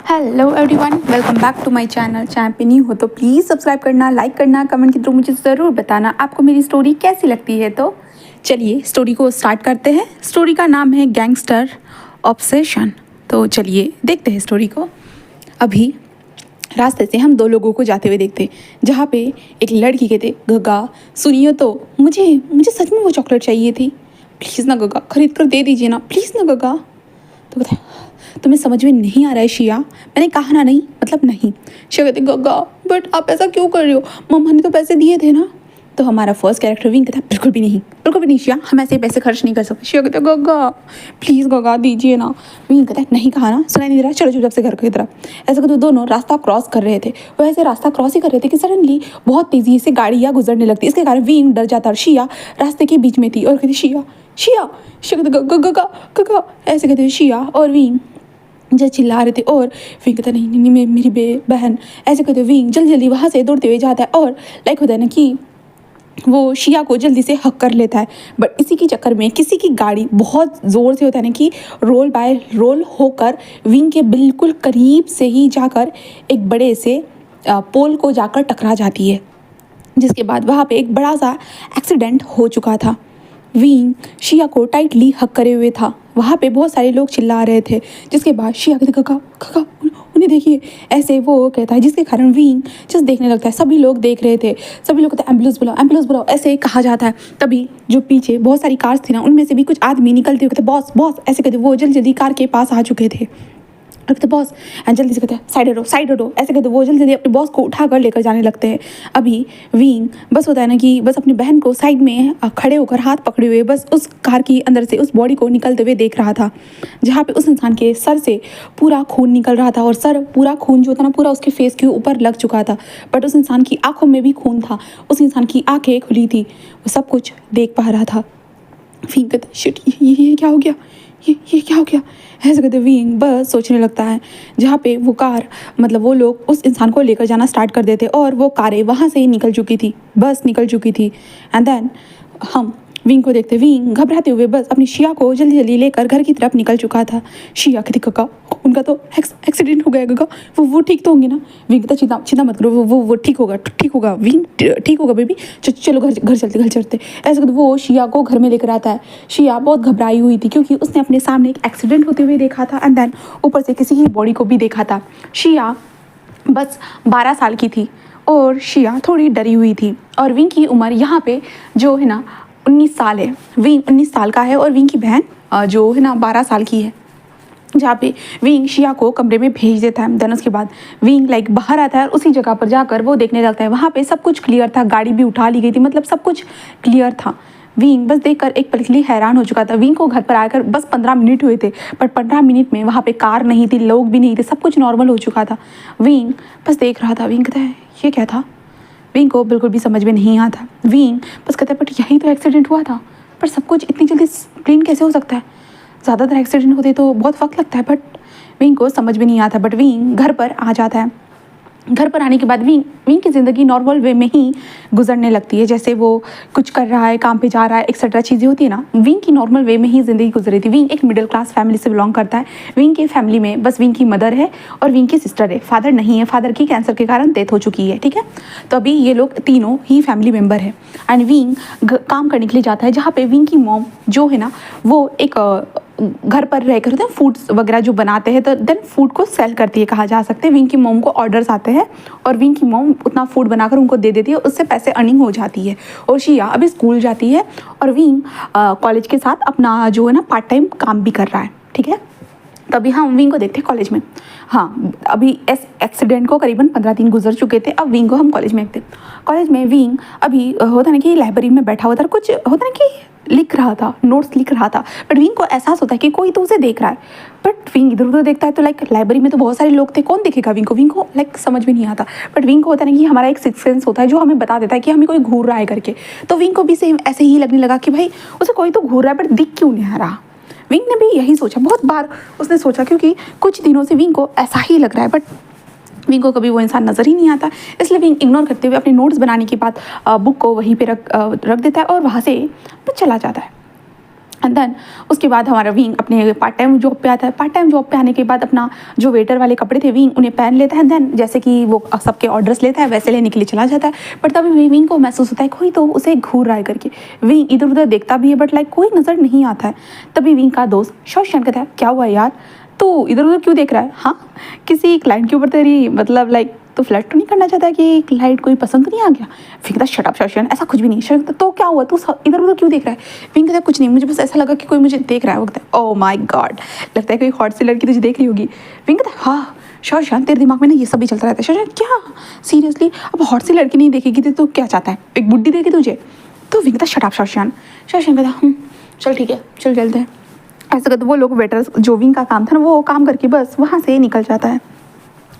Hello everyone, welcome back to my channel. Channel पे new हो तो प्लीज़ सब्सक्राइब करना, लाइक करना, कमेंट के थ्रू मुझे ज़रूर बताना आपको मेरी स्टोरी कैसी लगती है। तो चलिए स्टोरी को स्टार्ट करते हैं। स्टोरी का नाम है गैंगस्टर ऑब्सेशन। तो चलिए देखते हैं स्टोरी को। अभी रास्ते से हम दो लोगों को जाते हुए देखते, जहाँ पे एक लड़की कहते, गगा सुनियो तो मुझे मुझे सच में वो चॉकलेट चाहिए थी, प्लीज़ ना गगा खरीद कर दे दीजिए ना, प्लीज़ ना गगा। तो बताए तुम्हें समझ में नहीं आ रहा है शिया, मैंने कहा ना नहीं मतलब नहीं। शिया कहते गगा बट आप ऐसा क्यों कर रहे हो, मम्मा ने तो पैसे दिए थे ना। तो हमारा फर्स्ट कैरेक्टर विंग कहता है बिल्कुल भी नहीं शिया, हम ऐसे पैसे खर्च नहीं कर सकते। शिया कहते गगा प्लीज़ गगा दीजिए ना। विंग कहता है नहीं कहा ना, सुनाई नहीं दे रहा, चलो चुपचाप से घर की तरफ। ऐसा करते दोनों रास्ता क्रॉस कर रहे थे। वो ऐसे रास्ता क्रॉस ही कर रहे थे कि सडनली बहुत तेज़ी से गाड़ियाँ गुजरने लगती, इसके कारण विंग डर जाता। शिया रास्ते के बीच में थी और कहती शिया शिया शिया कहते गगा गगा ऐसे कहते शिया और विंग जब चिल्ला रहे थे। और विंग कहता नहीं नहीं नहीं मेरी बहन, ऐसे कहते विंग जल्दी जल्दी वहाँ से दौड़ते हुए जाता है और लाइक होता है ना कि वो शिया को जल्दी से हक कर लेता है। बट इसी के चक्कर में किसी की गाड़ी बहुत ज़ोर से होता है ना कि रोल बाय रोल होकर विंग के बिल्कुल करीब से ही जाकर एक बड़े से पोल को जाकर टकरा जाती है, जिसके बाद वहाँ पे एक बड़ा सा एक्सीडेंट हो चुका था। विंग शिया को टाइटली हक करे हुए था। वहाँ पे बहुत सारे लोग चिल्ला रहे थे, जिसके बाद शिया कहते काका काका उन्हें देखिए, ऐसे वो कहता है, जिसके कारण विंग जस्ट देखने लगता है। सभी लोग देख रहे थे, सभी लोग कहते हैं एम्बुलेंस बुलाओ ऐसे कहा जाता है। तभी जो पीछे बहुत सारी कार्स थी ना, उनमें से भी कुछ आदमी निकलते हुए कहते बॉस बॉस ऐसे कहते, वो जल्दी जल्दी कार के पास आ चुके थे। और कहते बॉस जल्दी से कहते हैं साइड हटो ऐसे कहते, वो जल्दी जल्दी अपने बॉस को उठा कर लेकर जाने लगते हैं। अभी विंग बस होता है ना कि बस अपनी बहन को साइड में खड़े होकर हाथ पकड़े हुए बस उस कार की अंदर से उस बॉडी को निकलते हुए देख रहा था, जहाँ पे उस इंसान के सर से पूरा खून निकल रहा था। और सर पूरा खून जो था ना पूरा उसके फेस के ऊपर लग चुका था। बट उस इंसान की आंखों में भी खून था, उस इंसान की आंखें खुली थी, वो सब कुछ देख पा रहा था। विंग कहता शिट ये क्या हो गया, ये क्या हो गया, ऐसे कहते विंग बस सोचने लगता है। जहाँ पे वो कार मतलब वो लोग उस इंसान को लेकर जाना स्टार्ट कर देते और वो कारें वहाँ से ही निकल चुकी थी, बस निकल चुकी थी। एंड देन हम विंग को देखते, विंग घबराते हुए बस अपनी शिया को जल्दी जल्दी लेकर घर की तरफ निकल चुका था। शिया कहती काका उनका तो एक्सीडेंट हो गया गगा, वो ठीक तो होंगे ना। विंग कहता चिंता मत करो, वो ठीक होगा विंग ठीक होगा बेबी, चलो घर चलते ऐसे कहते वो शिया को घर में लेकर आता है। शिया बहुत घबराई हुई थी क्योंकि उसने अपने सामने एक एक्सीडेंट होते हुए देखा था एंड देन ऊपर से किसी की बॉडी को भी देखा था। शिया बस 12 साल की थी और शिया थोड़ी डरी हुई थी। और विंग की उम्र यहाँ पे जो है ना 19 साल है। विंग 19 साल का है और विंग की बहन जो है ना 12 साल की है। जहाँ पे विंग शिया को कमरे में भेज देता है। देन उसके बाद विंग लाइक बाहर आता है और उसी जगह पर जाकर वो देखने लगता है। वहाँ पे सब कुछ क्लियर था, गाड़ी भी उठा ली गई थी, मतलब सब कुछ क्लियर था। विंग बस देखकर एक पल के लिए हैरान हो चुका था। विंग को घर पर आकर बस 15 मिनट हुए थे, पर 15 मिनट में वहाँ पे कार नहीं थी, लोग भी नहीं थे, सब कुछ नॉर्मल हो चुका था। विंग बस देख रहा था। विंग कहता है ये क्या था, विंग को बिल्कुल भी समझ में नहीं आता। विंग बस कहता है बट यही तो एक्सीडेंट हुआ था, पर सब कुछ इतनी जल्दी क्लीन कैसे हो सकता है, ज़्यादातर एक्सीडेंट होते तो बहुत वक्त लगता है। बट विंग को समझ में नहीं आता। बट विंग घर पर आ जाता है। घर पर आने के बाद विंग की ज़िंदगी नॉर्मल वे में ही गुजरने लगती है, जैसे वो कुछ कर रहा है, काम पे जा रहा है, एक्सेट्रा चीज़ें होती है ना, विंग की नॉर्मल वे में ही ज़िंदगी गुजर रही थी। विंग एक मिडिल क्लास फैमिली से बिलोंग करता है। विंग की फैमिली में बस विंग की मदर है और विंग की सिस्टर है, फादर नहीं है, फादर की कैंसर के कारण डेथ हो चुकी है, ठीक है। तो अभी ये लोग तीनों ही फैमिली मेम्बर है। एंड विंग काम करने के लिए जाता है, जहाँ पे विंग की मॉम जो है ना वो एक घर पर रहकर होते हैं फूड्स वगैरह जो बनाते हैं, तो देन फूड को सेल करती है कहा जा सकते हैं। विंग की मॉम को ऑर्डर्स आते हैं और विंग की मॉम उतना फूड बनाकर उनको दे देती है, उससे पैसे अर्निंग हो जाती है। और शिया अभी स्कूल जाती है और विंग कॉलेज के साथ अपना जो है ना पार्ट टाइम काम भी कर रहा है, ठीक है। तभी हम विंग को देखते हैं कॉलेज में। हाँ अभी इस एक्सीडेंट को करीबन 15 दिन गुजर चुके थे। अब विंग को हम कॉलेज में देखते हैं। कॉलेज में विंग अभी होता ना कि लाइब्रेरी में बैठा हुआ था, कुछ होता ना कि लिख रहा था, नोट्स लिख रहा था। बट विंग को एहसास होता है कि कोई तो उसे देख रहा है। बट विंग इधर उधर देखता है तो लाइक लाइब्रेरी में तो बहुत सारे लोग थे, कौन देखेगा विंग को लाइक समझ में नहीं आता। बट विंग को होता है ना कि हमारा एक सिक्स सेंस होता है जो हमें बता देता है कि हमें कोई घूर रहा है करके। तो विंग को भी सेम ऐसे ही लगने लगा कि भाई उसे कोई तो घूर रहा है, बट दिख क्यों नहीं रहा। विंग ने भी यही सोचा, बहुत बार उसने सोचा, क्योंकि कुछ दिनों से विंग को ऐसा ही लग रहा है। बट विंग को कभी वो इंसान नज़र ही नहीं आता, इसलिए विंग इग्नोर करते हुए अपने नोट्स बनाने के बाद बुक को वहीं पे रख देता है और वहाँ से चला जाता है। एंड देन उसके बाद हमारा विंग अपने पार्ट टाइम जॉब पे आता है। पार्ट टाइम जॉब पे आने के बाद अपना जो वेटर वाले कपड़े थे विंग उन्हें पहन लेता है। देन जैसे कि वो सबके ऑर्डर्स लेता है वैसे लेने के लिए चला जाता है। बट तभी विंग को महसूस होता है कोई तो उसे घूर रहा है करके। विंग इधर उधर देखता भी है बट लाइक कोई नज़र नहीं आता है। तभी विंग का दोस्त शौशान कहता है क्या हुआ यार, तू इधर उधर क्यों देख रहा है? हाँ, किसी क्लाइंट के ऊपर तेरी मतलब लाइक तो फ्लर्ट तो नहीं करना चाहता कि क्लाइंट कोई पसंद तो नहीं आ गया? फिर कहता शट अप शौशान, ऐसा कुछ भी नहीं। शौशान तो क्या हुआ, तू इधर उधर क्यों देख रहा है? विंग कहता कुछ नहीं, मुझे बस ऐसा लगा कि कोई मुझे देख रहा है। वो कहता है ओह माय गॉड, लगता है कोई हॉट सी लड़की तुझे देख रही होगी। विंग कहता है हाँ शौशान, तेरे दिमाग में ना ये सब भी चलता रहता है। शौशान क्या सीरियसली, अब हॉट सी लड़की नहीं देखेगी तो क्या चाहता है, एक बुड्ढी देखे तुझे? तो विंग कहता शट अप शौशान। शौशान कहता चल ठीक है चल चलते हैं। ऐसा करते वो लोग वेटर्स जो विंग का काम था ना वो काम करके बस वहाँ से निकल जाता है।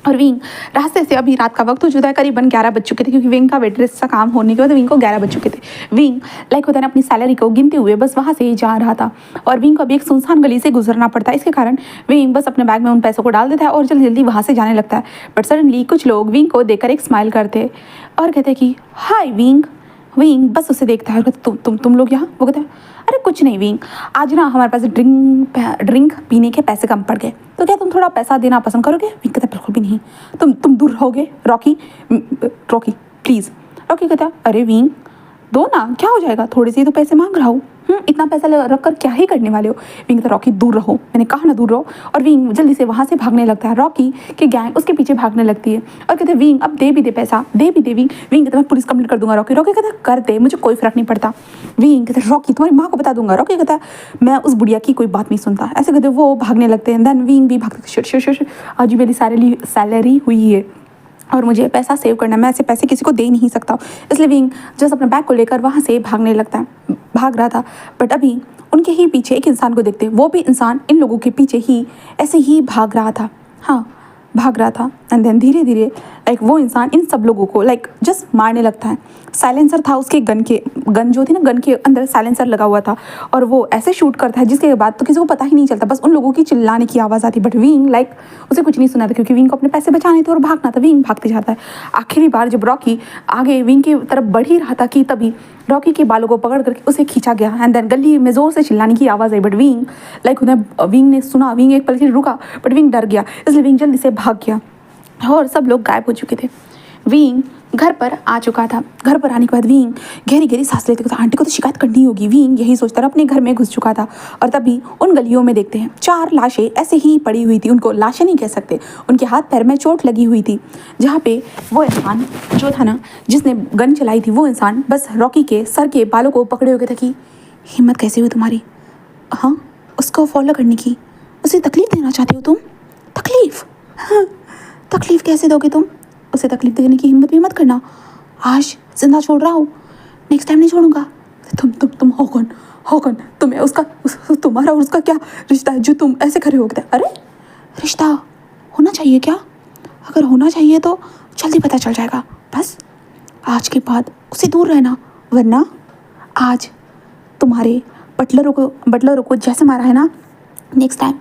और विंग रास्ते से अभी रात का वक्त हो चुका है, करीबन 11 बज चुके थे क्योंकि विंग का वेटरेस का काम होने के बाद विंग को 11 बज चुके थे। विंग लाइक होता है ना अपनी सैलरी को गिनते हुए बस वहाँ से ही जा रहा था और विंग को अभी एक सुनसान गली से गुजरना पड़ता है। इसके कारण विंग बस अपने बैग में उन पैसों को डाल देता है और जल्दी जल्दी वहाँ से जाने लगता है। बट सडनली कुछ लोग विंग को देखकर एक स्माइल करते और कहते हैं कि हाय विंग। विंग बस उसे देखता है और कहता तुम लोग यहाँ? वो कहता है अरे कुछ नहीं विंग, आज ना हमारे पास ड्रिंक पीने के पैसे कम पड़ गए, तो क्या तुम थोड़ा पैसा देना पसंद करोगे? विंग कहता बिल्कुल भी नहीं, तुम दूर रहोगे रॉकी प्लीज़। रॉकी कहता अरे विंग दो ना, क्या हो जाएगा, थोड़े से ही तो पैसे मांग रहा हूँ। इतना पैसा रख कर क्या ही करने वाले हो? विंग कहता रॉकी दूर रहो, मैंने कहा ना दूर रहो। और विंग जल्दी से वहाँ से भागने लगता है। रॉकी की गैंग उसके पीछे भागने लगती है और कहते विंग अब दे भी दे पैसा, दे भी दे। विंग कहता मैं पुलिस कंप्लेंट कर दूंगा। रॉकी कहता कर दे, मुझे कोई फर्क नहीं पड़ता। विंग कहता रॉकी तुम्हारी माँ को बता दूंगा। रॉकी कहता मैं उस बुढ़िया की कोई बात नहीं सुनता। ऐसे कहते वो भागने लगते हैं। देन विंग भी भागते आज मेरी सैलरी हुई है और मुझे पैसा सेव करना है, मैं ऐसे पैसे किसी को दे नहीं सकता। इसलिए विंग जस्ट अपने बैग को लेकर वहाँ से भागने लगता है। भाग रहा था बट अभी उनके ही पीछे एक इंसान को देखते, वो भी इंसान इन लोगों के पीछे ही ऐसे ही भाग रहा था। हाँ भाग रहा था एंड देन धीरे धीरे लाइक वो इंसान इन सब लोगों को लाइक जस्ट मारने लगता है। साइलेंसर था उसके गन जो थी ना, गन के अंदर साइलेंसर लगा हुआ था और वो ऐसे शूट करता है जिसके बाद तो किसी को पता ही नहीं चलता, बस उन लोगों की चिल्लाने की आवाज़ आती। बट विंग लाइक उसे कुछ नहीं सुना था क्योंकि विंग को अपने पैसे बचाने थे और भागना था। विंग भागते जाता है। आखिरी बार जब रॉकी आगे विंग की तरफ बढ़ ही रहा था कि तभी रॉकी के बालों को पकड़ करके उसे खींचा गया एंड देन गली में जोर से चिल्लाने की आवाज़ आई। बट विंग लाइक विंग ने सुना, विंग एक पल के लिए रुका बट विंग डर गया, इसलिए विंग जल्दी से भाग गया और सब लोग गायब हो चुके थे। विंग घर पर आ चुका था। घर पर आने के बाद विंग गहरी गहरी सांस लेते था, आंटी को तो शिकायत करनी होगी। विंग यही सोचता रहा, अपने घर में घुस चुका था और तभी उन गलियों में देखते हैं 4 लाशें ऐसे ही पड़ी हुई थी। उनको लाशें नहीं कह सकते, उनके हाथ पैर में चोट लगी हुई थी। जहाँ पे वो इंसान जो था ना जिसने गन चलाई थी, वो इंसान बस रॉकी के सर के बालों को पकड़े हुए था कि हिम्मत कैसे हुई तुम्हारी, हाँ उसको फॉलो करने की, उसे तकलीफ देना चाहते हो तुम? तकलीफ? हाँ तकलीफ कैसे दोगे तुम? उसे तकलीफ देने की हिम्मत भी मत करना। आज जिंदा छोड़ रहा हूँ, नेक्स्ट टाइम नहीं छोड़ूंगा। तुम हो कौन? तुम्हें उसका तुम्हारा और उसका क्या रिश्ता है जो तुम ऐसे खड़े हो गए? अरे रिश्ता होना चाहिए क्या? अगर होना चाहिए तो जल्दी पता चल जाएगा। बस आज के बाद उसे दूर रहना, वरना आज तुम्हारे बटलरों को जैसे मारा है ना, नेक्स्ट टाइम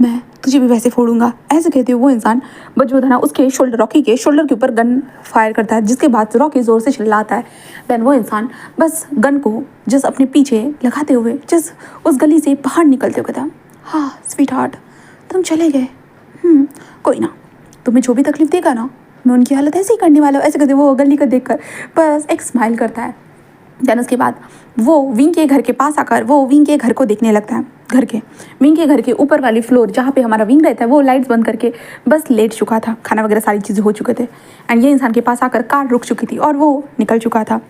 मैं तुझे भी वैसे फोड़ूंगा। ऐसे कहते हुए वो इंसान बस जो था ना उसके रॉकी के शोल्डर के ऊपर गन फायर करता है, जिसके बाद रॉकी ज़ोर से चिल्लाता है। देन वो इंसान बस गन को जस्ट अपने पीछे लगाते हुए जस्ट उस गली से बाहर निकलते हुए कहता हाँ स्वीट हार्ट तुम चले गए, कोई ना, तुम्हें जो भी तकलीफ देगा ना मैं उनकी हालत ऐसे ही करने वाला हूँ। ऐसे कहते वो गली को देख कर बस एक स्माइल करता है। देन उसके बाद वो विंग के घर के पास आकर वो विंग के घर को देखने लगता है। विंग के घर के ऊपर वाली फ्लोर जहाँ पे हमारा विंग रहता है वो लाइट्स बंद करके बस लेट चुका था, खाना वगैरह सारी चीज़ें हो चुके थे एंड ये इंसान के पास आकर कार रुक चुकी थी और वो निकल चुका था।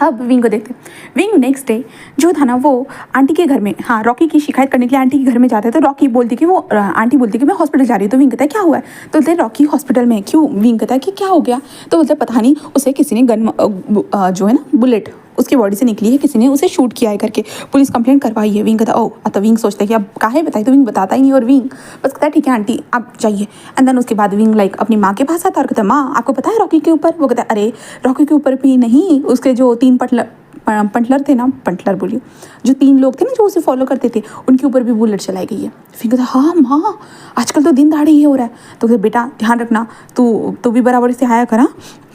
अब विंग को देखते, विंग नेक्स्ट डे जो था ना वो आंटी के घर में, हाँ रॉकी की शिकायत करने के लिए आंटी के घर में जाता है। तो रॉकी बोलती कि वो आंटी बोलती कि मैं हॉस्पिटल जा रही हूँ। तो विंग कहता है क्या हुआ है? तो बोलते रॉकी हॉस्पिटल में क्यों? विंग कहता है कि क्या हो गया? तो बोलते पता नहीं उसे किसी ने गन जो है ना बुलेट उसकी बॉडी से निकली है, किसी ने उसे शूट किया है करके पुलिस कंप्लेंट करवाई है। विंग कहता ओह, तो विंग सोचता है कि अब काहे बताई, तो विंग बताता ही नहीं और विंग बस कहता है ठीक है आंटी आप जाइए। एंड देन उसके बाद विंग लाइक अपनी माँ के पास आता है और कहता है माँ आपको पता है रॉकी के ऊपर? वो कहता है अरे रॉकी के ऊपर भी नहीं, उसके जो 3 पंटलर थे ना, पंटलर बोलिए, जो 3 लोग थे ना जो उसे फॉलो करते थे, उनके ऊपर भी बुलेट चलाई गई है। फिर कहता हाँ माँ आजकल तो दिन दहाड़े ये हो रहा है। तो कहते बेटा ध्यान रखना, तू भी बराबर से आया करा,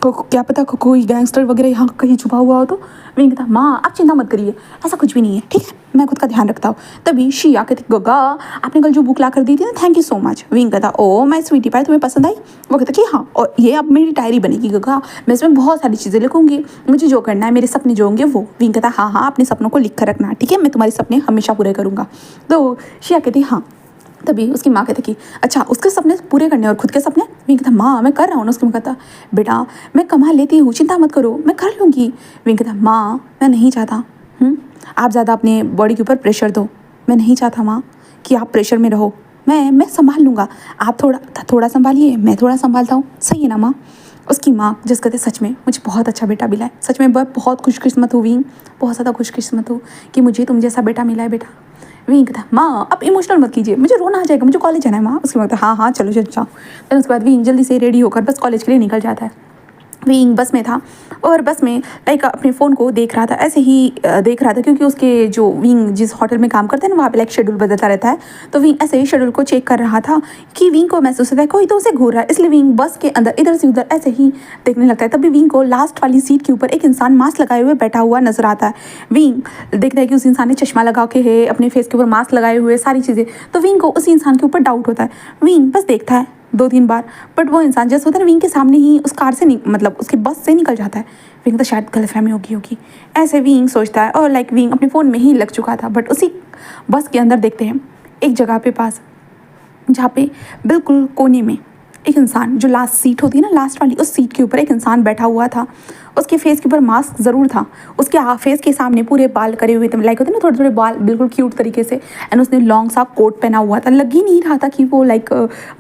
क्या पता कोई गैंगस्टर वगैरह यहाँ कहीं छुपा हुआ हो तो। विंग कहता माँ आप चिंता मत करिए, ऐसा कुछ भी नहीं है, ठीक है, मैं खुद का ध्यान रखता हूँ। तभी शी आके कहती गगा आपने कल जो बुक ला कर दी थी ना, thank you so much. Wing कहता ओ माय स्वीटी पाई तुम्हें पसंद आई? वो कहता कि हाँ, और ये अब मेरी डायरी बनेगी गगा, मैं इसमें बहुत सारी चीज़ें लिखूंगी, मुझे जो करना है, मेरे सपने जो होंगे वो। विंग कहता हाँ हाँ अपने सपनों को लिख कर रखना, ठीक है, मैं तुम्हारे सपने हमेशा पूरे करूँगा। तो शिया कहती हाँ। तभी उसकी माँ कहती कि अच्छा उसके सपने पूरे करने और खुद के सपने? विंग कहता माँ मैं कर रहा हूँ ना। उसकी माँ कहता बेटा मैं कमा लेती हूँ, चिंता मत करो, मैं कर लूँगी। विंग कहता माँ मैं नहीं चाहता, आप ज़्यादा अपने बॉडी के ऊपर प्रेशर दो, मैं नहीं चाहता माँ कि आप प्रेशर में रहो, मैं संभाल लूँगा, आप थोड़ा संभालिए, मैं थोड़ा संभालता हूँ, सही है ना माँ? उसकी माँ जिस कहते सच में मुझे बहुत अच्छा बेटा मिला है, सच में बहुत खुशकिस्मत हूँ विंग, बहुत ज़्यादा खुशकिस्मत हूँ कि मुझे तुम जैसा बेटा मिला है बेटा। विंग कहता माँ अब इमोशनल मत कीजिए, मुझे रोना आ जाएगा, मुझे कॉलेज जाना है माँ। उसके बाद हाँ हाँ चलो चलो जाओ। फिर उसके बाद विंग जल्दी से रेडी होकर बस कॉलेज के लिए निकल जाता है। विंग बस में था और बस में लाइक अपने फ़ोन को देख रहा था, ऐसे ही देख रहा था क्योंकि उसके जो विंग जिस होटल में काम करते हैं ना वहाँ पे लाइक शेड्यूल बदलता रहता है। तो विंग ऐसे ही शेड्यूल को चेक कर रहा था कि विंग को महसूस होता है कोई तो उसे घूर रहा है, इसलिए विंग बस के अंदर इधर से उधर ऐसे ही देखने लगता है। तभी विंग को लास्ट वाली सीट के ऊपर एक इंसान मास्क लगाए हुए बैठा हुआ नजर आता है। विंग देखता है कि उस इंसान ने चश्मा लगा के है, अपने फेस के ऊपर मास्क लगाए हुए, सारी चीज़ें। तो विंग को उसी इंसान के ऊपर डाउट होता है। विंग बस देखता है 2-3 बार, बट वो इंसान जैसे होता है ना विंग के सामने ही उस कार से मतलब उसकी बस से निकल जाता है। विंग तो शायद गलतफहमी होगी ऐसे विंग सोचता है। और लाइक विंग अपने फ़ोन में ही लग चुका था। बट उसी बस के अंदर देखते हैं एक जगह पे पास जहाँ पे बिल्कुल कोने में एक इंसान, जो लास्ट सीट होती है ना लास्ट वाली, उस सीट के ऊपर एक इंसान बैठा हुआ था। उसके फेस के ऊपर मास्क ज़रूर था, उसके फेस के सामने पूरे बाल करे हुए थे, लाइक होते हैं ना थोड़े थोड़े बाल, बिल्कुल क्यूट तरीके से। एंड उसने लॉन्ग सा कोट पहना हुआ था, लग ही नहीं रहा था कि वो लाइक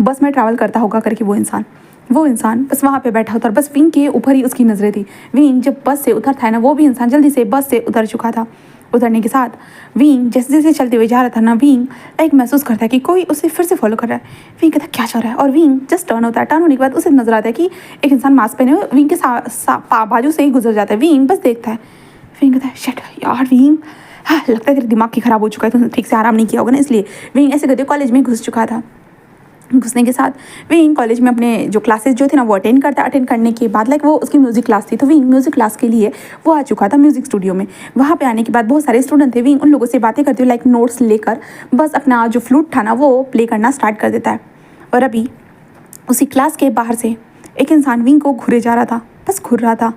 बस में ट्रैवल करता होगा करके। वो इंसान बस वहाँ पे बैठा होता और बस विंग के ऊपर ही उसकी नज़रें थी। विंग जब बस से उतरता है ना, वो भी इंसान जल्दी से बस से उतर चुका था। उतरने के साथ विंग जैसे जैसे चलते हुए जा रहा था ना, विंग एक महसूस करता है कि कोई उसे फिर से फॉलो कर रहा है। विंग कहता है क्या चल रहा है, और विंग जस्ट टर्न होता है। टर्न होने के बाद उसे नजर आता है कि एक इंसान मास्क पहने हुए विंग के बाजू से ही गुजर जाता है। विंग बस देखता है। विंग कहता है शिट यार विंग, हाँ लगता है तेरे दिमाग की खराब हो चुका है, तुमने ठीक से आराम नहीं किया होगा ना, इसलिए। विंग ऐसे करते कॉलेज में घुस चुका था। घुसने के साथ विंग कॉलेज में अपने जो क्लासेस जो थे ना वो अटेंड करता। अटेंड करने के बाद लाइक वो उसकी म्यूज़िक क्लास थी, तो विंग म्यूज़िक क्लास के लिए वो आ चुका था म्यूज़िक स्टूडियो में। वहाँ पे आने के बाद बहुत सारे स्टूडेंट थे। विंग उन लोगों से बातें करते हुए लाइक नोट्स लेकर बस अपना जो फ्लूट था ना वो प्ले करना स्टार्ट कर देता है। और अभी उसी क्लास के बाहर से एक इंसान विंग को घूरे जा रहा था, बस घूर रहा था।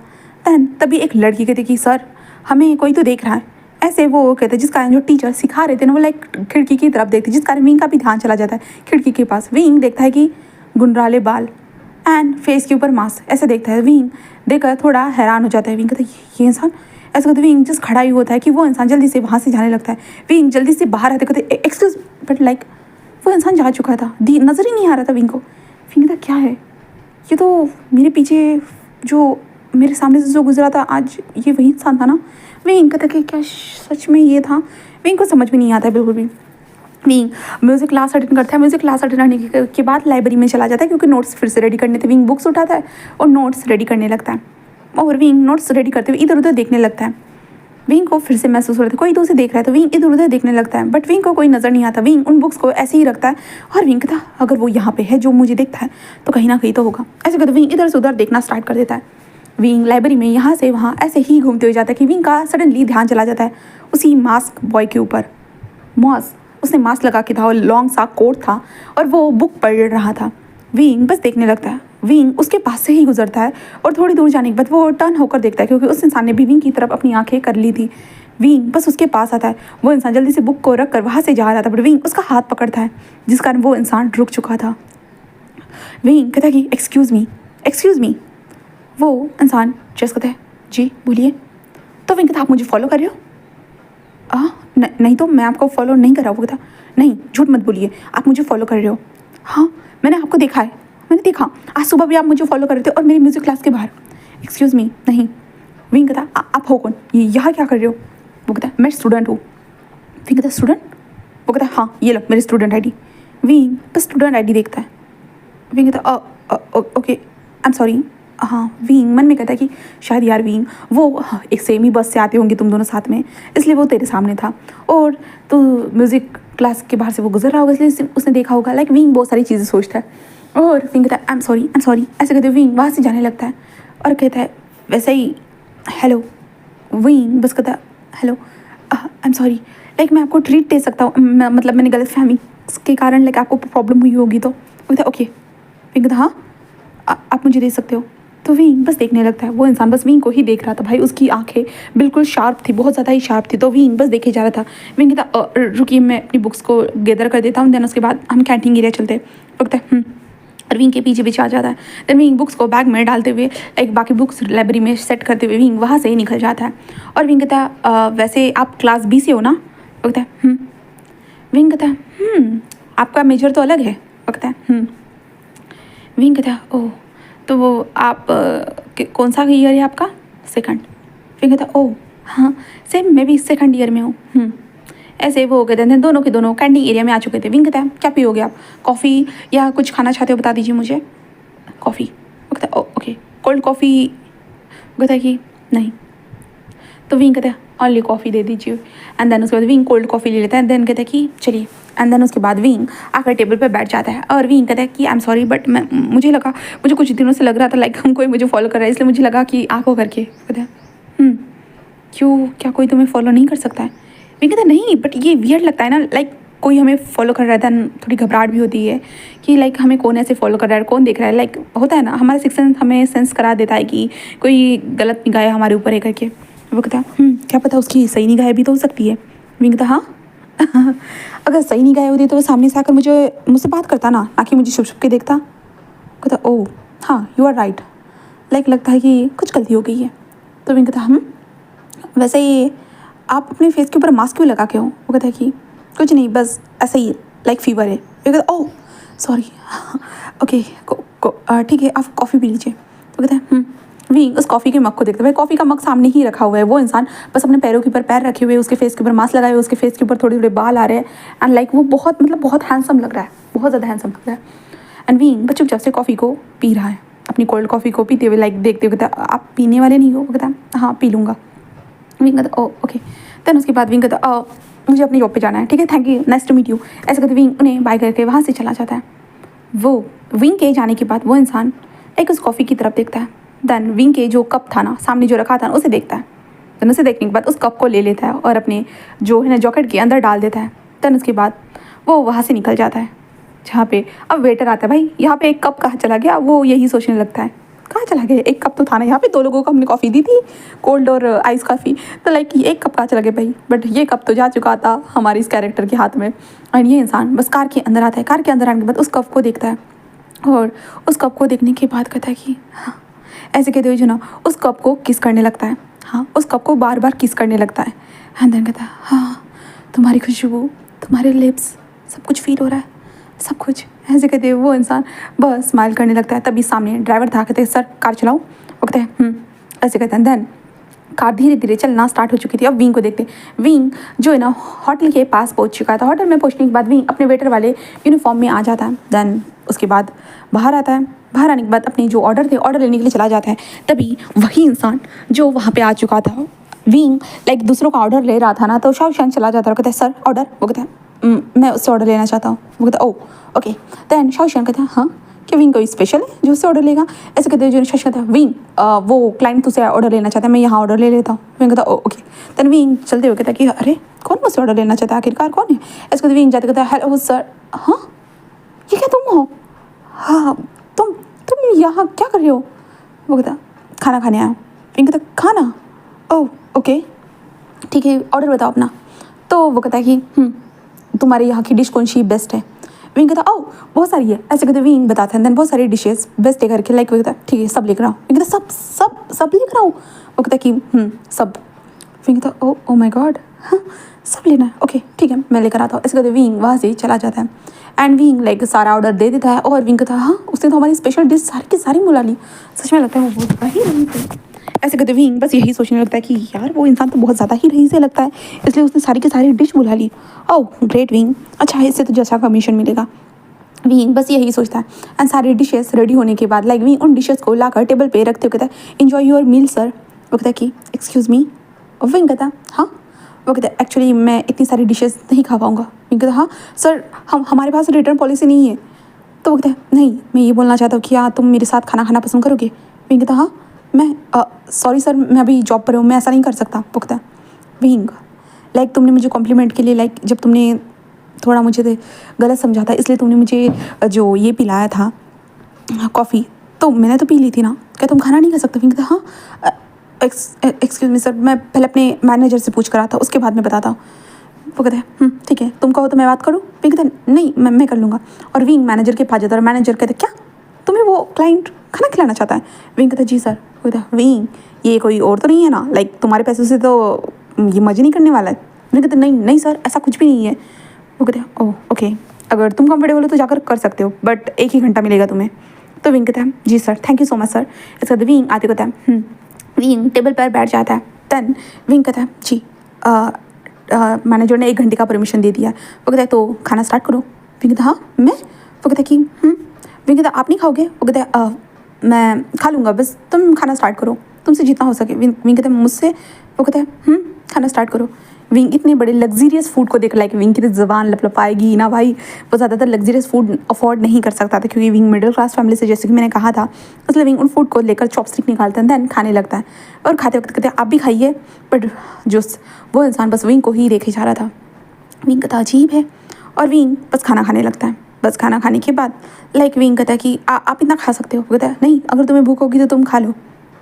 दैन तभी एक लड़की कहती कि सर हमें कोई तो देख रहा है। ऐसे वो कहते जिस कारण जो टीचर सिखा रहे थे ना वो लाइक खिड़की की तरफ देखते, जिस कारण विंग का भी ध्यान चला जाता है खिड़की के पास। विंग देखता है कि गुंडराले बाल एंड फेस के ऊपर मास्क, ऐसे देखता है। विंग देखकर थोड़ा हैरान हो जाता है। विंग कहता है ये इंसान, ऐसा कहते विंग जस्ट खड़ा ही होता है कि वो इंसान जल्दी से वहाँ से जाने लगता है। विंग जल्दी से बाहर आते कहते एक्सक्यूज, बट लाइक वो इंसान जा चुका था, नज़र ही नहीं आ रहा था विंग को। विंग कहता क्या है ये, तो मेरे पीछे जो मेरे सामने से जो गुजरा था आज ये वही इंसान था ना। विंग कहता कि क्या सच में ये था? विंग को समझ में नहीं आता है बिल्कुल भी। विंग म्यूज़िक क्लास अटेंड करता है। म्यूज़िक क्लास अटेंड करने के बाद लाइब्रेरी में चला जाता है क्योंकि नोट्स फिर से रेडी करने थे। विंग बुक्स उठाता है और नोट्स रेडी करने लगता है। और विंग नोट्स रेडी करते हुए इधर उधर देखने लगता है। विंग को फिर से महसूस हो रहा था कोई तो उसे देख रहा है, तो विंग इधर उधर देखने लगता है, बट विंग को कोई नज़र नहीं आता। विंग उन बुक्स को ऐसे ही रखता है और विंग कहता अगर वो यहाँ पे है जो मुझे देखता है तो कहीं ना कहीं तो होगा। ऐसे करते विंग इधर से उधर देखना स्टार्ट कर देता है। विंग लाइब्रेरी में यहाँ से वहाँ ऐसे ही घूमते हुए जाता है कि विंग का सडनली ध्यान चला जाता है उसी मास्क बॉय के ऊपर। उसने मास्क लगा के था और लॉन्ग सा कोट था और वो बुक पढ़ रहा था। विंग बस देखने लगता है। विंग उसके पास से ही गुजरता है और थोड़ी दूर जाने के बाद वो टर्न होकर देखता है क्योंकि उस इंसान ने भी विंग की तरफ अपनी आंखें कर ली थी। विंग बस उसके पास आता है। वो इंसान जल्दी से बुक को रख कर वहाँ से जा रहा था, बट विंग उसका हाथ पकड़ता है जिस कारण वो इंसान रुक चुका था। विंग कहता है कि एक्सक्यूज़ मी। वो इंसान जैसे कहता है जी बोलिए। तो विंग कहता आप मुझे फॉलो कर रहे हो? नहीं तो मैं आपको फॉलो नहीं कर रहा। वो कहता नहीं झूठ मत बोलिए, आप मुझे फॉलो कर रहे हो। हाँ मैंने आपको देखा है, मैंने देखा आज सुबह भी आप मुझे फॉलो कर रहे थे और मेरी म्यूज़िक क्लास के बाहर। एक्सक्यूज़ मी नहीं। विंग कहता आप हो कौन, ये यहाँ क्या कर रहे हो? वो कहता मैं स्टूडेंट हूँ। विंग कहता स्टूडेंट? वो कहता हाँ ये लो मेरी स्टूडेंट आई डी। विंग बस स्टूडेंट आई डी देखता है। विंग कहता ओके आई एम सॉरी। हाँ विंग मन में कहता है कि शायद यार विंग वो एक सेम ही बस से आते होंगे तुम दोनों साथ में, इसलिए वो तेरे सामने था और तो म्यूज़िक क्लास के बाहर से वो गुजर रहा होगा इसलिए उसने देखा होगा। लाइक विंग बहुत सारी चीज़ें सोचता है और विंग कहता है आई एम सॉरी ऐसे कहते विंग वहाँ से जाने लगता है। और कहता है वैसे ही हेलो विंग, बस कहता है hello I am sorry, like मैं आपको ट्रीट दे सकता हूँ, मतलब मैंने गलत फहमी के कारण लाइक आपको प्रॉब्लम हुई होगी तो कहता है ओके। विंग कहता हाँ आप मुझे दे सकते हो। तो विंग बस देखने लगता है, वो इंसान बस विंग को ही देख रहा था भाई, उसकी आंखें बिल्कुल शार्प थी, बहुत ज़्यादा ही शार्प थी। तो विंग बस देखे जा रहा था। विंग कहता रुकिए मैं अपनी बुक्स को गैदर कर देता हूँ, देन उसके बाद हम कैंटीन एरिया चलते हैं। वो कहता है और विंग के पीछे पीछे आ जाता है। देन विंग बुक्स को बैग में डालते हुए एक बाकी बुक्स लाइब्रेरी में सेट करते हुए विंग वहाँ से ही निकल जाता है। और विंग कहता है वैसे आप क्लास बी से हो ना? वो कहता है विंग कहता है आपका मेजर तो अलग है। वो कहता है विंग कहता है ओह तो वो आप कौन सा ईयर है आपका? सेकंड। विंग कहता है ओह हाँ सेम, मैं भी सेकंड ईयर में हूँ। ऐसे वो हो गए थे, दोनों के दोनों कैंटीन एरिया में आ चुके थे। विंग कहता है क्या पियोगे आप, कॉफ़ी या कुछ खाना चाहते हो बता दीजिए मुझे। कॉफ़ी। वो कहता है ओके कोल्ड कॉफ़ी। कहता है कि नहीं। तो विंग कहता है ऑनली कॉफ़ी दे दीजिए। एंड देन उसके बाद विंग कोल्ड कॉफ़ी ले लेता है। देन कहता है कि चलिए। एंड देन उसके बाद विंग आकर टेबल पर बैठ जाता है और विंग कहता है कि आई एम सॉरी बट मुझे लगा, मुझे कुछ दिनों से लग रहा था लाइक कोई मुझे फॉलो कर रहा है, इसलिए मुझे लगा कि आंखों करके। कहता है क्यों, क्या कोई तुम्हें फॉलो नहीं कर सकता है? विंग कहता है नहीं बट ये वियर्ड लगता है ना, लाइक कोई हमें फॉलो कर रहा था, थोड़ी घबराहट भी होती है कि लाइक हमें कौन ऐसे फॉलो कर रहा है, कौन देख रहा है, लाइक होता है ना हमारा सिक्स सेंस हमें सेंस करा देता है कि कोई गलत निगाह है हमारे ऊपर है करके। वो कहता है क्या पता उसकी सही निगाह भी तो हो सकती है। विंग कहता हाँ अगर सही निगाह होती तो वो सामने से आकर मुझसे बात करता ना कि मुझे छुप छुप के देखता। कहता ओह हाँ यू आर राइट, लाइक लगता है कि कुछ गलती हो गई है। तो विंग कहता वैसे ही आप अपने फेस के ऊपर मास्क क्यों लगा के हो? वो कहता है कि कुछ नहीं बस ऐसे ही लाइक फीवर है। वो कहता ओह सॉरी ओके ठीक है आप कॉफ़ी पी लीजिए। तो कहता है विंग उस कॉफ़ी के मग को देखता है, भाई कॉफ़ी का मग सामने ही रखा हुआ है, वो इंसान बस अपने पैरों के ऊपर पैर रखे हुए, उसके फेस के ऊपर मास्क लगाए हुए, उसके फेस के ऊपर थोड़े थोड़े बाल आ रहे हैं एंड लाइक वो बहुत हैंडसम लग रहा है, बहुत ज़्यादा हैंडसम लग रहा है। एंड विंग बस चुपचाप से कॉफ़ी को पी रहा है, अपनी कोल्ड कॉफ़ी को पीते हुए लाइक देखते हुए। कहता आप पीने वाले नहीं हो? वो कहता हाँ पी लूँगा। विंग कहता ओ ओके। देन उसके बाद विंग कहता मुझे अपनी जॉब पे जाना है, ठीक है thank you nice to meet you. ऐसे कहते विंग उन्हें बाय करके वहाँ से चला जाता है। वो विंग के जाने के बाद वो इंसान एक उस कॉफ़ी की तरफ देखता है। देन विंग के जो कप था ना सामने जो रखा था ना उसे देखता है। देन उसे देखने के बाद उस कप को ले लेता है और अपने जो है ना जॉकेट के अंदर डाल देता है। देन उसके बाद वो वहाँ से निकल जाता है जहाँ पे अब वेटर आता है, भाई यहाँ पे एक कप कहाँ चला गया, वो यही सोचने लगता है कहाँ चला गया, एक कप तो था ना यहाँ पे, दो लोगों को हमने कॉफ़ी दी थी कोल्ड और आइस कॉफ़ी, तो लाइक एक कप कहाँ चला गया भाई, बट ये कप तो जा चुका था हमारी इस कैरेक्टर के हाथ में। और ये इंसान बस कार के अंदर आता है, कार के अंदर आने के बाद उस कप को देखता है और उस कप को देखने के बाद कहता है कि हाँ, ऐसे कहते हुए जो ना उस कप को किस करने लगता है, हाँ उस कप को बार बार किस करने लगता है। एंड देन कहता है हाँ तुम्हारी खुशबू, तुम्हारे लिप्स, सब कुछ फील हो रहा है, सब कुछ। ऐसे कहते हुए वो इंसान बस स्माइल करने लगता है। तभी सामने ड्राइवर था, कहते हैं सर कार चलाओ। वो कहते हैं ऐसे कहते हैं। देन कार धीरे धीरे चलना स्टार्ट हो चुकी थी। अब विंग को देखते, विंग जो है ना होटल के पास पहुंच चुका था। होटल में पहुंचने के बाद विंग अपने वेटर वाले यूनिफॉर्म में आ जाता है। देन उसके बाद बाहर आता है, बाहर आने के बाद अपने जो ऑर्डर थे ऑर्डर लेने के लिए चला जाता है। तभी वही इंसान जो वहाँ पे आ चुका था, विंग लाइक दूसरों का ऑर्डर ले रहा था ना, तो शाओशान चला जाता है और कहता है सर ऑर्डर। वो कहता है मैं उससे ऑर्डर लेना चाहता हूँ। वो कहता है ओह ओके। देन शाओशान कहता है हाँ क्या विंग कोई स्पेशल है जो उससे ऑर्डर लेगा? ऐसे कहते हैं जो शाओशान कहता है विंग वो क्लाइंट तुझसे ऑर्डर लेना चाहता है, मैं यहाँ ऑर्डर ले लेता हूँ। विंग कहता है ओके। देन विंग चलते हुए कहता है कि अरे कौन मुझसे ऑर्डर लेना चाहता है, आखिरकार कौन है? ऐसे कहते विंग जाते कहता है हेलो सर। हाँ ये क्या तुम हो? हाँ तुम यहाँ क्या कर रहे हो? वो कहता खाना खाने आया हूँ। विंग कहता खाना? ओह ओके ठीक है ऑर्डर बताओ अपना। तो वो कहता है कि तुम्हारे यहाँ की डिश कौन सी बेस्ट है? विंग कहता ओह बहुत सारी है। ऐसे कहते विंग बताते हैं। देन बहुत सारी डिशेस बेस्ट है करके लाइक वो कहता ठीक है सब लिख रहा हूँ। विंग कहता सब सब सब लिख रहा हूँ। वो कहता कि सब। विंग कहता ओ माय गॉड सब लेना है, ओके ठीक है मैं लेकर आता हूँ। ऐसे कहते विंग वहाँ से चला जाता है एंड विंग लाइक सारा ऑर्डर दे देता है। और विंग कहता हाँ उसने तो हमारी स्पेशल डिश सारी की सारी बुला ली। सच में लगता है वो बहुत ही रही थी। ऐसे कहते विंग बस यही सोचने लगता है कि यार वो इंसान तो बहुत ज़्यादा ही रही से लगता है, इसलिए उसने सारी की सारी डिश बुला ली। ओह ग्रेट विंग, अच्छा इससे तुझे अच्छा कमीशन मिलेगा। विंग बस यही सोचता है एंड सारी डिशेस रेडी होने के बाद लाइक विंग उन डिशेस को लाकर टेबल पे रखते हुए कहता है इन्जॉय योर मील सर। वो कहता है कि एक्सक्यूज़ मी। विंग कहता हाँ। वो कहता है एक्चुअली मैं इतनी सारी डिशेस नहीं खा पाऊँगा। विंग कहता हाँ सर हमारे पास रिटर्न पॉलिसी नहीं है। तो वो कहता है नहीं मैं ये बोलना चाहता हूँ कि हाँ तुम मेरे साथ खाना खाना पसंद करोगे? विंग कहता हाँ मैं सॉरी सर, मैं अभी जॉब पर हूँ, मैं ऐसा नहीं कर सकता। वो कहता है विंग लाइक तुमने मुझे कॉम्प्लीमेंट के लिए लाइक जब तुमने थोड़ा मुझे गलत समझा था इसलिए तुमने मुझे जो ये पिलाया था कॉफ़ी, तो मैंने तो पी ली थी ना, क्या तुम खाना नहीं खा सकते? विंग कहता हाँ एक्सक्यूज़ मी सर, मैं पहले अपने मैनेजर से पूछ कर आता, उसके बाद मैं बताता हूँ। वो कहते हैं ठीक है, तुम कहो तो मैं बात करूँ? विंग कहता है नहीं, मैं कर लूँगा। और विंग मैनेजर के पास जाता है और मैनेजर कहते क्या तुम्हें वो क्लाइंट खाना खिलाना चाहता है? विंग कहता है जी सर। वो कहता है विंग ये कोई और तो नहीं है ना, लाइक तुम्हारे पैसों से तो ये मजे नहीं करने वाला है? विंग कहते नहीं नहीं सर, ऐसा कुछ भी नहीं है। वो कहते हैं ओह ओके, अगर तुम कंफर्टेबल हो तो जाकर कर सकते हो, बट 1 ही घंटा मिलेगा तुम्हें। तो विंग कहता है जी sir, thank you so much sir. इसके बाद विंग आते कहता है विंग टेबल पर बैठ जाता है। देन विंग कहता है जी मैनेजर ने 1 घंटे का परमिशन दे दिया। वो कहता है तो खाना स्टार्ट करो। विंग कहता हाँ मैं? वो कहता है कि विंग कहता आप नहीं खाओगे? वो कहता है मैं खा लूँगा, बस तुम खाना स्टार्ट करो, तुमसे जितना हो सके। विंग कहता है मुझसे? वो कहता है खाना स्टार्ट करो। विंग इतने बड़े लग्जीरियस फूड को देख लाइक विंग की तो ज़बान लपलपाएगी ना भाई, वो ज़्यादातर लग्जीरियस फूड अफोर्ड नहीं कर सकता था क्योंकि विंग मिडिल क्लास फैमिली से, जैसे कि मैंने कहा था, इसलिए विंग उन फूड को लेकर चॉपस्टिक निकालता है देन खाने लगता है। और खाते वक्त कहते हैं आप भी खाइए, बट जो वो इंसान बस विंग को ही देखे जा रहा था। विंग कहता अजीब है, और विंग बस खाना खाने लगता है। बस खाना खाने के बाद लाइक विंग कहता है कि आप इतना खा सकते हो? वो कहता है नहीं, अगर तुम्हें भूख होगी तो तुम खा लो।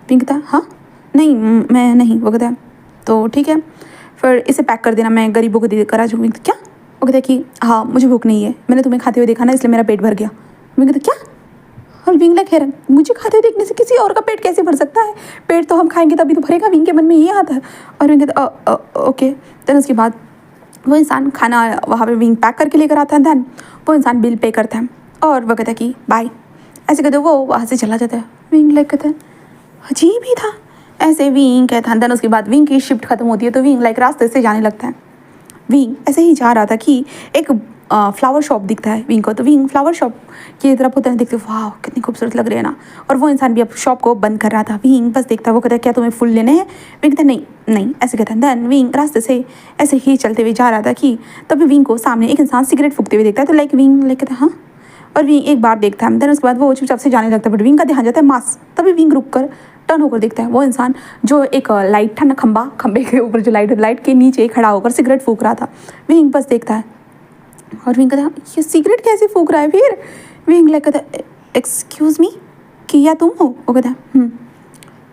विंग कहता है हाँ नहीं मैं नहीं। वो कहता है तो ठीक है, फिर इसे पैक कर देना, मैं गरीबों को दे कर आ जाऊँगी। क्या? वो कहता है कि हाँ मुझे भूख नहीं है, मैंने तुम्हें खाते हुए देखा ना इसलिए मेरा पेट भर गया। विंग कहता क्या? और विंग लाइक हैरान, मुझे खाते हुए देखने से किसी और का पेट कैसे भर सकता है? पेट तो हम खाएंगे तभी तो भरेगा। विंग के मन में ये आता है। और विंग कहता ओके। देन उसके बाद वो इंसान खाना वहाँ पे विंग पैक करके लेकर आता है। देन वो इंसान बिल पे करता है और वो कहता है कि बाय। ऐसे कहते वो वहाँ से चला जाता है। विंग लाइक कहता है अजीब ही था। ऐसे विंग कहता है। देन उसके बाद विंग की शिफ्ट खत्म होती है तो विंग लाइक रास्ते से जाने लगता है। विंग ऐसे ही जा रहा था कि एक फ्लावर शॉप दिखता है विंग को, तो विंग फ्लावर शॉप की तरफ होता है, देखते वाह कितनी खूबसूरत लग रही है ना। और वो इंसान भी अब शॉप को बंद कर रहा था। विंग बस देखता है, वो कहता है क्या तुम्हें फूल लेने हैं? विंग कहता है नहीं नहीं, ऐसे कहता है। देन विंग रास्ते से ऐसे ही चलते हुए जा रहा था कि तभी विंग को सामने एक इंसान सिगरेट फूकते हुए देखता है, तो लाइक विंग लाइक कहता है हाँ। और विंग एक बार देखता है। देन उसके बाद वो चुपचाप से जाने लगता है, बट विंग का ध्यान जाता है मास्क। तभी विंग रुक कर टर्न होकर देखता है वो इंसान जो एक लाइट था ना, खंबे के ऊपर जो लाइट के नीचे खड़ा होकर सिगरेट फूक रहा था। विंग बस देखता है और विंग कहता है ये सिगरेट कैसे फूक रहा है? फिर विंग लाइक कहता है एक्सक्यूज़ मी कि या तुम हो? वो कहता है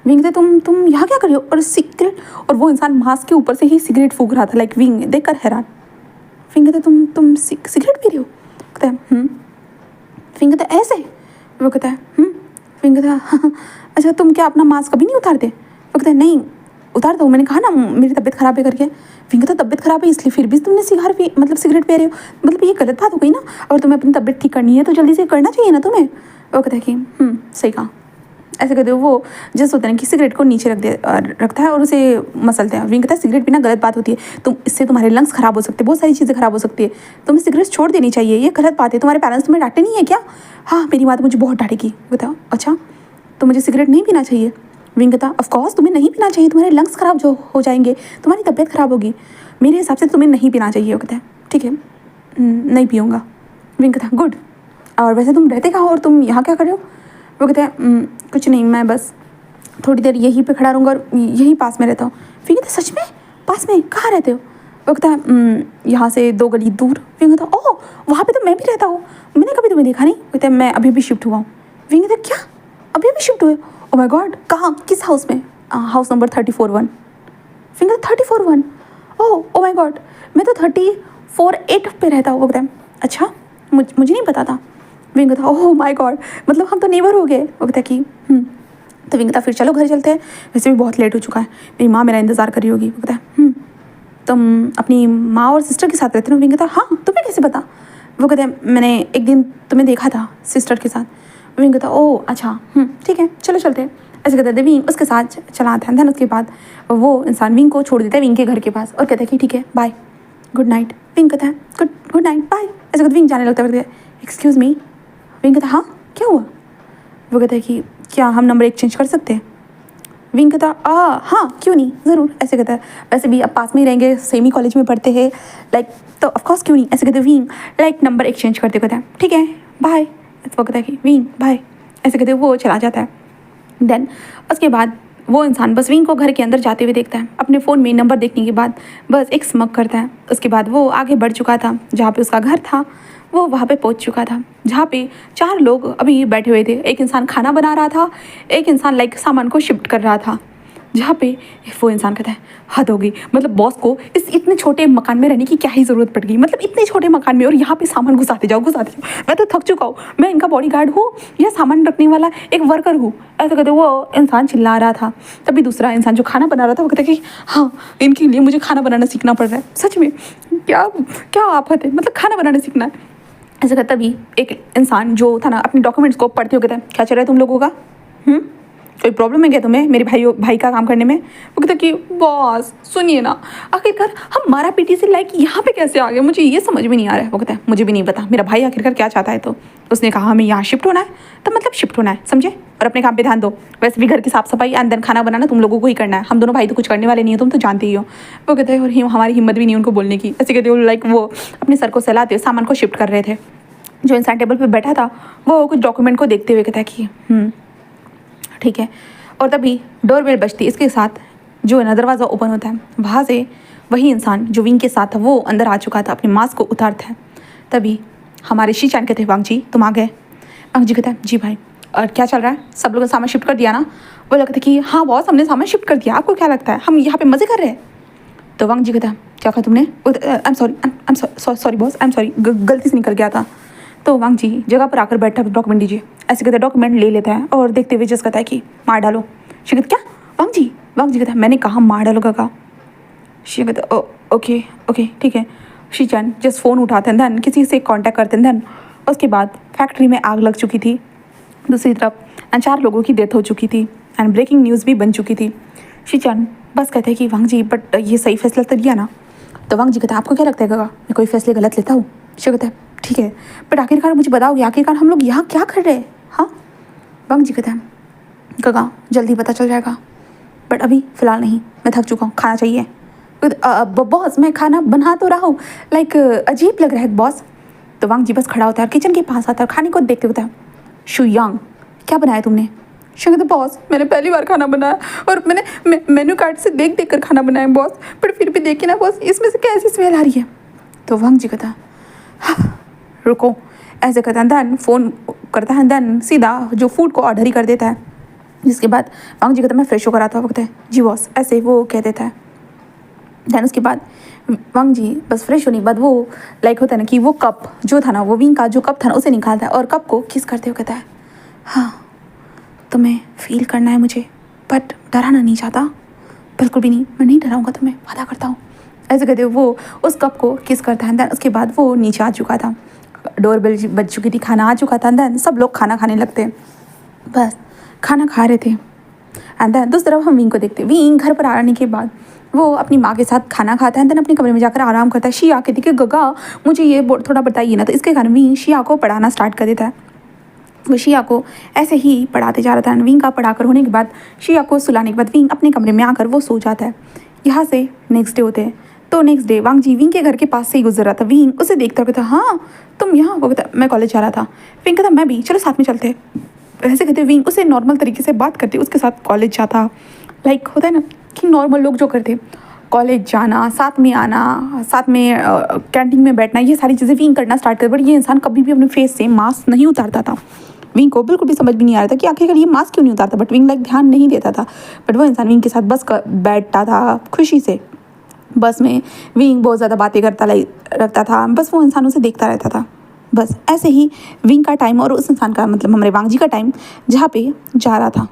विंग कहता है तुम यहाँ क्या कर रहे हो? और सिगरेट, और वो इंसान मास्क के ऊपर से ही सिगरेट फूक रहा था। लाइक विंग देख कर हैरान। विंग कहता है तुम सिगरेट पी रहे हो? कहता है विंग कहता है ऐसे? वो कहता है विंग कहता है हाँ अच्छा तुम क्या अपना मास्क कभी नहीं उतारते? वो कहता है नहीं उतारता हूँ, मैंने कहा ना मेरी तबीयत ख़राब है करके। विंग कहता तबीयत ख़राब है इसलिए फिर भी तुमने सिगरेट पी रहे हो, मतलब ये गलत बात हो गई ना। अगर तुम्हें अपनी तबीयत ठीक करनी है तो जल्दी से करना चाहिए ना तुम्हें। वो कहता है कि सही कहा। ऐसे कहते हो वो जस्ट होता है कि सिगरेट को नीचे रखता है और उसे मसलते हैं। विंग कहता है सिगरेट पीना गलत बात होती है, इससे तुम्हारे लंग्स ख़राब हो सकते हैं, बहुत सारी चीज़ें ख़राब हो सकती है, तुम्हें सिगरेट छोड़ देनी चाहिए, ये गलत बात है। तुम्हारे पेरेंट्स तुम्हें डांटे नहीं है क्या? हाँ मेरी बात मुझे बहुत डांटेगी। बताओ अच्छा तो मुझे सिगरेट नहीं पीना चाहिए? विंग कहता ऑफकोर्स तुम्हें नहीं पीना चाहिए, तुम्हारे लंग्स ख़राब जो हो जाएंगे, तुम्हारी तबीयत ख़राब होगी, मेरे हिसाब से तुम्हें नहीं पीना चाहिए। वो कहता है ठीक है नहीं पीऊँगा। विंग कहता गुड, और वैसे तुम रहते कहाँ और तुम यहाँ क्या कर रहे हो? वो कहते हैं कुछ नहीं, मैं बस थोड़ी देर यहीं पे खड़ा रहूँगा और यहीं पास में रहता हूँ। विंग कहता सच में? पास में? कहाँ रहते हो? वो कहता है यहाँ से 2 गली दूर। विंग कहता ओह वहाँ पे तो मैं भी रहता हूँ, मैंने कभी तुम्हें देखा नहीं। कहता है मैं अभी भी शिफ्ट हुआ हूँ। विंग कहता क्या अभी भी शिफ्ट हुए? ओ माय गॉड कहाँ, किस हाउस में? House number 34-1। विंग कहता 34-1 ओ माय गॉड, मैं तो 34-8 पे रहता हूँ। वो कहता है अच्छा मुझे नहीं पता था। विंग कहता ओह माय गॉड, मतलब हम तो नेबर हो गए। वो कहता कि तो विंग कहता फिर चलो घर चलते हैं, वैसे भी बहुत लेट हो चुका है, मेरी माँ मेरा इंतज़ार कर रही होगी। वो कहता है तुम अपनी माँ और सिस्टर के साथ रहते हो? विंग कहता हाँ तुम्हें कैसे पता? वो कहते हैं मैंने एक दिन तुम्हें देखा था सिस्टर के साथ। विंग कहता ओह अच्छा ठीक है चलो चलते हैं। ऐसे कहते हैं विंग उसके साथ चलाते हैं। देन उसके बाद वो इंसान विंग को छोड़ देता है विंग के घर के पास और कहता है कि ठीक है बाय गुड नाइट। विंग कहता है गुड नाइट बाय। ऐसे कहते विंग जाने लगता है। एक्सक्यूज़ मी। विंग कहता हाँ क्या हुआ? वो कहता है कि क्या हम नंबर एक्सचेंज कर सकते हैं? विंग कहता हाँ क्यों नहीं ज़रूर। ऐसे कहता है वैसे भी अब पास में ही रहेंगे, सेम ही कॉलेज में पढ़ते हैं लाइक, तो ऑफकोर्स क्यों नहीं। ऐसे कहते विंग लाइक नंबर एक्सचेंज करते कहता है ठीक है बाय। वो कहता है कि विंग बाय। ऐसे कहते वो चला जाता है। देन उसके बाद वो इंसान बस विंग को घर के अंदर जाते हुए देखता है। अपने फ़ोन में नंबर देखने के बाद बस एक स्मग करता है। उसके बाद वो आगे बढ़ चुका था, जहाँ पे उसका घर था वो वहाँ पे पहुँच चुका था, जहाँ पे 4 लोग अभी बैठे हुए थे। एक इंसान खाना बना रहा था, एक इंसान लाइक सामान को शिफ्ट कर रहा था, जहाँ पे वो इंसान कहता है हद हो गई, मतलब बॉस को इस इतने छोटे मकान में रहने की क्या ही ज़रूरत पड़ गई, मतलब इतने छोटे मकान में और यहाँ पे सामान घुसाते जाओ। मैं तो थक चुका हूँ, मैं इनका बॉडीगार्ड हूँ या सामान रखने वाला एक वर्कर हूँ, ऐसा कहते वो इंसान चिल्ला रहा था। तभी दूसरा इंसान जो खाना बना रहा था वो कहता कि हाँ, इनके लिए मुझे खाना बनाना सीखना पड़ रहा है। सच में क्या क्या आफत है, मतलब खाना बनाना सीखना है। ऐसा कहता तभी एक इंसान जो था ना अपने डॉक्यूमेंट्स को पढ़ते हुए कहता है क्या चल रहा है तुम लोगों का, कोई प्रॉब्लम है क्या तुम्हें मेरे भाई का काम करने में। वो कहता कि बॉस सुनिए ना, आखिरकार हम मारा पीटी से लाइक यहाँ पे कैसे आ गए, मुझे ये समझ में नहीं आ रहा है। वो कहता है मुझे भी नहीं पता, मेरा भाई आखिरकार क्या चाहता है। तो उसने कहा हमें यहाँ शिफ्ट होना है, तो मतलब शिफ्ट होना है, समझे, और अपने काम पे ध्यान दो। वैसे भी घर की साफ सफाई एंड देन खाना बनाना तुम लोगों को ही करना है, हम दोनों भाई तो कुछ करने वाले नहीं हो, तुम तो जानते ही हो। वो कहते हैं और हमारी हिम्मत भी नहीं उनको बोलने की। ऐसे कहते हो लाइक वो अपने सर को सहलाते सामान को शिफ्ट कर रहे थे। जो इंसान टेबल पर बैठा था वो कुछ डॉक्यूमेंट को देखते हुए कहता है कि ठीक है। और तभी डोरबेल बजती, इसके साथ जो है ना दरवाज़ा ओपन होता है, वहाँ से वही इंसान जो विंग के साथ था वो अंदर आ चुका था, अपने मास्क को उतारता है। तभी हमारे शीचान कहते हैं वांग जी तुम आ गए। वांग जी कहता है जी भाई, और क्या चल रहा है, सब लोगों ने सामान शिफ्ट कर दिया ना। वो लगता है कि हाँ बॉस हमने सामान शिफ्ट कर दिया, आपको क्या लगता है हम यहाँ पे मज़े कर रहे हैं। तो वांग जी कहता है क्या कहा तुमने, I am sorry boss, I am sorry, गलती से निकल गया था। तो वांग जी जगह पर आकर बैठा डॉक्यूमेंट दीजिए। ऐसे कहते डॉक्यूमेंट ले लेता है और देखते हुए जस्ट कहता है कि मार डालो। शिकत क्या वांग जी कहता है मैंने कहा मार डालो काका। शी कहता ओके ठीक है। शीचान जस्ट फ़ोन उठाते हैं, धन किसी से कांटेक्ट करते हैं। धन उसके बाद फैक्ट्री में आग लग चुकी थी दूसरी तरफ, एंड 4 लोगों की डेथ हो चुकी थी एंड ब्रेकिंग न्यूज़ भी बन चुकी थी। शीचान बस कहते हैं कि वांग जी बट ये सही फैसला तो लिया ना। तो वांग जी कहता है आपको क्या लगता है काका मैं कोई फैसले गलत लेता हूँ। शी कहता है ठीक है बट आखिरकार मुझे बताओगे आखिरकार हम लोग यहाँ क्या कर रहे हैं। हाँ वांग जी कहता है काका जल्दी पता चल जाएगा, बट अभी फ़िलहाल नहीं, मैं थक चुका हूँ, खाना चाहिए। बॉस मैं खाना बना तो रहा हूँ, लाइक अजीब लग रहा है बॉस। तो वांग जी बस खड़ा होता है किचन के पास आता है, खाने को देखते होता है। शुयांग क्या बनाया तुमने। शु कहता बॉस मैंने पहली बार खाना बनाया और मैंने मेन्यू कार्ड से देख कर खाना बनाया बॉस, बट फिर भी देखिए ना बॉस इसमें से कैसी स्मेल आ रही है। तो वांग जी कहता रुको, ऐसे कहता है देन फ़ोन करता है, देन सीधा जो फूड को ऑर्डर ही कर देता है। जिसके बाद वांग जी कहता मैं फ्रेश होकर आता हूँ। कहता है जी बॉस, ऐसे वो कह देता है। देन उसके बाद वांग जी बस फ्रेश होने के बाद वो लाइक होता है ना कि वो कप जो था ना, वो विंग का जो कप था ना उसे निकालता है और कप को किस करते हुए कहता है हाँ तुम्हें फील करना है मुझे, बट डराना नहीं चाहता, बिल्कुल भी नहीं, मैं नहीं डराऊंगा तुम्हें, वादा करता हूँ। ऐसे कहते हुए वो उस कप को किस करता है। देन उसके बाद वो नीचे आ चुका था, डोरबेल बज चुकी थी, खाना आ चुका था। देन सब लोग खाना खाने लगते, बस खाना खा रहे थे। एंड देन दूसरी तरफ हम विंग को देखते, विंग घर पर आने के बाद वो अपनी माँ के साथ खाना खाता है, देन अपने कमरे में जाकर आराम करता है। शिया कहती है कि गगा मुझे ये थोड़ा बताइए ना, तो इसके कारण विंग शिया को पढ़ाना स्टार्ट कर देता है। वो शिया को ऐसे ही पढ़ाते जा रहा था। विंग का पढ़ाकर होने के बाद शिया को सुलाने के बाद विंग अपने कमरे में आकर वो सो जाता है। यहाँ से नेक्स्ट डे होते हैं। तो नेक्स्ट डे वांग जी विंग के घर के पास से ही गुजर रहा था। विंग उसे देखता कहता हाँ तुम यहाँ, वो कहता मैं कॉलेज जा रहा था। विंग कहता मैं भी, चलो साथ में चलते। ऐसे कहते विंग उसे नॉर्मल तरीके से बात करती, उसके साथ कॉलेज जाता। लाइक होता है ना कि नॉर्मल लोग जो करते कॉलेज जाना, साथ में आना, साथ में कैंटीन में बैठना, ये सारी चीज़ें विंग करना स्टार्ट कर। बट ये इंसान कभी भी अपने फेस से मास्क नहीं उतारता था। विंग को बिल्कुल भी समझ भी नहीं आ रहा था कि आखिरकार ये मास्क क्यों नहीं उतारता, बट विंग लाइक ध्यान नहीं देता था। बट वो इंसान विंग के साथ बस बैठता था खुशी से। बस में विंग बहुत ज़्यादा बातें करता रखता था, बस वो इंसान उसे देखता रहता था। बस ऐसे ही विंग का टाइम और उस इंसान का मतलब हमारे वांग जी का टाइम जहाँ पे जा रहा था।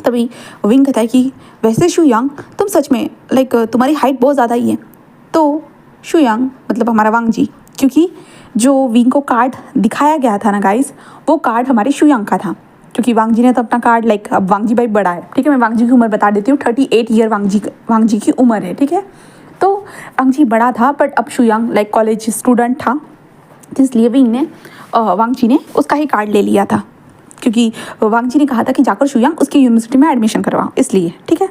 तभी विंग कहता है कि वैसे शुयांग तुम सच में लाइक तुम्हारी हाइट बहुत ज़्यादा ही है। तो शुयांग मतलब हमारा वांग जी, क्योंकि जो विंग को कार्ड दिखाया गया था ना गाइस, वो कार्ड हमारे शुयांग का था। क्योंकि वांग जी ने तो अपना कार्ड लाइक अब वांग जी भाई बड़ा है, ठीक है, मैं वांग जी की उम्र बता देती हूँ, 38 ईयर वांग जी की उम्र है, ठीक है। तो वांग जी बड़ा था, बट अब शुयांग लाइक कॉलेज स्टूडेंट था, इसलिए विंग ने वांग जी ने उसका ही कार्ड ले लिया था। क्योंकि वांग जी ने कहा था कि जाकर शुयांग उसकी यूनिवर्सिटी में एडमिशन करवाओ, इसलिए, ठीक है।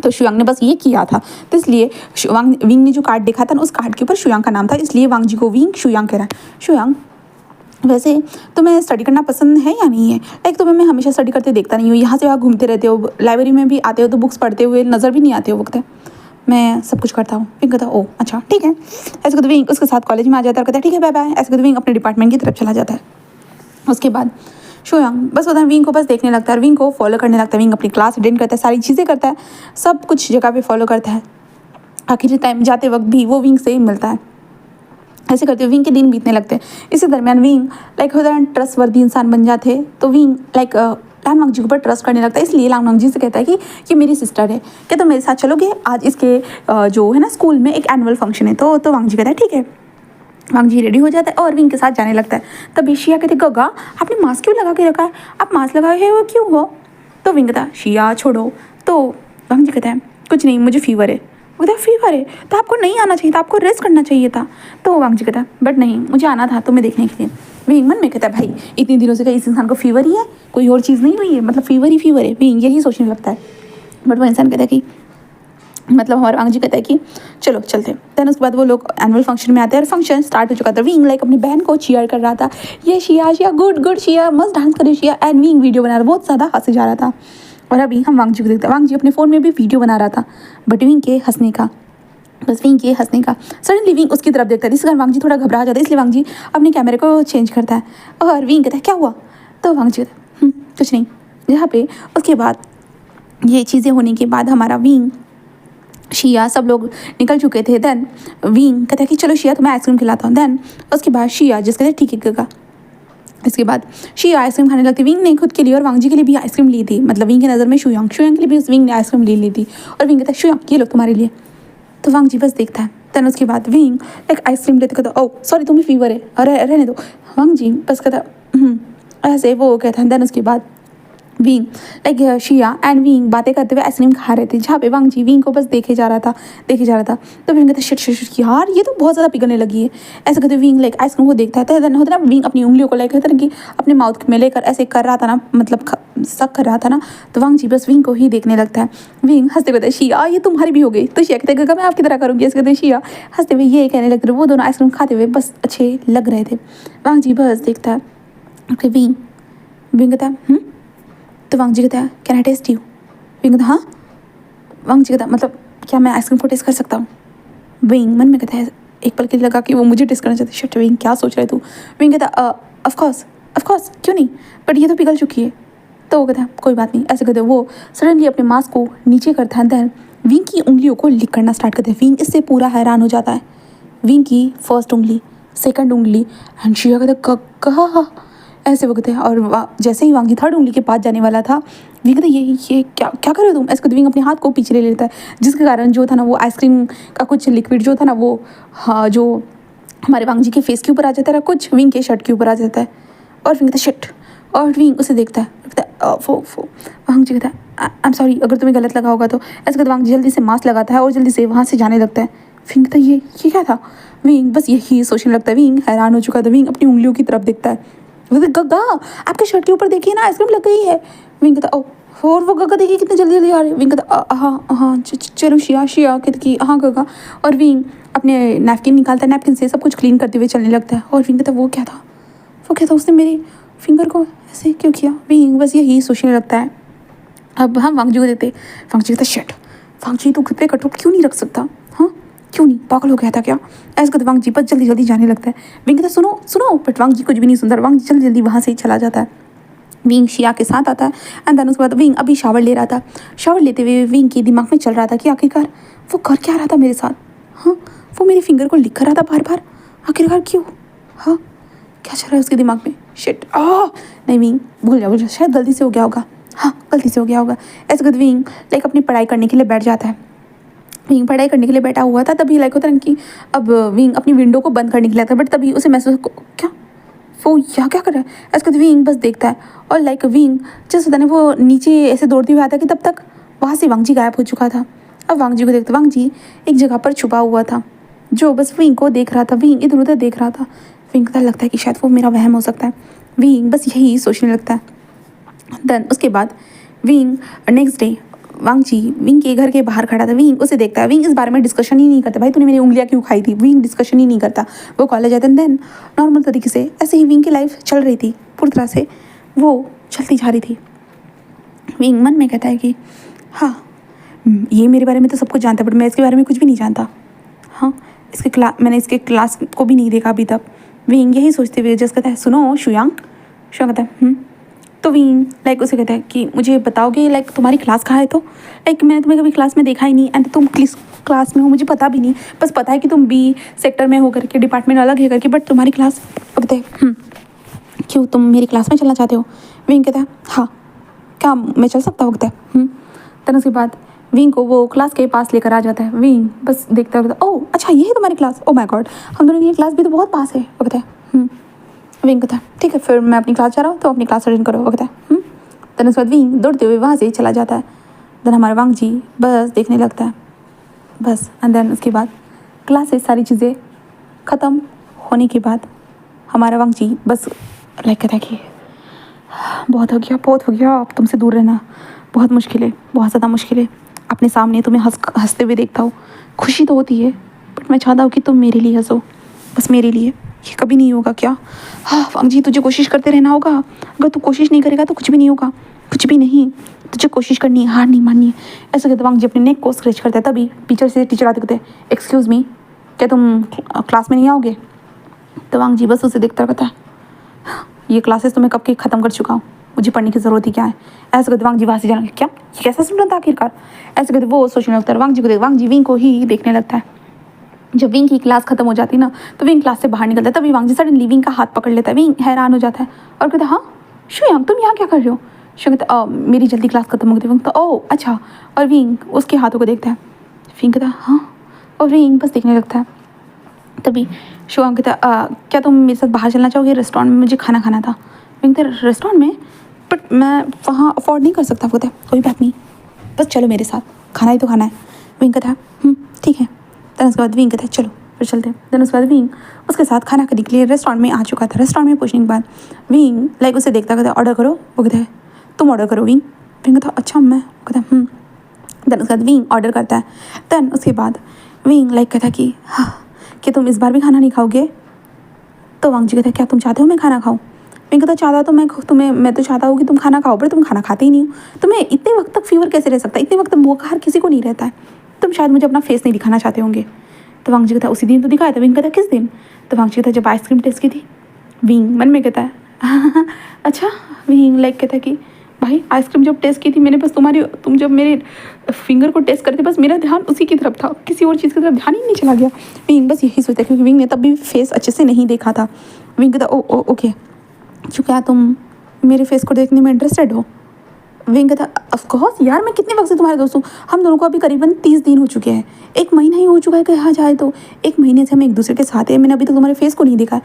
तो शुयांग ने बस ये किया था, तो इसलिए विंग ने जो कार्ड देखा था ना, उस कार्ड के ऊपर शुयांग का नाम था, इसलिए वांग जी को विंग शुयांग कह रहा है। शुयांग वैसे तुम्हें स्टडी करना पसंद है या नहीं है? लाइक तुम्हें मैं हमेशा स्टडी करते देखता नहीं हूँ, यहाँ से वहाँ घूमते रहते हो, लाइब्रेरी में भी आते हो तो बुक्स पढ़ते हुए नज़र भी नहीं आते हो वक्त है। मैं सब कुछ करता हूँ। विंग कहता है, ओह अच्छा ठीक है। ऐसे कहते विंग उसके साथ कॉलेज में आ जाता है और कहता है ठीक है बाय बाय। ऐसे कहते विंग अपने डिपार्टमेंट की तरफ चला जाता है। उसके बाद शोयांग बस होता है, विंग को बस देखने लगता है, विंग को फॉलो करने लगता है। विंग अपनी क्लास अटेंड करता है, सारी चीज़ें करता है, सब कुछ जगह पे फॉलो करता है। आखिरी टाइम जाते वक्त भी वो विंग से ही मिलता है। ऐसे करते हुए विंग के दिन बीतने लगते हैं। इसी दरमियान विंग लाइक होता है ट्रस्टवर्दी इंसान बन जाते, तो विंग लाइक लांगमांग जी के ऊपर ट्रस्ट करने लगता है। इसलिए लांगमांग जी से कहता है कि ये मेरी सिस्टर है, क्या तुम मेरे साथ चलोगे? आज इसके जो है ना स्कूल में एक एनुअल फंक्शन है। तो वांग जी कहता है ठीक है। वांग जी रेडी हो जाता है और विंग के साथ जाने लगता है। तभी शिया कहते गगा आपने मास्क क्यों लगा के रखा है? आप मास्क लगाए हुए हो क्यों हो? तो विंग कहता है शिया छोड़ो। तो वांग जी कहता है कुछ नहीं, मुझे फीवर है। वो कहता है फीवर है तो आपको नहीं आना चाहिए था, आपको रेस्ट करना चाहिए था। तो वांग जी कहता है बट नहीं, मुझे आना था तुम्हें देखने के लिए। विंग मन में कहता है भाई इतने दिनों से क्या इस इंसान को फीवर ही है, कोई और चीज़ नहीं हुई है, मतलब फीवर ही फीवर है। विंग यही सोचने लगता है। बट वो इंसान कहता है कि मतलब हमारा वांग जी कहता है कि चलो चलते हैं। देन उसके बाद वो लोग एनुअल फंक्शन में आते हैं और फंक्शन स्टार्ट हो चुका था। विंग लाइक अपनी बहन को चीयर कर रहा था, ये शिया शिया गुड गुड शिया मस्त डांस करे शिया। एंड विंग वीडियो बना रहा, बहुत ज़्यादा हंसे जा रहा था। और अभी हम वांग जी को देखते हैं, वांग जी अपने फ़ोन में भी वीडियो बना रहा था, बट विंग के हंसने का, बस विंग के हंसने का। सडनली विंग उसकी तरफ देखता है, इस कारण वांग जी थोड़ा घबरा जाता है, इसलिए वांग जी अपने कैमरे को चेंज करता है। और विंग कहता है क्या हुआ? तो वांग जी कहता है कुछ नहीं। यहाँ पे उसके बाद ये चीज़ें होने के बाद हमारा विंग शिया सब लोग निकल चुके थे। देन विंग कहता है कि चलो शिया तुम्हें आइसक्रीम खिलाता हूँ। देन उसके बाद शिया जिस कहते हैं ठीक है गगा। इसके बाद शिया आइसक्रीम खाने लगती। विंग ने खुद के लिए और वांग जी के लिए भी आइसक्रीम ली थी, मतलब विंग की नज़र में शोयांग के लिए भी उस विंग ने आइसक्रीम ले ली थी। और विंग कहता है शोयांग ये लो तुम्हारे लिए। तो वांग जी बस देखता है। देन उसके बाद विंग एक आइसक्रीम लेते कहता ओह सॉरी तुम्हें फीवर है, अरे रहने दो। वांग जी बस कहता ऐसे वो कहता है। देन उसके बाद विंग लाइक शिया एंड विंग बातें करते हुए आइसक्रीम खा रहे थे, जहाँ पे वांग जी विंग को बस देखे जा रहा था। तो विंग कहता शिट शिट शिट यार ये तो बहुत ज़्यादा पिघलने लगी है। ऐसे करते विंग लाइक आइसक्रीम को देखता है। देन होता है ना विंग अपनी उंगलियों को लाइक होता है कि अपने माउथ में लेकर ऐसे कर रहा था ना, मतलब सक कर रहा था ना। तो वांग जी बस विंग को ही देखने लगता है। विंग हंसते कहते शिया ये तुम्हारी भी हो गई। तो शिया कहते मैं आपकी तरह करूँगी। ऐसे कहते शिया हंसते हुए ये कहने लगते। वो दोनों आइसक्रीम खाते हुए बस अच्छे लग रहे थे। वांग जी बस देखता है। ओके विंग कहता है तो वांग जी कहता है can I test you? Wing कहता हाँ। वांग जी कहता मतलब क्या मैं आइसक्रीम को टेस्ट कर सकता हूँ? विंग मन में कहता है एक पल के लिए लगा कि वो मुझे टेस्ट करना चाहते। शिट विंग क्या सोच रहे तू? विंग कहता ऑफ कोर्स क्यों नहीं, बट ये तो पिघल चुकी है। तो वो कहता है कोई बात नहीं। ऐसे कहते वो सडनली अपने मास्क को नीचे करता है। देन विंग की उंगलियों को लिक करना स्टार्ट करते हैं। विंग इससे पूरा हैरान हो जाता है। विंग की फर्स्ट उंगली, सेकंड उंगली एंड शिया कहता कहा ऐसे वो कहते हैं। और जैसे ही वांग जी थर्ड उंगली के पास जाने वाला था, विंग कहते ये क्या क्या कर रहे हो तुम? ऐसे कहते विंग अपने हाथ को पीछे ले लेता है, जिसके कारण जो था ना वो आइसक्रीम का कुछ लिक्विड जो था ना वो हाँ जो हमारे वांग जी के फेस के ऊपर आ जाता है, कुछ विंग के शर्ट के ऊपर आ जाता है। और विंग कहता शिट। और विंग उसे देखता है, वांग जी कहता है आई एम सॉरी अगर तुम्हें गलत लगा होगा तो। ऐसे कहते वांग जी जल्दी से मास्क लगाता है और जल्दी से वहाँ से जाने लगता है। विंग कहता ये क्या था? विंग बस यही सोचने लगता है। विंग हैरान हो चुका था। विंग अपनी उंगलियों की तरफ देखता है। गग्गा आपके शर्ट के ऊपर देखिए ना आइसक्रीम लग गई है। विंग कहता ओह, और वो गग्गा देखिए कितने जल्दी जल्दी आ रही है। विंग कहता हाँ चलो शिया कहती कि हाँ गग्गा। और विंग अपने नैपकिन निकालता है, नैपकिन से सब कुछ क्लीन करते हुए चलने लगता है। और विंग कहता वो क्या था उसने मेरे फिंगर को ऐसे क्यों किया? विंग बस यही सोचने लगता है। अब हम वांग जी को देते। वांग जी कहता शिट वांग जी तू खुद पे कंट्रोल क्यों नहीं रख सकता? हाँ क्यों नहीं, पागल हो गया था क्या? ऐसे करते वांग जी बस जल्दी जल्दी जाने लगता है। विंग कहता सुनो बट वांग जी कुछ भी नहीं सुनता। वांग जी जल्दी जल्दी वहाँ से ही चला जाता है। विंग शिया के साथ आता है एंड देन उसके बाद विंग अभी शावर ले रहा था। शावर लेते हुए विंग के दिमाग में चल रहा था कि आखिरकार वो कर क्या रहा था मेरे साथ? हाँ वो मेरे फिंगर को लिख रहा था बार बार, आखिरकार क्यों? हाँ क्या चल रहा है उसके दिमाग में? शिट नहीं विंग भूल जा शायद गलती से हो गया होगा। हाँ गलती से हो गया होगा। ऐसे करते विंग लाइक अपनी पढ़ाई करने के लिए बैठ जाता है। विंग पढ़ाई करने के लिए बैठा हुआ था, तभी लाइक होता है कि अब विंग अपनी विंडो को बंद करने के लिए आता है, बट तभी उसे महसूस क्या वो यहाँ क्या कर रहा है? ऐसे करते विंग बस देखता है और लाइक विंग जैसे होता है वो नीचे ऐसे दौड़ते हुए आता है कि तब तक वहाँ से वांग जी गायब हो चुका था। अब वांग जी को देखते वांग जी एक जगह पर छुपा हुआ था, जो बस विंग को देख रहा था। विंग इधर उधर देख रहा था। विंग को लगता है कि शायद वो मेरा वहम हो सकता है। विंग बस यही सोचने लगता है। देन उसके बाद विंग नेक्स्ट डे वांगची विंग के घर के बाहर खड़ा था। विंग उसे देखता है। विंग इस बारे में डिस्कशन ही नहीं करता, भाई तूने मेरी उंगलियां क्यों खाई थी, विंग डिस्कशन ही नहीं करता। वो कॉलेज जाते हैं। देन नॉर्मल तरीके से ऐसे ही विंग की लाइफ चल रही थी, पूरी तरह से वो चलती जा रही थी। विंग मन में कहता है कि हाँ ये मेरे बारे में तो सब कुछ जानता है, बट मैं इसके बारे में कुछ भी नहीं जानता। हाँ मैंने इसके क्लास को भी नहीं देखा अभी तक। विंग यही सोचते हुए जस्ट कहता है सुनो शुयांग। शुयांग कहता है तो विंग लाइक उसे कहता है कि मुझे बताओगे लाइक तुम्हारी क्लास कहाँ है। तो लाइक मैंने तुम्हें कभी क्लास में देखा ही नहीं, एंड तुम किस क्लास में हो मुझे पता भी नहीं, बस पता है कि तुम बी सेक्टर में हो करके, डिपार्टमेंट अलग है करके, बट तुम्हारी क्लास कहते हैं क्यों तुम मेरी क्लास में चलना चाहते हो। विंग कहता है हाँ क्या मैं चल सकता हूँ। कहता है तब उसके बाद विंग को वो क्लास के पास लेकर आ जाता है। विंग बस देखता है, ओह अच्छा ये है तुम्हारी क्लास, ओ माय गॉड हम दोनों की क्लास भी तो बहुत पास है। वो कहता है विंग कहता है ठीक है फिर मैं अपनी क्लास जा रहा हूँ तो अपनी क्लास अटेंड करो। वो कहता है तब उसके बाद विंग दौड़ते हुए वहाँ से चला जाता है। देन हमारा वांग जी बस देखने लगता है बस। एंड देन उसके बाद क्लास से सारी चीज़ें ख़त्म होने के बाद हमारा वांग जी बस लाइक कहता है कि बहुत हो गया अब तुमसे दूर रहना बहुत मुश्किल है, बहुत ज़्यादा मुश्किल है। अपने सामने तुम्हें हंसते हुए देखता हूँ, खुशी तो होती है बट मैं चाहता हूँ कि तुम मेरे लिए हंसो, बस मेरे लिए। ये कभी नहीं होगा क्या। हाँ वांग जी तुझे कोशिश करते रहना होगा, अगर तू कोशिश नहीं करेगा तो कुछ भी नहीं होगा, कुछ भी नहीं। तुझे कोशिश करनी है, हार नहीं माननी है। ऐसे कहते वांग जी अपने नेक को स्क्रैच करता है। तभी टीचर आते कहते एक्सक्यूज़ मी क्या तुम क्लास में नहीं आओगे। तो वांग जी बस उसे देखता रहता है, ये क्लासेस तो मैं कब की ख़त्म कर चुका हूँ, मुझे पढ़ने की ज़रूरत ही क्या है। ऐसे कहते वांग जी वहाँ से जाना क्या ये कैसा स्टूडेंट था आखिरकार। ऐसे कहते वो सोचने लगता है। वांग जी को देख वांग जी विंग को ही देखने लगता है। जब विंग की क्लास खत्म हो जाती है ना तो विंग क्लास से बाहर निकलता है। तभी वांग जी सडनली विंग का हाथ पकड़ लेता है। विंग हैरान हो जाता है और कहता है हाँ शुयांग तुम यहाँ क्या कर रहे हो। शुयांग कहता मेरी जल्दी क्लास खत्म हो गई। विंग तो ओह अच्छा, और विंग उसके हाथों को देखता है। विंग कहता हाँ, और विंग बस देखने लगता है। तभी शुयांग कहता क्या तुम मेरे साथ बाहर चलना चाहोगे, रेस्टोरेंट में मुझे खाना खाना था। विंग कहता रेस्टोरेंट में, बट मैं वहाँ अफोर्ड नहीं कर सकता। वो कहता है कोई बात नहीं बस चलो मेरे साथ, खाना ही तो खाना है। विंग कहता है ठीक है। देन उसके बाद विंग कहता है चलो फिर चलते हैं। देन उसके बाद विंग उसके साथ खाना खाने के लिए रेस्टोरेंट में आ चुका था। रेस्टोरेंट में पहुंचने के बाद विंग लाइक उसे देखता कहता ऑर्डर करो। वो कहता है तुम ऑर्डर करो। विंग कहता अच्छा मैं। कहता देन उसके बाद विंग ऑर्डर करता है। देन उसके बाद विंग लाइक कहता कि हाँ कि तुम इस बार भी खाना नहीं खाओगे। तो वांग जी कहता है क्या तुम चाहते हो मैं खाना खाऊँ। विंग कहता चाहता तो मैं तो चाहता हूँ कि तुम खाना खाओ, पर तुम खाना खाते ही नहीं हो। तुम्हें इतने वक्त तक फीवर कैसे रह सकता है, इतने वक्त तक भूखा हर किसी को नहीं रहता है। तुम शायद मुझे अपना फेस नहीं दिखाना चाहते होंगे। तो वांग जी कहता उसी दिन तो दिखाया था। विंग कहता किस दिन। तो वांग जी कहता जब आइसक्रीम टेस्ट की थी। विंग मन में कहता है अच्छा। विंग लाइक कहता कि भाई आइसक्रीम जब टेस्ट की थी मैंने, बस तुम जब मेरे फिंगर को टेस्ट करते बस मेरा ध्यान उसी की तरफ था, किसी और चीज़ की तरफ ध्यान ही नहीं चला गया। विंग बस यही सोचता क्योंकि विंग ने तब भी फेस अच्छे से नहीं देखा था। विंग कहता ओ ओके क्यों क्या तुम मेरे फेस को देखने में इंटरेस्टेड हो। विंग कहता ऑफकोर्स यार मैं कितने वक्त से तुम्हारे दोस्त हूँ, हम दोनों को अभी करीबन 30 दिन हो चुके हैं, 1 महीना ही हो चुका है कहा जाए तो। 1 महीने से हम एक दूसरे के साथ हैं, मैंने अभी तक तुम्हारे फेस को नहीं देखा है,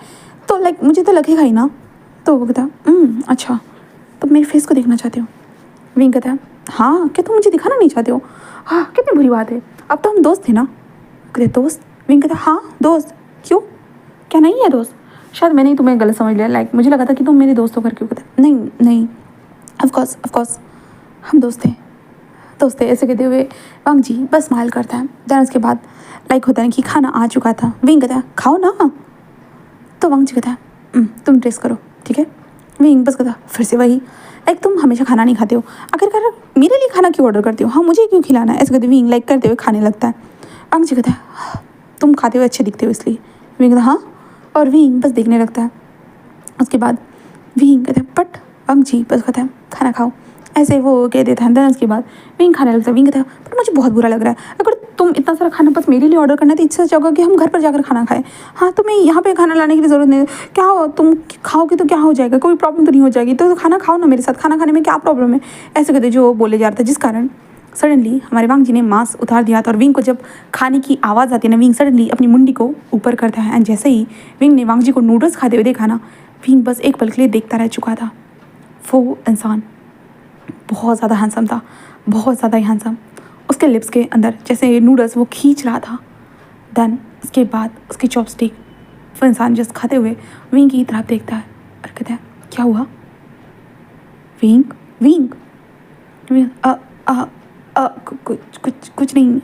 तो लाइक मुझे तो लगेगा ही ना। तो वो कहता अच्छा तो मेरे फेस को देखना चाहते हो। विंग कहता है हाँ क्या तुम मुझे दिखाना नहीं चाहते हो। हाँ कितनी बुरी बात है, अब तो हम दोस्त थे ना। कहते दोस्त। विंग कहता हाँ दोस्त क्यों, क्या नहीं है दोस्त। शायद मैंने ही तुम्हें गलत समझ लिया, लाइक मुझे लगा था कि तुम मेरे दोस्त हो करके। कहता नहीं ऑफकोर्स हम दोस्त थे। ऐसे कहते हुए वांग जी बस स्माइल करता है। देन उसके बाद लाइक होता है कि खाना आ चुका था। विंग कहता है खाओ ना। तो वांग जी कहता है तुम टेस्ट करो ठीक है। विंग बस कहता फिर से वही लाइक तुम हमेशा खाना नहीं खाते हो, आखिरकार मेरे लिए खाना क्यों ऑर्डर करते हो, हाँ मुझे क्यों खिलाना है। ऐसे कहते विंग लाइक करते हुए खाने लगता है। वांग जी कहता है तुम खाते हुए अच्छे दिखते हो इसलिए। विंग कहता हाँ, और विंग बस देखने लगता है। उसके बाद विंग कहता है बट वांग जी बस कहता है खाना खाओ, ऐसे वो कह देता है। देन उसके बाद विंग खाने लगता है। विंग कहता है पर मुझे बहुत बुरा लग रहा है, अगर तुम इतना सारा खाना बस मेरे लिए ऑर्डर करना है तो इससे अच्छा होगा कि हम घर पर जाकर खाना खाएं। हाँ तुम्हें यहाँ पे खाना लाने की ज़रूरत नहीं, क्या हो तुम खाओगे तो क्या हो जाएगा, कोई प्रॉब्लम तो नहीं हो जाएगी, तो खाना खाओ ना मेरे साथ, खाना खाने में क्या प्रॉब्लम है। ऐसे कहते जो बोले जा रहा था, जिस कारण सडनली हमारे वांग जी ने मास्क उतार दिया था। और विंग को जब खाने की आवाज़ आती है ना, विंग सडनली अपनी मुंडी को ऊपर करता है। एंड जैसे ही विंग ने वांग जी को नूडल्स खाते हुए देखा ना, विंग बस एक पल के लिए देखता रह चुका था। वो इंसान बहुत ज़्यादा हैंडसम था, बहुत ज़्यादा ही हैंडसम। उसके लिप्स के अंदर जैसे नूडल्स वो खींच रहा था। देन उसके बाद उसकी चॉपस्टिक, वो इंसान जस्ट खाते हुए विंग की तरफ देखता है और कहता है क्या हुआ। विंग विंग कुछ नहीं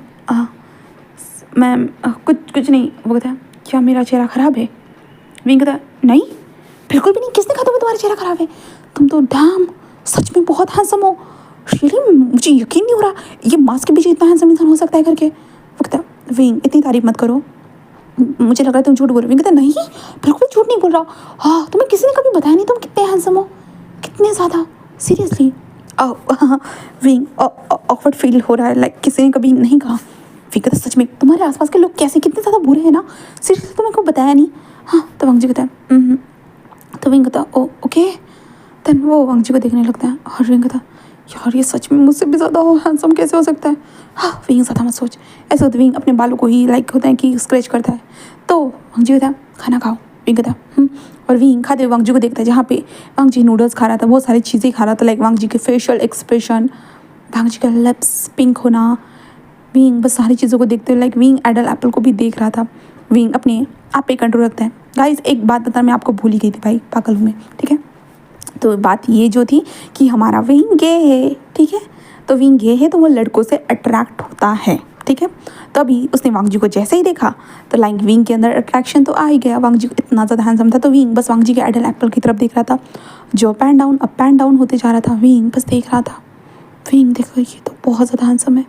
मैम, कुछ नहीं। वो कहता है क्या मेरा चेहरा ख़राब है? विंग कहता है नहीं, बिल्कुल भी नहीं, किसने कहा तुम्हें तुम्हारा चेहरा ख़राब है? तुम तो डैम सच में बहुत हैंडसम हो। रियली मुझे यकीन नहीं हो रहा ये मास्क के पीछे इतना हैंडसम इंसान हो सकता है करके। वो कहता है विंग इतनी तारीफ मत करो, मुझे लग रहा है तुम झूठ बोल रहे हो। विंग कहता है नहीं, बिल्कुल झूठ नहीं बोल रहा। हाँ, तुम्हें किसी ने कभी बताया नहीं तुम कितने हैंडसम हो, कितने ज़्यादा, सीरियसली। विंग ऑकवर्ड फील हो रहा है, लाइक किसी ने कभी नहीं कहा। विंग कहता सच में तुम्हारे आसपास के लोग कैसे कितने ज़्यादा बुरे हैं ना, सीरियसली तुम्हें को बताया नहीं। हाँ, तो वांग जी कहता है तो विंग कहता ओ ओके। देन वो वांग जी को देखने लगता है और विंग कहता यार ये सच में मुझसे भी ज़्यादा हैंडसम कैसे हो सकता है। हाँ विंग ज़्यादा मत सोच, ऐसे होता विंग अपने बालों को ही लाइक होता है कि स्क्रैच करता है। तो वांग जी कहता है खाना खाओ। विंग कहता और विंग खाते हुए वांग जी को देखता है जहाँ पे वांग जी नूडल्स खा रहा था, बहुत सारी चीज़ें खा रहा था, लाइक वांग जी के फेशियल एक्सप्रेशन, वांग जी का लिप्स पिंक होना। विंग बस सारी चीज़ों को देखते हुए लाइक विंग एडल एप्पल को भी देख रहा था। विंग अपने आप पे कंट्रोल रखता है। गाइस एक बात बताना मैं आपको भूल ही गई थी भाई, पागल हूँ मैं, ठीक है। तो बात ये जो थी कि हमारा विंग गे है, ठीक है। तो विंग गे है तो वो लड़कों से अट्रैक्ट होता है, ठीक है। तो अभी उसने वांग जी को जैसे ही देखा तो लाइक विंग के अंदर अट्रैक्शन तो आ ही गया। वांग जी इतना ज़्यादा हैंडसम था तो विंग बस वांग जी के एडल एप्पल की तरफ देख रहा था जो अप एंड डाउन होते जा रहा था। विंग बस देख रहा था, विंग देखो ये तो बहुत ज़्यादा हैंडसम है।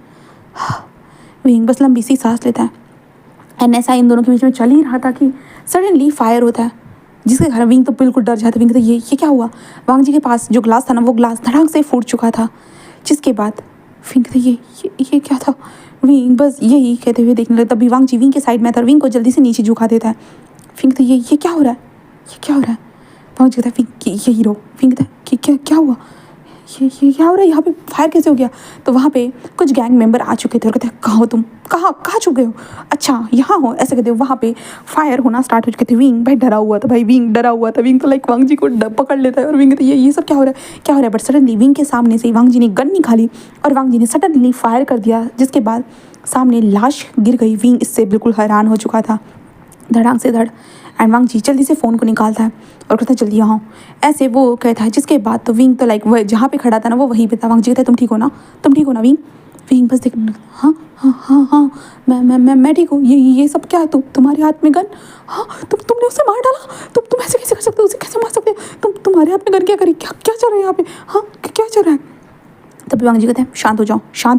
विंग बस लंबी सी सांस लेता है एंड ऐसा इन दोनों के बीच में चल ही रहा था कि सडनली फायर होता है जिसके कारण विंग तो बिल्कुल डर जाता है। विंग तो ये क्या हुआ? वांग जी के पास जो ग्लास था ना वो ग्लास धड़ाक से फूट चुका था, जिसके बाद विंग तो ये क्या था? विंग बस यही कहते हुए देखने लगता। तभी वांग जी विंग के साइड में था और विंग को जल्दी से नीचे झुका देता है। विंग तो ये क्या हो रहा है, ये क्या हो रहा है? वांग जी कहता है विंग यही रहो। विंग कहता है कि क्या हुआ, ये क्या हो रहा है, यहाँ पे फायर कैसे हो गया? तो वहाँ पे कुछ गैंग मेंबर आ चुके थे और कहते हैं कहाँ हो तुम, कहाँ छुप गए हो? अच्छा यहाँ हो, ऐसे कहते हो। वहाँ पे फायर होना स्टार्ट हो चुके थे। विंग भाई डरा हुआ था, विंग तो लाइक वांग जी को पकड़ लेता है और विंग तो ये सब क्या हो रहा है। बट सडनली विंग के सामने से वांग जी ने गन निकाली और वांग जी ने सडनली फायर कर दिया, जिसके बाद सामने लाश गिर गई। विंग इससे बिल्कुल हैरान हो चुका था, धड़ाक से धड़। एंड वांग जी जल्दी से फ़ोन को निकालता है और कहता है जल्दी यहाँ, ऐसे वो कहता है। जिसके बाद तो विंग तो लाइक वह जहाँ पे खड़ा था ना वो वहीं पे था। वांग जी कहता है तुम ठीक हो ना विंग? विंग बस देख हाँ मैं ठीक हूँ। ये सब क्या है? तुम्हारे हाथ में गन? हाँ तुमने उसे मार डाला? तुम ऐसे कैसे कर सकते हो, उसे कैसे मार सकते हो? तुम्हारे हाथ में गन क्या करी? क्या चल रहा है यहाँ पे? हाँ क्या चल रहा है? तभी वांग जी कहते हैं शांत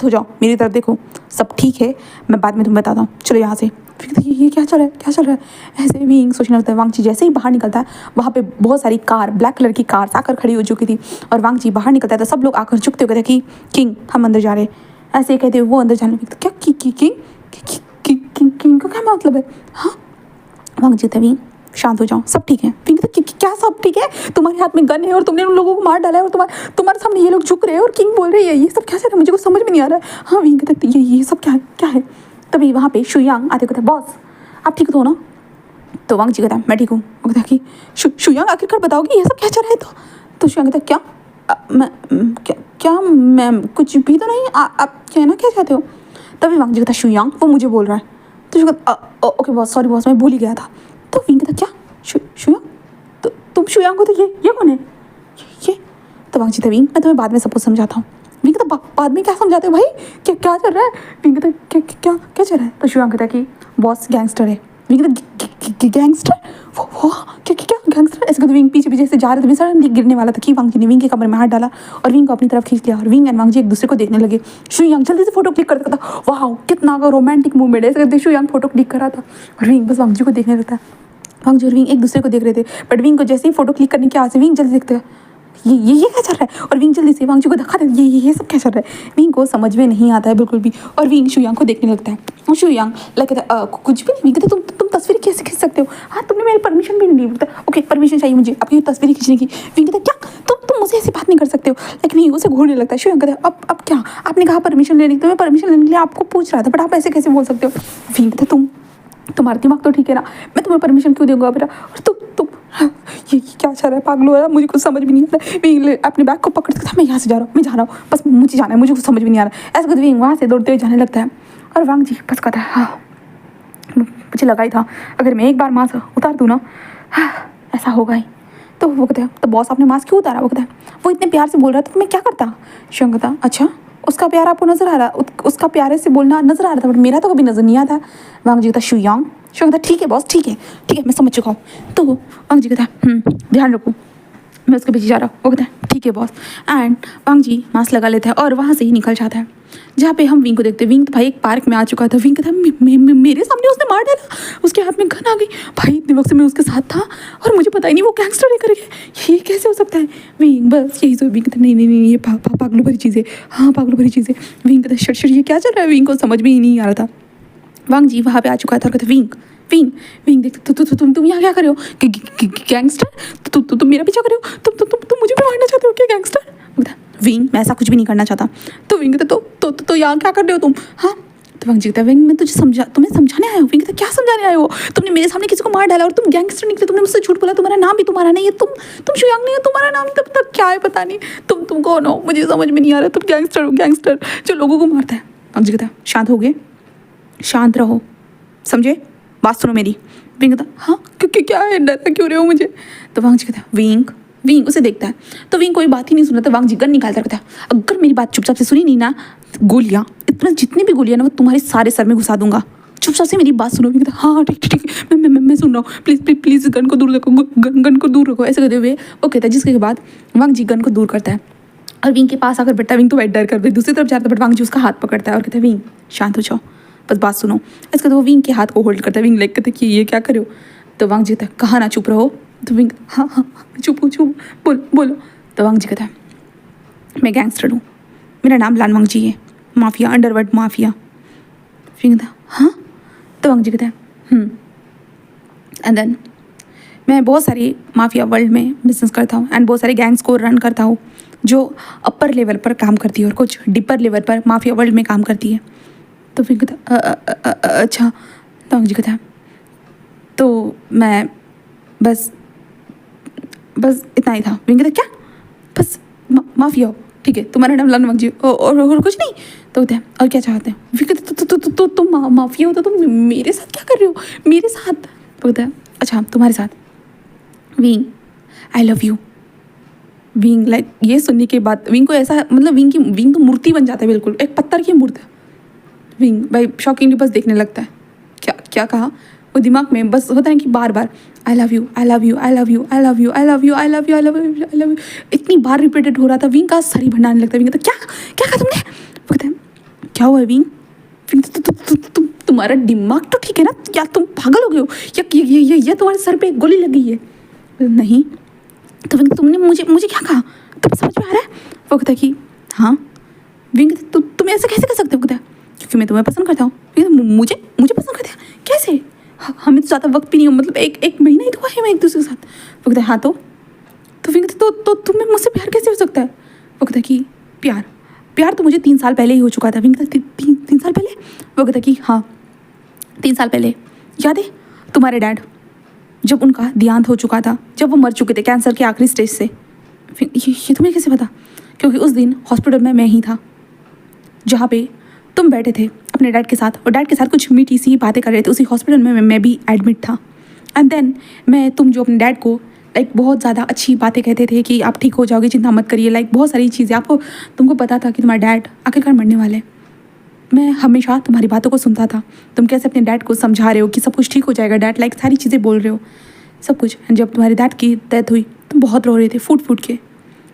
हो जाओ, मेरी तरफ देखो, सब ठीक है, मैं बाद में तुम्हें बताता हूँ, चलो यहाँ से। फिर ये क्या चल रहा है? ऐसे विंग सोचने लगता है। वांग जी जैसे ही बाहर निकलता है वहाँ पे बहुत सारी कार, ब्लैक कलर की कार आकर खड़ी हो चुकी थी और वांग जी बाहर निकलता है तो सब लोग आकर झुकते हुए कहते हैं कि किंग हम अंदर जा रहे हैं। ऐसे कहते हुए वो अंदर जाने लगे। तो क्या किंग का क्या मतलब है? हाँ वांग जी कहते हैं शांत हो जाओ, सब ठीक है। विंग कहता क्या सब ठीक है? तुम्हारे हाथ में गन है और तुमने उन लोगों को मार डाला है और तुम्हारे सामने ये लोग झुक रहे हैं और किंग बोल रही है, ये सब क्या चल रहा है? मुझे कुछ समझ में नहीं आ रहा है। हाँ विंग कहता ये सब क्या है? तभी वहाँ पे शुयांग आते कहते बॉस आप ठीक हो ना? तो वांग जी कहता है मैं ठीक हूँ। वो कहता है कि शुयांग आखिरकार बताओगे ये सब क्या चल रहा है? तो शुयांग कहता क्या क्या मैं कुछ भी तो नहीं, आप कहना क्या चाहते हो? तभी वांग जी कहता शुयांग वो मुझे बोल रहा है। तो शुयांग ओके बॉस, सॉरी बॉस मैं भूल ही गया था। तो विंग कहता क्या शुयांग? तो तुम शुयांग हो तो ये कौन है? ये तो वांग जी कहता विंग मैं तुम्हें बाद में सब कुछ समझाता हूँ। विंग कहता बाद में क्या समझाते हो भाई, क्या चल रहा है? विंग कहता क्या चल रहा है? तो शुयांग कहता कि बॉस गैंगस्टर है। विंग कहता गैंगस्टर? वो क्या गैंगस्टर? ऐसे कहते विंग पीछे से जा रहे थे, सडनली गिरने वाला था कि वांग जी ने विंग के कमरे में हाथ डाला और विंग को अपनी तरफ खींच लिया और विंग एंड वांग जी एक दूसरे को देखने लगे। शुयांग जल्दी से फोटो क्लिक करता था। वाह कितना रोमांटिक मूवमेंट है, ऐसे करते शुयांग फोटो क्लिक कर रहा था और विंग बस वांग जी को देखने लगता है। वांग जी और विंग एक दूसरे को देख रहे थे बट विंग को जैसे ही फोटो क्लिक करने की आवाज़ विंग जल्दी देखते हैं ये क्या चल रहा है और विंग जल्दी से वांग जी को धक्का देते ये सब क्या चल रहा है? विंग को समझ में नहीं आता है बिल्कुल भी और विंग शुयांग को देखने लगता है और शुयांग लाइक कहता है कुछ भी नहीं। विंग कहते तुम तस्वीर कैसे खींच सकते हो? हाँ तुमने मेरी परमिशन भी नहीं ली। ओके परमिशन चाहिए मुझे आपकी तस्वीर खींचने की। विंग कहता क्या तुम मुझे ऐसी बात नहीं कर सकते हो। लेकिन विंग उसे घूरने लगता है। शुयांग कहता है अब क्या? आपने कहा परमिशन लेने की, तो मैं परमिशन लेने के लिए आपको पूछ रहा था बट आप ऐसे कैसे बोल सकते हो? विंग कहता तुम्हारा दिमाग तो ठीक है ना, मैं तुम्हें परमिशन क्यों दूंगा बेटा? और तुम ये क्या चल रहा है? पागल हो रहा है, मुझे कुछ समझ भी नहीं आ रहा है। विंग अपने बैग को पकड़ते था मैं यहाँ से जा रहा हूँ बस मुझे जाना है, मुझे कुछ समझ भी नहीं आ रहा है। ऐसा करते विंग वहाँ से दौड़ते हुए जाने लगता है और वांग जी बस कहता है हाँ मुझे लगा ही था अगर मैं एक बार मास्क उतार दूँ ना ऐसा होगा ही। तो वो कहता है तो बॉस आपने मास्क क्यों उतारा? वो कहता है वो इतने प्यार से बोल रहा था तो मैं क्या करता? शुयांग कहता अच्छा उसका प्यार आपको नज़र आ रहा, उसका प्यारे से बोलना नज़र आ रहा था, बट मेरा तो कभी नज़र नहीं आता। वांग जी कहता शुयांग। शुयांग कहता ठीक है बॉस, ठीक है मैं समझ चुका हूँ। तो वांग जी कहता ध्यान रखो, मैं उसके पीछे जा रहा हूँ। वो कहता है ठीक है boss. And Wang ji mask लगा लेता है और वहाँ से ही निकल जाता है। जहाँ पे हम विंग को देखते हैं, विंग तो भाई एक पार्क में आ चुका था। विंग कहता है मेरे सामने उसने मार डाला, उसके हाथ में गन आ गई। भाई इतने वक्त से मैं उसके साथ था और मुझे पता ही नहीं वो गैंगस्टर है करके, ये कैसे हो सकता है। विंग बस यही सोच, विंग कहता नहीं ये पागलों भरी चीज़ है, हाँ पागलों भरी चीज़ है। विंग कहता है शट ये क्या चल रहा है, विंग को समझ में ही नहीं आ रहा था। वांग जी वहाँ पे आ चुका था और कहते विंग विंग विंग देख तुम यहाँ क्या कर रहे हो, गैंगस्टर, तुम मेरा पीछा कर रहे हो, तुम मुझे भी मारना चाहते हो क्या गैंगस्टर। विंग मैं ऐसा कुछ भी नहीं करना चाहता। तो विंग कहता तो यहाँ क्या कर रहे हो तुम, हाँ। तो वांग जी कहता विंग मैं तुम्हें समझाने आया हूँ। विंग कहता क्या समझाने आए हो, तुमने मेरे सामने किसी को मार डाला और तुम गैंगस्टर निकले, तुमने मुझसे झूठ बोला, तुम्हारा नाम भी तुम्हारा नहीं है, तुम शुयांग नहीं है, तुम्हारा नाम तब तक क्या है पता नहीं, तुम कौन हो मुझे समझ में नहीं आ रहा, तुम गैंगस्टर हो, गैंगस्टर जो लोगों को मारता है। वांग जी कहता शांत हो गए, शांत रहो, समझे, बात सुनो मेरी। विंग कहता हाँ क्योंकि क्या है, डरा क्यों रहे हो मुझे। तो वांग जी कहता विंग उसे देखता है तो विंग कोई बात ही नहीं सुन रहा था। वांग जी गन निकालता कहता है अगर मेरी बात चुपचाप से सुनी नहीं ना, गोलियाँ इतना जितनी भी गोलियाँ ना वो तुम्हारे सारे सर में घुसा दूंगा, चुपचाप से मेरी बात सुनो। विंग कहता हाँ ठीक मैं सुन रहा हूँ, प्लीज़ गन को दूर रखो, गन को दूर रखो, ऐसे कहते हुए वो कहता है। जिसके बाद वांग जी गन को दूर करता है और विंग के पास आकर बैठता है। विंग तो डर कर दूसरी तरफ जाता है, बट वांग जी उसका हाथ पकड़ता है और कहता है विंग शांत हो जाओ, बस बात सुनो। इसके तो वो विंग के हाथ को होल्ड करता है। विंग लाइक कहते कि ये क्या करे हो। तो वांग जी कहता है कहा ना चुप रहो। तो विंग हाँ चुप बोलो। तो वांग जी कहता है मैं गैंगस्टर हूँ, मेरा नाम लान वांग जी है, माफिया, अंडरवर्ल्ड माफिया। विंग कहता हाँ। तो वांग जी कहता है एंड देन मैं बहुत सारी माफिया वर्ल्ड में बिजनेस करता हूँ एंड बहुत सारे गैंग्स को रन करता हूँ जो अपर लेवल पर काम करती है और कुछ डिपर लेवल पर माफिया वर्ल्ड में काम करती है। तो फिर कहता अच्छा। तो वांग जी कहता है तो मैं बस इतना ही था। विंग कहता क्या बस माफिया हो, ठीक है तुम्हारा नाम लान वांग जी और कुछ नहीं। तो कहते हैं और क्या चाहते हैं। विंग कहता तो तुम माफिया हो तो तुम मेरे साथ क्या कर रहे हो, मेरे साथ। तो कहता है अच्छा तुम्हारे साथ। Wing I love you. Wing like ये सुनने के बाद विंग को ऐसा मतलब विंग तो मूर्ति बन जाता है, बिल्कुल एक पत्थर की मूर्ति। विंग भाई शॉकिंगली बस देखने लगता है, क्या कहा। वो दिमाग में बस होता है कि बार बार I love you I love you I love you I love you I love you I love you I love you I love you इतनी बार रिपीटेड हो रहा था। विंग का सर ही भंडाने लगता है। विंग कहता क्या कहा तुमने। वो कहता है क्या हुआ विंग। तुम्हारा दिमाग तो ठीक है ना, क्या तुम पागल हो गए हो या ये तुम्हारे सर पे गोली लगी है। नहीं। तो विंग तुमने मुझे क्या कहा, तुम्हें समझ में आ रहा है। वो कहता है कि हाँ। विंग तुम ऐसे कैसे कर सकते हो। कहता है क्योंकि मैं तुम्हें पसंद करता हूँ। मुझे पसंद करते हैं कैसे, हमें तो ज़्यादा वक्त भी नहीं हो, मतलब एक महीना ही तो हुआ है मैं एक दूसरे के साथ। वो कहता है हाँ तो फिर तो तुम्हें मुझसे प्यार कैसे हो सकता है। वो कहता है कि प्यार तो मुझे 3 साल पहले ही हो चुका था। विंग कहता 3 साल पहले। वो कहता है कि हाँ 3 साल पहले। याद है तुम्हारे डैड जब उनका देहांत हो चुका था, जब वो मर चुके थे कैंसर के आखिरी स्टेज से। ये तुम्हें कैसे पता। क्योंकि उस दिन हॉस्पिटल में मैं ही था जहाँ पे तुम बैठे थे अपने डैड के साथ और डैड के साथ कुछ मीठी सी बातें कर रहे थे। उसी हॉस्पिटल में मैं भी एडमिट था। एंड देन तुम जो अपने डैड को लाइक बहुत ज़्यादा अच्छी बातें कहते थे कि आप ठीक हो जाओगे, चिंता मत करिए, लाइक बहुत सारी चीज़ें तुमको पता था कि तुम्हारा डैड आखिरकार मरने वाले। मैं हमेशा तुम्हारी बातों को सुनता था, तुम कैसे अपने डैड को समझा रहे हो कि सब कुछ ठीक हो जाएगा डैड, लाइक सारी चीज़ें बोल रहे हो सब कुछ। जब तुम्हारे डैड की डेथ हुई तुम बहुत रो रहे थे फूट के।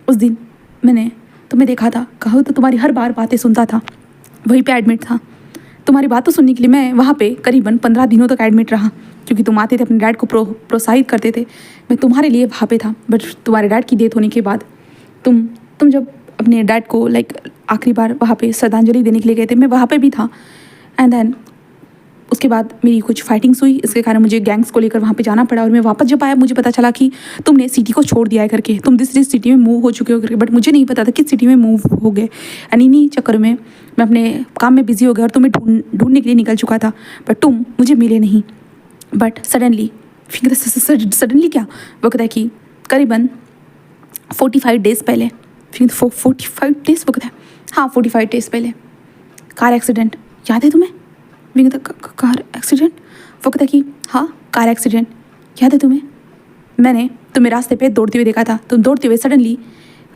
उस दिन मैंने तुम्हें देखा था, कहा तो तुम्हारी हर बार बातें सुनता था, वहीं पे एडमिट था। तुम्हारी बातों सुनने के लिए मैं वहाँ पे करीबन 15 दिनों तक एडमिट रहा, क्योंकि तुम आते थे अपने डैड को प्रोत्साहित करते थे। मैं तुम्हारे लिए वहाँ पे था। बट तुम्हारे डैड की डेथ होने के बाद तुम जब अपने डैड को लाइक आखिरी बार वहाँ पे श्रद्धांजलि देने के लिए गए थे, मैं वहाँ पे भी था। एंड देन उसके बाद मेरी कुछ फाइटिंग्स हुई, इसके कारण मुझे गैंग्स को लेकर वहाँ पे जाना पड़ा। और मैं वापस जब आया मुझे पता चला कि तुमने सिटी को छोड़ दिया है करके, तुम दूसरी सिटी में मूव हो चुके हो करके। बट मुझे नहीं पता था किस सिटी में मूव हो गए। एंड इन्हीं चक्कर में मैं अपने काम में बिजी हो गया और तुम्हें ढूंढने के लिए निकल चुका था, बट तुम मुझे मिले नहीं। बट सडनली क्या, वो कहता है कि करीबन 45 डेज़ पहले, 45 डेज़, वो कहता है हाँ 45 डेज़ पहले कार एक्सीडेंट, याद है तुम्हें। मैं कहता कार एक्सीडेंट। वो कहता कि हाँ कार एक्सीडेंट याद है तुम्हें। मैंने तुम्हें रास्ते पे दौड़ते हुए देखा था, तुम दौड़ते हुए सडनली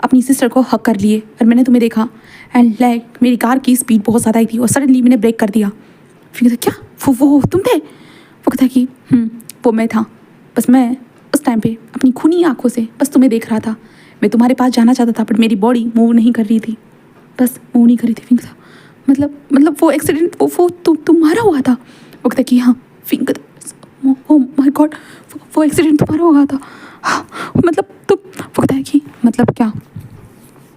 अपनी सिस्टर को हक कर लिए और मैंने तुम्हें देखा एंड लाइक मेरी कार की स्पीड बहुत ज़्यादा आई थी और सडनली मैंने ब्रेक कर दिया। फिर कहता क्या वो तुम थे? वो कहता कि वो मैं था। बस मैं उस टाइम पे अपनी खूनी आंखों से बस तुम्हें देख रहा था। मैं तुम्हारे पास जाना चाहता था बट मेरी बॉडी मूव नहीं कर रही थी, बस मूव नहीं कर रही थी। फिर कहता मतलब वो एक्सीडेंट वो तुम्हारा हुआ था? वो कहता कि हाँ। फिर कहता ओह माय गॉड, वो एक्सीडेंट तुम्हारा हुआ था? हाँ, मतलब तुम। वो कहता है कि मतलब क्या?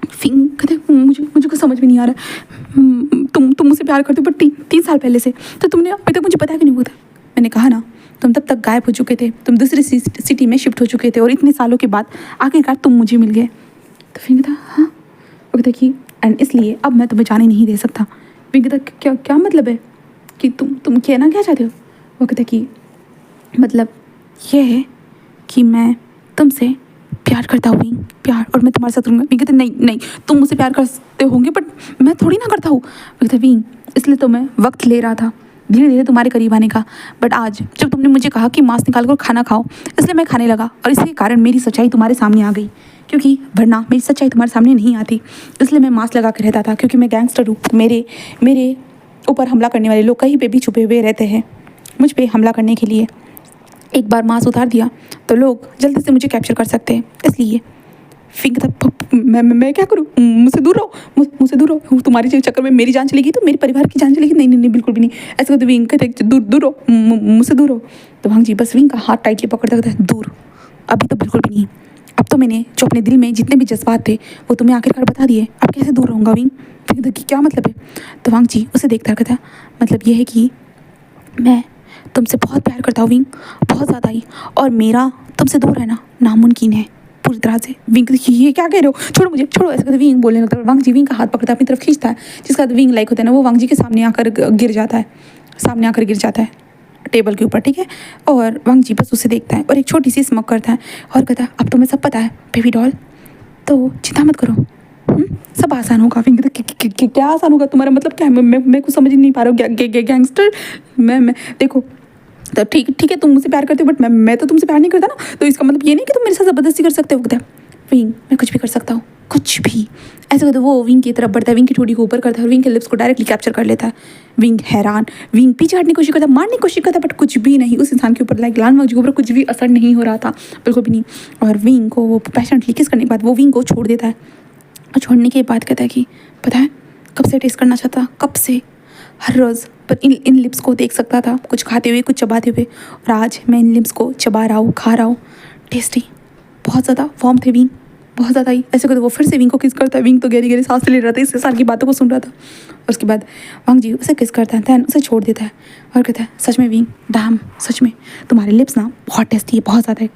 फिर कहते मुझे कुछ समझ में नहीं आ रहा है। तुम मुझसे प्यार करते हो बट 3 साल पहले से, तो तुमने अभी तक मुझे पता क्यों नहीं हुआ था? मैंने कहा ना, तुम तब तक गायब हो चुके थे, तुम दूसरी सिटी में शिफ्ट हो चुके थे और इतने सालों के बाद आखिरकार तुम मुझे मिल गए। तो फिर कहता हाँ। वो कहता कि एंड इसलिए अब मैं तुम्हें जाने नहीं दे सकता। फिर कहता क्या मतलब है कि तुम कहना क्या चाहते हो? वो कहता कि मतलब ये है कि मैं तुमसे प्यार करता हूँ प्यार, और मैं तुम्हारे साथ रहूँगा। विंग कहते नहीं तुम मुझसे प्यार करते होंगे बट मैं थोड़ी ना करता हूँ। कहते विंग इसलिए तो मैं वक्त ले रहा था धीरे धीरे तुम्हारे करीब आने का, बट आज जब तुमने मुझे कहा कि मांस निकाल कर खाना खाओ, इसलिए मैं खाने लगा और इसके कारण मेरी सच्चाई तुम्हारे सामने आ गई। क्योंकि वरना मेरी सच्चाई तुम्हारे सामने नहीं आती, इसलिए मैं मास्क लगा कर रहता था क्योंकि मैं गैंगस्टर हूँ। मेरे ऊपर हमला करने वाले लोग कहीं पे भी छुपे हुए रहते हैं मुझ पे हमला करने के लिए। एक बार मांस उतार दिया तो लोग जल्दी से मुझे कैप्चर कर सकते हैं, इसलिए। फिर मैं क्या करूँ? मुझसे दूर रहो, मुझसे दूर रहो। तुम्हारी चक्कर में मेरी जान चलेगी तो मेरे परिवार की जान चलेगी। नहीं बिल्कुल भी नहीं। ऐसे कहते विंग कहते दूर रहो, मुझसे दूर रहो। तो भांग जी बस विंग का हाथ टाइटली पकड़ता कहता दूर, अभी तो बिल्कुल भी नहीं। अब तो मैंने जो अपने दिल में जितने भी जज्बात थे वो तुम्हें आखिरकार बता दिए, अब कैसे दूर रहूँगा विंग? फिर कहता कि क्या मतलब है? तो भांग जी उसे देखता कहता मतलब ये है कि मैं तुमसे बहुत प्यार करता हूँ विंग, बहुत ज़्यादा ही, और मेरा तुमसे दूर रहना नामुमकिन है पूरी तरह से। विंग ये क्या कह रहे हो? छोड़ो मुझे, छोड़ो। ऐसे कहते विंग बोलने लगता है। वांग जी विंग का हाथ पकड़ता है, अपनी तरफ खींचता है, जिसका विंग लाइक होता है ना, वो वांग जी के सामने आकर गिर जाता है टेबल के ऊपर, ठीक है। और वांग जी बस उसे देखता है और एक छोटी सी स्मक करता है और कहता है अब तुम्हें सब पता है बेबी डॉल, तो चिंता मत करो, सब आसान होगा। विंग कहता क्या आसान होगा? तुम्हारा मतलब क्या है? मैं कुछ समझ नहीं पा रहा हूँ। गैंगस्टर मैं देखो तो ठीक है तुम मुझसे प्यार करते हो बट मैं तो तुमसे प्यार नहीं करता ना, तो इसका मतलब ये नहीं कि तुम मेरे साथ ज़बरदस्ती कर सकते हो। कहता है विंग मैं कुछ भी कर सकता हूँ, कुछ भी। ऐसे कहते वो विंग की तरफ बढ़ता है, विंग की ठोड़ी को ऊपर करता है और विंग के लिप्स को डायरेक्टली कैप्चर कर लेता है। विंग हैरान, विंग पीछे हटने की कोशिश करता है, मारने की कोशिश करता है, बट कुछ भी नहीं। उस इंसान के ऊपर लाइक लाल मर्जी के ऊपर कुछ भी असर नहीं हो रहा था, बिल्कुल भी नहीं। और विंग को वो पैशनेटली किस करने के बाद वो विंग को छोड़ देता है और छोड़ने के बाद कहता है कि पता है कब से टेस्ट करना चाहता, कब से, हर रोज़, पर इन लिप्स को देख सकता था कुछ खाते हुए कुछ चबाते हुए, और आज मैं इन लिप्स को चबा रहा हूँ, खा रहा हूँ। टेस्टी, बहुत ज़्यादा वार्म थे विंग, बहुत ज़्यादा ही। ऐसे करते वो फिर से विंग को किस करता है। विंग तो गहरी गहरी सांस ले रहा था, इससे सारी बातों को सुन रहा था। और उसके बाद वांग जी उसे किस करता है, दैन उसे छोड़ देता है और कहता है सच में विंग, डैम सच में तुम्हारे लिप्स ना बहुत टेस्टी है, बहुत ज़्यादा है।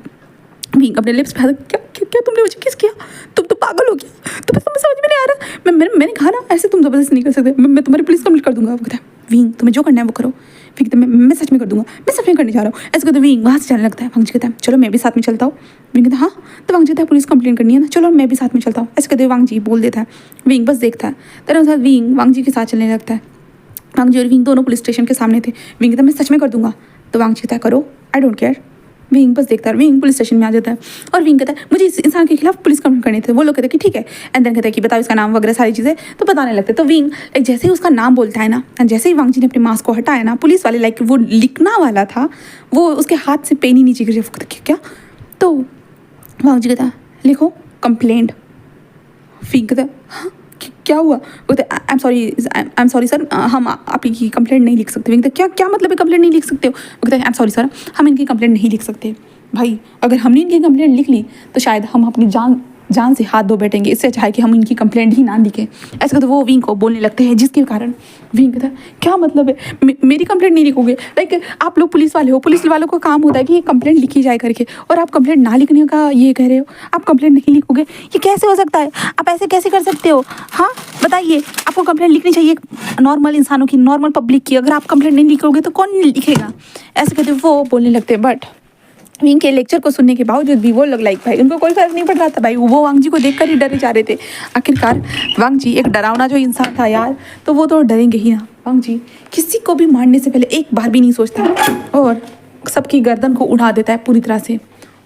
विंग अपने लिप्स पे क्या तुमने मुझे किस किया? तुम तो पागल हो गया, तुम्हें समझ में नहीं आ रहा। मैंने कहा ना ऐसे तुम ज़बरदस्ती नहीं कर सकते, मैं तुम्हारी पुलिस कंप्लीट कर दूंगा। वो कहता है विंग तुम्हें जो करना है वो करो। फिर कहता मैं सच में कर दूंगा, मैं सच में करने जा रहा हूँ। ऐसे कहते विंग वहाँ से चलने लगता है। वांग जी कहता है चलो मैं भी साथ में चलता हूँ। विंग कहता हाँ, तो वांग जी कहता है पुलिस कंप्लेन करनी है ना, चलो मैं भी साथ में चलता हूँ। ऐसे कहते वांग जी बोल देता है। विंग बस देखता है, तरह साथ विंग वांग जी के साथ चलने लगता है। वांग जी और विंग दोनों पुलिस स्टेशन के सामने थे। विंग कहता मैं सच में कर दूंगा, तो वांग जी कहता है करो, आई डोंट केयर। विंग बस देखता है, विंग पुलिस स्टेशन में आ जाता है और विंग कहता है मुझे इस इंसान के खिलाफ पुलिस कंप्लेंट करनी थे। वो लोग कहते हैं कि ठीक है, एंड देन कहता है कि बताओ इसका नाम वगैरह सारी चीज़ें, तो बताने लगते हैं। तो विंग लाइक जैसे ही उसका नाम बोलता है ना, एंड जैसे ही वांग जी ने अपने मास्क को हटाया ना, पुलिस वाले लाइक वो लिखना वाला था, वो उसके हाथ से पेन ही नीचे गिर जाए। क्या? तो वांग जी कहता है लिखो कंप्लेंट। विंग कहता है हाँ क्या हुआ? बोलते आई एम सॉरी सर, हम आपकी कंप्लेंट नहीं लिख सकते। विंग कहता क्या मतलब है कंप्लेंट नहीं लिख सकते हो? वो कहता है आई एम सॉरी सर, हम इनकी कंप्लेंट नहीं लिख सकते। भाई अगर हमने इनकी कंप्लेंट लिख ली तो शायद हम अपनी जान से हाथ धो बैठेंगे, इससे अच्छा है कि हम इनकी कंप्लेंट ही ना लिखें। ऐसे कहते वो विंग को बोलने लगते हैं, जिसके कारण विंग कहता है क्या मतलब है मेरी कंप्लेंट नहीं लिखोगे? लाइक आप लोग पुलिस वाले हो, पुलिस वालों का काम होता है कि ये कंप्लेंट लिखी जाए करके, और आप कंप्लेंट ना लिखने का ये कह रहे हो, आप कंप्लेंट नहीं लिखोगे? ये कैसे हो सकता है? आप ऐसे कैसे कर सकते हो? हाँ बताइए, आपको कंप्लेंट लिखनी चाहिए नॉर्मल इंसानों की, नॉर्मल पब्लिक की। अगर आप कंप्लेंट नहीं लिखोगे तो कौन लिखेगा? ऐसे कहते वो बोलने लगते हैं। बट विंग के लेक्चर को सुनने के बावजूद भी वो लोग लाइक भाई उनको कोई फर्क नहीं पड़ रहा था। भाई वो वांग जी को देखकर ही डरे जा रहे थे। आखिरकार वांग जी एक डरावना जो इंसान था यार, तो वो तो डरेंगे ही ना। वांग जी किसी को भी मारने से पहले एक बार भी नहीं सोचता और सबकी गर्दन को उड़ा देता है पूरी तरह से।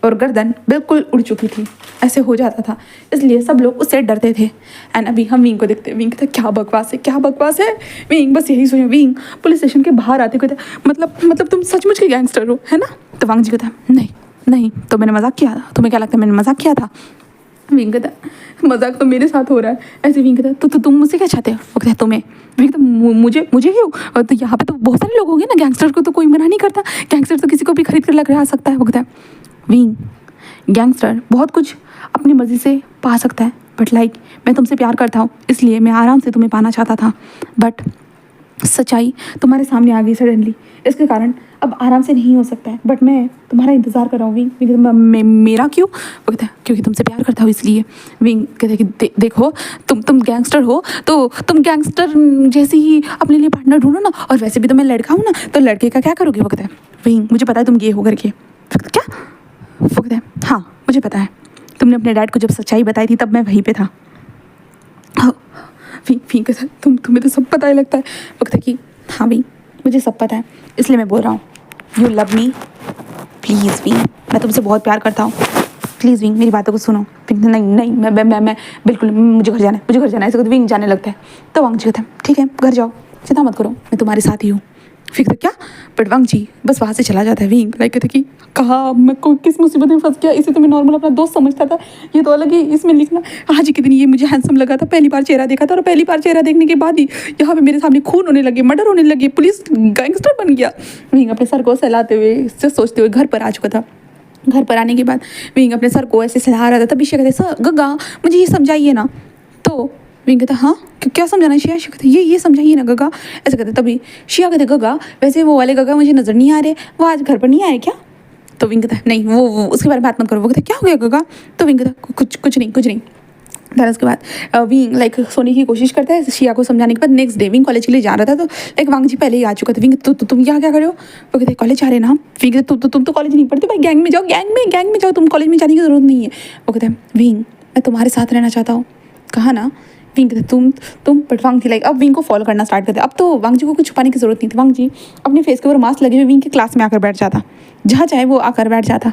और गर्दन बिल्कुल उड़ चुकी थी, ऐसे हो जाता था, इसलिए सब लोग उससे डरते थे। एंड अभी हम विंग को देखते, विंग कहता क्या बकवास है, क्या बकवास है। विंग बस यही सोचा, विंग पुलिस स्टेशन के बाहर आते कहते मतलब तुम सचमुच के गैंगस्टर हो, है ना। तो वांग जी कहता नहीं नहीं, तो मैंने मजाक किया था, तुम्हें क्या लगता है मैंने मजाक किया था। विंग कहता मजाक तो मेरे साथ हो रहा है। ऐसे विंग कहता तो तुम मुझसे क्या चाहते हो। वो कहता तुम्हें। विंग कहता मुझे क्यों, तो यहाँ पे तो बहुत सारे लोग होंगे ना, गैंगस्टर को तो कोई मना नहीं करता, गैंगस्टर तो किसी को भी खरीद कर लगा सकता है। वो कहता विंग गैंगस्टर बहुत कुछ अपनी मर्जी से पा सकता है, बट लाइक मैं तुमसे प्यार करता हूँ, इसलिए मैं आराम से तुम्हें पाना चाहता था, बट सच्चाई तुम्हारे सामने आ गई सडनली, इसके कारण अब आराम से नहीं हो सकता है, बट मैं तुम्हारा इंतज़ार कर रहा हूँ। विंग मेरा क्यों। वो कहता है क्योंकि तुमसे प्यार करता हूँ इसलिए। विंग कहता है कि देखो तुम गैंगस्टर हो तो तुम गैंगस्टर जैसे ही अपने लिए पार्टनर ढूंढो ना, और वैसे भी तो मैं लड़का हूँ ना, तो लड़के का क्या करोगे। वो कहता है विंग मुझे पता है तुम ये हो करके। क्या। वो कहता है हाँ मुझे पता है, तुमने अपने डैड को जब सच्चाई बताई थी तब मैं वहीं पे था। विंग कहता है तुम्हें तो सब पता ही लगता है। वो कहता है कि हाँ विंग मुझे सब पता है, इसलिए मैं बोल रहा हूँ you love me please wing, मैं तुमसे बहुत प्यार करता हूँ, प्लीज़ विंग मेरी बातों को सुनो। विंग नहीं नहीं मैं बिल्कुल, मुझे घर जाना है, मुझे घर जाना है। ऐसे विंग जाने लगता है। तो वांग जी कहता है ठीक है घर जाओ, चिंता मत करो, मैं तुम्हारे साथ ही हूँ। फिर तो क्या, बट वांग जी बस वहाँ से चला जाता है। विंग लाइक कहता कि कहा मैं को किस मुसीबत में फंस गया, इसे तो मैं नॉर्मल अपना दोस्त समझता था, ये तो अलग ही इसमें लिखना। आज ही के दिन ये मुझे हैंडसम लगा था, पहली बार चेहरा देखा था, और पहली बार चेहरा देखने के बाद ही यहाँ पे मेरे सामने खून होने लगे, मर्डर होने लगे, पुलिस गैंगस्टर बन गया। विंग अपने सर को सहलाते हुए सोचते हुए घर पर आ चुका था। घर पर आने के बाद विंग अपने सर को ऐसे सहला रहा था, तभी शिया कहते सर गग्गा मुझे ये समझाइए ना। तो विंग कहता हाँ क्या समझाना है शिया। शिया कहते ये समझाइए ना गग्गा। ऐसे कहते तभी शिया कहते गग्गा वैसे वो वाले गग्गा मुझे नज़र नहीं आ रहे, वो आज घर पर नहीं आए क्या। तो विंग कहता नहीं वो उसके बारे में बात मत करो। वो कहता क्या हो गया गग्गा। तो विंग कहता कुछ नहीं। फिर उसके बाद विंग लाइक सोने की कोशिश करता है शिया को समझाने के बाद। नेक्स्ट डे विंग कॉलेज के लिए जा रहा था, तो लाइक वांग जी पहले ही आ चुका था। विंग तुम यहाँ क्या कर रहे हो। वो कहते कॉलेज जा रहे हैं ना हम। विंग कहते तुम तो कॉलेज नहीं पढ़ते भाई, गैंग में जाओ, गैंग में जाओ, तुम कॉलेज में जाने की ज़रूरत नहीं है। वो कहते हैं विंग मैं तुम्हारे साथ रहना चाहता हूँ। कहा ना। विंग कहते तुम बट वांग जी लाइक अब विंग को फॉलो करना स्टार्ट करते। अब तो वांग जी को कुछ छुपाने की ज़रूरत नहीं थी। वांग जी अपने फेस के ऊपर मास्क लगे हुए विंग की क्लास में आकर बैठ जाता, जहाँ चाहे वो आकर बैठ जाता।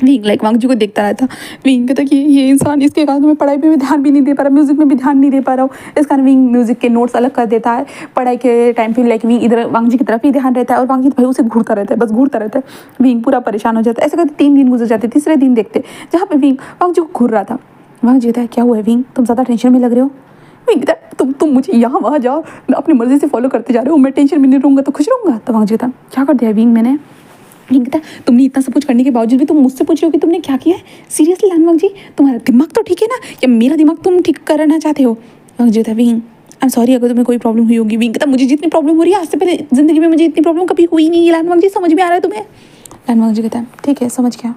विंग लाइक वांग जी को देखता रहता। विंग कहता कि ये इंसान, इसके कारण मैं पढ़ाई पे भी ध्यान भी नहीं दे पा रहा, म्यूजिक में भी ध्यान नहीं दे पा रहा हूँ। इस कारण विंग म्यूजिक के नोट्स अलग कर देता है, पढ़ाई के टाइम पे लाइक विंग इधर वांग जी की तरफ ही ध्यान रहता है, और वांग जी भाई उसे घूरता रहता है, बस घूरता रहता है। विंग पूरा परेशान हो जाता है। ऐसे करते 3 दिन गुजर जाते। तीसरे दिन देखते जहाँ पे विंग वांग जी को घूर रहा था। वांग जी कहता है क्या हुआ है विंग, तुम ज़्यादा टेंशन में लग रहे हो। विंग कहता है तुम मुझे यहाँ वहाँ जाओ, अपनी मर्जी से फॉलो करते जा रहे हो, मैं टेंशन में नहीं रहूँगा तो खुश रहूँगा। तो वांग जी कहता क्या कर दिया विंग मैंने। विंग कहता तुमने इतना सब कुछ करने के बावजूद भी तुम मुझसे पूछ रहे हो कि तुमने क्या किया है। सीरियसली वांग जी तुम्हारा दिमाग तो ठीक है ना, या मेरा दिमाग तुम ठीक करना चाहते हो। वांग जी कहता विंग आई एम सॉरी अगर तुम्हें कोई प्रॉब्लम हुई होगी। विंग कहता मुझे जितनी प्रॉब्लम हो रही है आज से पहले जिंदगी में मुझे इतनी प्रॉब्लम कभी हुई नहीं है। वांग जी समझ में आ रहा है तुम्हें। वांग जी कहता है ठीक है समझ गया।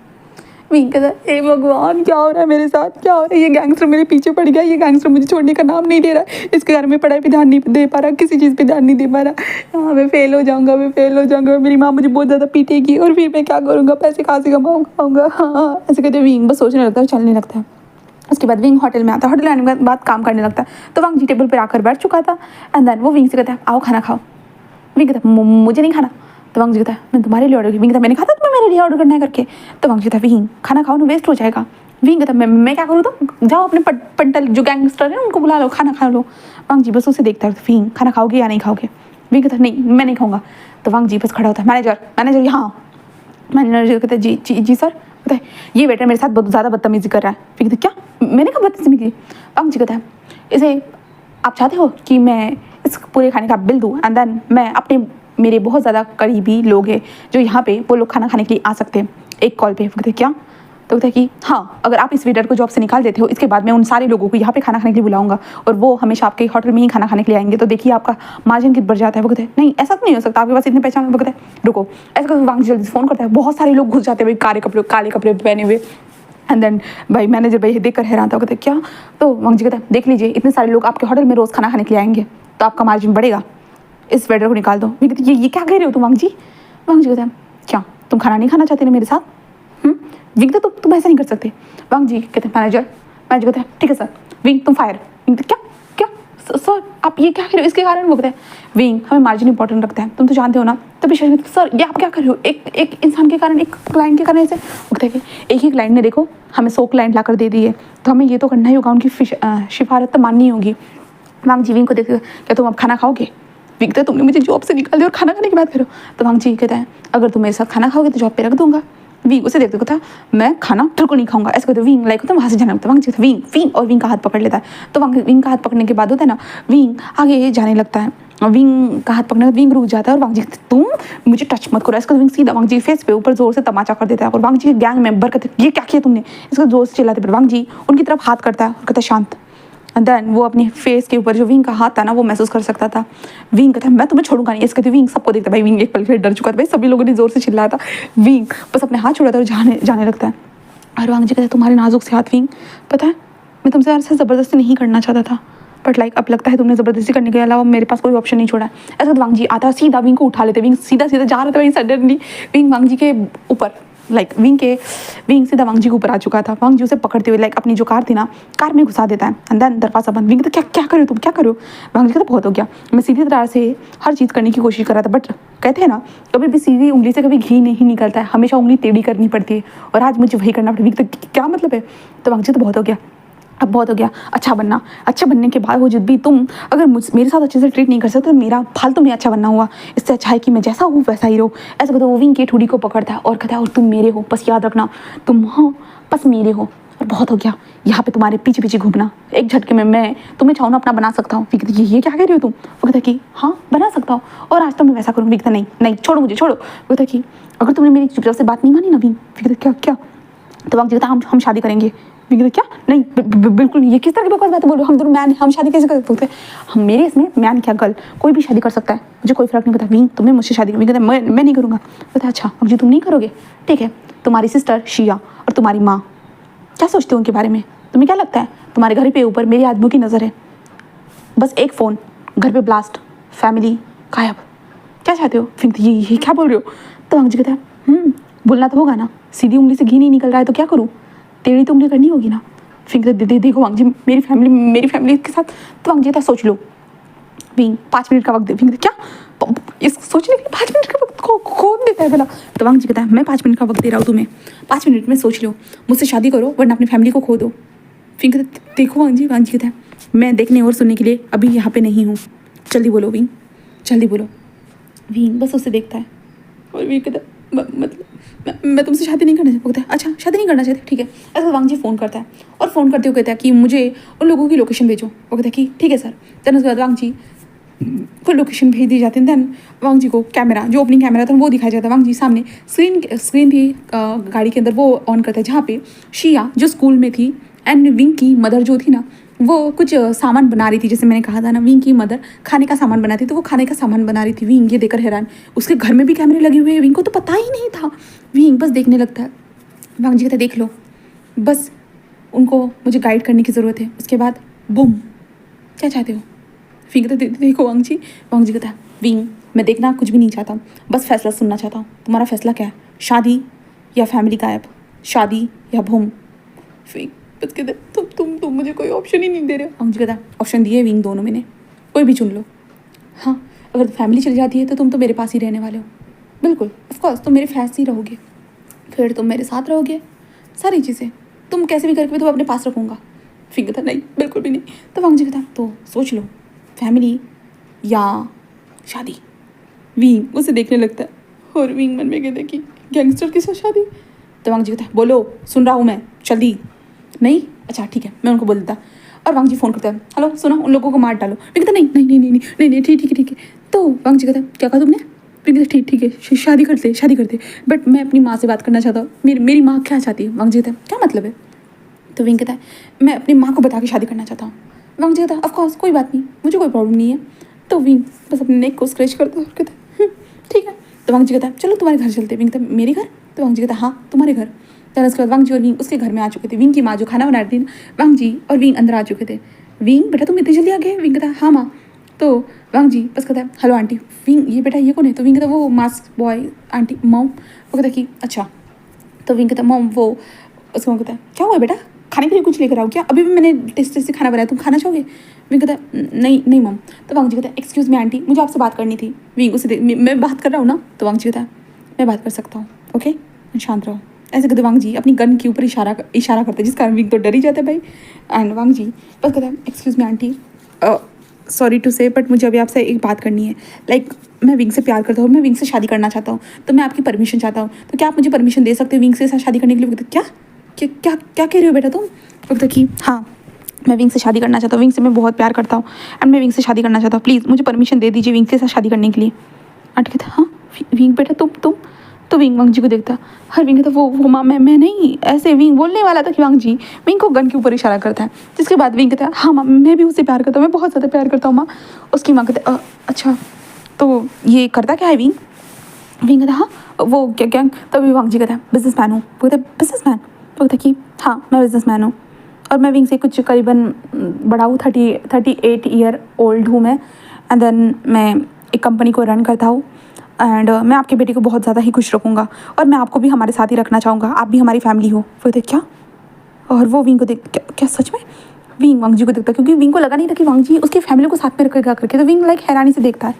विंग कहता हे भगवान क्या हो रहा है मेरे साथ, क्या हो रहा है, ये गैंगस्टर मेरे पीछे पड़ गया, ये गैंगस्टर मुझे छोड़ने का नाम नहीं ले रहा है, इसके कारण मैं पढ़ाई पे ध्यान नहीं दे पा रहा, किसी चीज़ पे ध्यान नहीं दे पा रहा। हाँ मैं फेल हो जाऊँगा, मेरी माँ मुझे बहुत ज़्यादा पीटेगी, और फिर मैं क्या करूँगा, पैसे कहाँ से कमाऊँगा। हाँ ऐसे कहते विंग बस सोचने लगता है, चलने लगता है। उसके बाद विंग होटल में आता है, होटल आने के बाद काम करने लगता है। तो वांग जी टेबल पर आकर बैठ चुका था। एंड देन वो विंग से कहता है आओ खाना खाओ। विंग कहता मुझे नहीं खाना। तो वांग जी कहता मैं तुम्हारे लिए ऑर्डर की। विंग कहता मैंने कहा था तुम्हें मेरे लिए ऑर्डर करना है करके। तो वांग जी कहता विंग खाना खाओ ना, वेस्ट हो जाएगा। विंग कहता मैं क्या करूँ, तो जाओ अपने पंटल जो गैंगस्टर है उनको बुला लो, खाना खा लो। वांग जी बस उसे देखता है विंग खाना खाओगे या नहीं खाओगे। विंग कहता नहीं मैं नहीं खाऊंगा। तो वांग जी बस खड़ा होता है मैनेजर यहाँ। मैनेजर कहता है जी सर। कहता है ये वेटर मेरे साथ बहुत ज़्यादा बदतमीजी कर रहा है। विंग कहता क्या मैंने कहा बदतमीजी। वांग जी कहता है इसे आप चाहते हो कि मैं इस पूरे खाने का बिल दूँ, एंड देन मैं अपने मेरे बहुत ज़्यादा करीबी लोग हैं जो यहाँ पे वो लोग खाना खाने के लिए आ सकते हैं एक कॉल पे। कहते क्या। तो कहते हैं कि हाँ अगर आप इस वेटर को जॉब से निकाल देते हो, इसके बाद मैं उन सारे लोगों को यहाँ पे खाना खाने के लिए बुलाऊंगा, और वो हमेशा आपके होटल में ही खाना खाने के लिए आएंगे, तो देखिए आपका मार्जिन कितना बढ़ जाता है। वो कहते हैं नहीं ऐसा तो नहीं हो सकता, आपके पास इतने पहचान। वो कहते हैं रुको। ऐसा करके वांग जल्दी से फ़ोन करता है, बहुत सारे लोग घुस जाते हैं भाई काले कपड़े पहने हुए। एंड देन भाई मैनेजर भाई देख कर हैरान था। कहते क्या। तो वांग जी कहता है देख लीजिए इतने सारे लोग आपके होटल में रोज़ खाना खाने के लिए आएंगे, तो आपका मार्जिन बढ़ेगा, इस वेटर को निकाल दो। मैं कहती ये क्या कह रहे हो तुम वांग जी। वांग जी कहते हैं क्या तुम खाना नहीं खाना चाहते ना मेरे साथ। विंग तो तुम ऐसा नहीं कर सकते। वांग जी कहते हैं मैनेजर कहते हैं ठीक है सर। विंग तुम फायर। विंग क्या सर आप ये क्या कह रहे हो, इसके कारण। वो कहते हैं विंग हमें मार्जिन इंपॉर्टेंट रखता है, तुम तो जानते हो ना तभी शर्मा कहती, सर ये आप क्या कर रहे हो, एक इंसान के कारण, एक क्लाइंट के कारण ऐसे। वो कहता है कि एक ही क्लाइंट ने देखो हमें 100 क्लाइंट ला कर दे दिए, तो हमें ये तो करना ही होगा, उनकी सिफारत तो माननी होगी। वांग जी विंग को देखते, क्या तुम अब खाना खाओगे? विंग कहता है तुमने मुझे जॉब से निकाल दिया और खाना खाने की बात करो। तो वांग जी कहता है अगर तुम मेरे साथ खाना खाओगे तो जॉब पे रख दूंगा। विंग उसे देखते कहता मैं खाना बिल्कुल नहीं खाऊंगा, ऐसे कहते विंग लाइक होता है वहाँ से जाना लगता है। वांग जी कहता विंग विंग और विंग का हाथ पकड़ लेता है। तो विंग का हाथ पकड़ने के बाद होता है ना, विंग आगे जाने लगता है। विंग का हाथ पकड़ने विंग रुक जाता है और वांग जी तुम मुझे टच मत करो। इसका विंग सीधा वांग जी फेस पे ऊपर जोर से तमाचा कर देता है और वांग जी के गैंग मेंबर कहते ये क्या किया तुमने, इसको जोर से चिल्लाते। पर वांग जी उनकी तरफ हाथ करता है और कहता है शांत। देन वो अपनी फेस के ऊपर जो विंग का हाथ था ना वो महसूस कर सकता था। विंग कहता है मैं तुम्हें छोड़ूंगा नहीं। इसके विंग सबको देखता भाई, विंग एक पल के लिए डर चुका था भाई, सभी लोगों ने जोर से चिल्लाया था। विंग बस अपने हाथ छोड़ा था और जाने लगता है। और वांग जी कहते तुम्हारे नाजुक से हाथ विंग, पता है मैं तुमसे ऐसे ज़बरदस्ती नहीं करना चाहता था, बट लाइक अब लगता है तुमने ज़बरदस्ती करने के अलावा मेरे पास कोई ऑप्शन नहीं छोड़ा है। ऐसा तो वांग जी आता सीधा विंग को उठा लेते। विंग सीधा सीधा जा रहा था वहीं, सडनली विंग वांग जी के ऊपर लाइक विंग सीधा वांग जी के ऊपर आ चुका था। वांग जी उसे पकड़ते हुए लाइक अपनी जो कार थी ना, कार में घुसा देता है। एंड देन दरवाजा बंद। विंग तो क्या क्या करो तुम, क्या करो? वांग जी कहता बहुत हो गया, मैं सीधी तरह से हर चीज़ करने की कोशिश कर रहा था, बट कहते हैं ना कभी भी सीधी उंगली से कभी घी नहीं निकलता है, हमेशा उंगली टेढ़ी करनी पड़ती है, और आज मुझे वही करना पड़ा। विंग तो क्या मतलब है? तो वांग जी तो बहुत हो गया, अब बहुत हो गया, अच्छा बनने के बावजूद भी तुम अगर मेरे साथ अच्छे से ट्रीट नहीं कर सकते तो मेरा फालतू में अच्छा बनना हुआ, इससे अच्छा है कि मैं जैसा हूँ वैसा ही रहो। ऐसा कहता है वो विंग की ठुड़ी को पकड़ता है और कहता है और तुम मेरे हो, बस याद रखना तुम हो बस मेरे हो, और बहुत हो गया यहाँ पे तुम्हारे पीछे पीछे घूमना, एक झटके में मैं तुम्हें चाहूँ ना अपना बना सकता हूँ। फिर ये क्या कह रही हो तुम? वो कहता कि हाँ बना सकता हूँ, और आज तो मैं वैसा करूँ। कहता नहीं नहीं छोड़ो मुझे छोड़ो। वो कहता कि अगर तुमने मेरी चुपचाप से बात नहीं मानी ना विंग। फिर क्या क्या? तो वक्त कहता हम शादी करेंगे। विंग क्या नहीं बिल्कुल नहीं, ये किस तरह की बकवास बात बोल रहे हो, हम दोनों मैन, हम शादी कैसे कर सकते हैं? हम मेरे इसमें मैन क्या गर्ल कोई भी शादी कर सकता है, मुझे कोई फर्क नहीं पड़ता। विंग तुम्हें मुझसे शादी करनी, कहता मैं नहीं करूँगा। कहता अच्छा अब जी तुम नहीं करोगे, ठीक है। तुम्हारी सिस्टर शिया और तुम्हारी माँ क्या सोचते हो उनके बारे में? तुम्हें क्या लगता है तुम्हारे घर पे ऊपर मेरे आदमियों की नज़र है, बस एक फ़ोन घर पे ब्लास्ट, फैमिली गायब, क्या चाहते हो? फिर ये क्या बोल रहे हो? तो वांग जी कहता है बोलना तो होगा ना, सीधी उंगली से घी नहीं निकल रहा है तो क्या करूँ, टेढ़ी तो उंगली करनी होगी ना। फिर देखो वांग जी मेरी फैमिली के साथ। तो वांग जी कहता सोच लो विंग 5 मिनट का वक्त दे। विंग क्या इस सोचने के लिए 5 मिनट का वक्त कौन देता है भला? तो वांग जी कहता है मैं 5 मिनट का वक्त दे रहा हूँ तुम्हें, 5 मिनट में सोच लो, मुझसे शादी करो वरना अपनी फैमिली को खो दो। फिर कहता देखो वांग जी कहता है मैं देखने और सुनने के लिए अभी यहाँ पे नहीं हूँ, जल्दी बोलो विंग जल्दी बोलो। विंग बस उसे देखता है और विंग कहता मतलब मैं तुमसे शादी नहीं करना चाहता। अच्छा शादी नहीं करना चाहते, ठीक है। ऐसा वांग जी फ़ोन करता है और फ़ोन करते हुए कहता है कि मुझे उन लोगों की लोकेशन भेजो। वो कहता है कि ठीक है सर। देन उसके बाद वांग जी को लोकेशन भेज दी जाती है। देन वांग जी को कैमरा जो ओपनिंग कैमरा था वो दिखाया जाता है। वांग जी सामने स्क्रीन थी गाड़ी के अंदर, वो ऑन करता है जहाँ पे शिया जो स्कूल में थी एंड विंग की मदर जो थी ना वो कुछ सामान बना रही थी। जैसे मैंने कहा था ना विंग की मदर खाने का सामान बनाती, तो वो खाने का सामान बना रही थी। विंग ये देखकर हैरान, उसके घर में भी कैमरे लगे हुए हैं, विंग को तो पता ही नहीं था। विंग बस देखने लगता है। वांग जी कहता है देख लो, बस उनको मुझे गाइड करने की ज़रूरत है, उसके बाद बूम। क्या चाहते हो? विंग कहता देखो वांग जी कहता है विंग मैं देखना कुछ भी नहीं चाहता, बस फैसला सुनना चाहता हूँ। तुम्हारा फैसला क्या है, शादी या फैमिली गायब, शादी या बूम? विंग बस कहते तुम मुझे कोई ऑप्शन ही नहीं दे रहे हो। वांग जी कहता ऑप्शन दिए विंग दोनों मैंने, कोई भी चुन लो। हाँ अगर फैमिली चली जाती है तो तुम तो मेरे पास ही रहने वाले हो, बिल्कुल ऑफकोर्स तुम मेरे पास ही रहोगे, फिर तुम मेरे साथ रहोगे, सारी चीज़ें तुम कैसे भी करके तुम अपने पास रखूँगा। फिर कहता नहीं बिल्कुल भी नहीं। तो वांग जी कहता तो सोच लो फैमिली या शादी। विंग उसे देखने लगता है और विंग मन में कहता है कि गैंगस्टर के साथ शादी। तो वांग जी कहता है बोलो सुन रहा हूँ मैं, जल्दी। नहीं अच्छा ठीक है मैं उनको बोल देता। और वांग जी फ़ोन करता है हेलो सुनो उन लोगों को मार डालो। विंग कहता नहीं नहीं नहीं नहीं नहीं नहीं ठीक है। तो वांग जी कहता क्या कहा तुमने? विंग कहता ठीक है शादी करते बट मैं अपनी माँ से बात करना चाहता हूँ, मेरी माँ क्या चाहती है? वांग जी कहता क्या मतलब है? तो विंग कहता है मैं अपनी माँ को बता के शादी करना चाहता हूँ। वांग जी कहता है ऑफकोर्स कोई बात नहीं, मुझे कोई प्रॉब्लम नहीं है। तो विंग बस अपने नेक को स्क्रैच करता है और कहता है ठीक है। तो वांग जी कहता है चलो तुम्हारे घर चलते। विंग कहता मेरे घर? तो वांग जी कहता हाँ तुम्हारे घर। तो उसके बाद वांग जी और विंग उसके घर में आ चुके थे। विंग की माँ जो खाना बना रही थी वांग जी और विंग अंदर आ चुके थे। विंग बेटा तुम इतनी जल्दी आ गए? विंग कहता हाँ माँ। तो वांग जी बस कहता है हेलो आंटी। विंग ये बेटा ये कौन है? तो विंग कहता वो मास्क बॉय आंटी मॉम। वो कहता कि अच्छा। तो विंग कहता मॉम वो उसको कहता है क्या हुआ बेटा? खाने के लिए कुछ लेकर आओ क्या? अभी भी मैंने टेस्टी से खाना बनाया, तुम खाना चाहोगे? विंग कहता है नहीं नहीं मम। तो वांग जी कहता है एक्सक्यूज़ मी आंटी, मुझे आपसे बात करनी थी। विंग उसे मैं बात कर रहा हूँ ना। तो वांग जी कहता है मैं बात कर सकता हूँ, ओके शांत रहो। ऐसे कहते वांग जी अपनी गन के ऊपर इशारा करते हैं, जिस कारण विंग तो डर ही जाता है भाई। एंड वांग जी बस कहता है excuse me aunty, sorry to say but मुझे अभी आपसे एक बात करनी है। लाइक मैं विंग से प्यार करता हूँ, मैं विंग से शादी करना चाहता हूँ, तो मैं आपकी परमिशन चाहता हूँ, तो क्या आप मुझे परमिशन दे सकते हो विंग से साथ शादी करने के लिए? क्या क्या क्या क्या कह रहे हो बेटा तुम? बोलता कि हाँ मैं विंग से शादी करना चाहता हूँ, विंग से मैं बहुत प्यार करता हूँ एंड मैं विंग से शादी करना चाहता हूँ, प्लीज़ मुझे परमिशन दे दीजिए विंग के साथ शादी करने के लिए। आंटी कहता हाँ विंग बेटा तुम तो विंग वांग जी को देखता। हर विंग कहता वो माँ मैं नहीं, ऐसे विंग बोलने वाला था कि वांग जी विंग को गन के ऊपर इशारा करता है, जिसके बाद विंग कहता है हाँ माँ मैं भी उससे प्यार करता हूँ, मैं बहुत ज़्यादा प्यार करता हूँ माँ। उसकी माँ कहते अच्छा तो ये करता क्या है विंग? विंग कहता हाँ वो क्या तभी वांग जी कहता है बिजनेसमैन हूँ। वो कहता है बिजनेसमैन? वो कहता कि हाँ मैं बिजनेसमैन हूँ और मैं विंग से कुछ करीबन बड़ा हूँ, 38 ईयर ओल्ड हूँ मैं। एंड देन मैं एक कंपनी को रन करता हूँ एंड मैं आपके बेटे को बहुत ज़्यादा ही खुश रखूँगा और मैं आपको भी हमारे साथ ही रखना चाहूँगा, आप भी हमारी फैमिली हो। वो देख क्या? और वो विंग को देख क्या सच में? विंग वांग जी को देखता क्योंकि विंग को लगा नहीं था कि वांग जी उसकी फैमिली को साथ में रखेगा करके। तो विंग लाइक हैरानी से देखता है।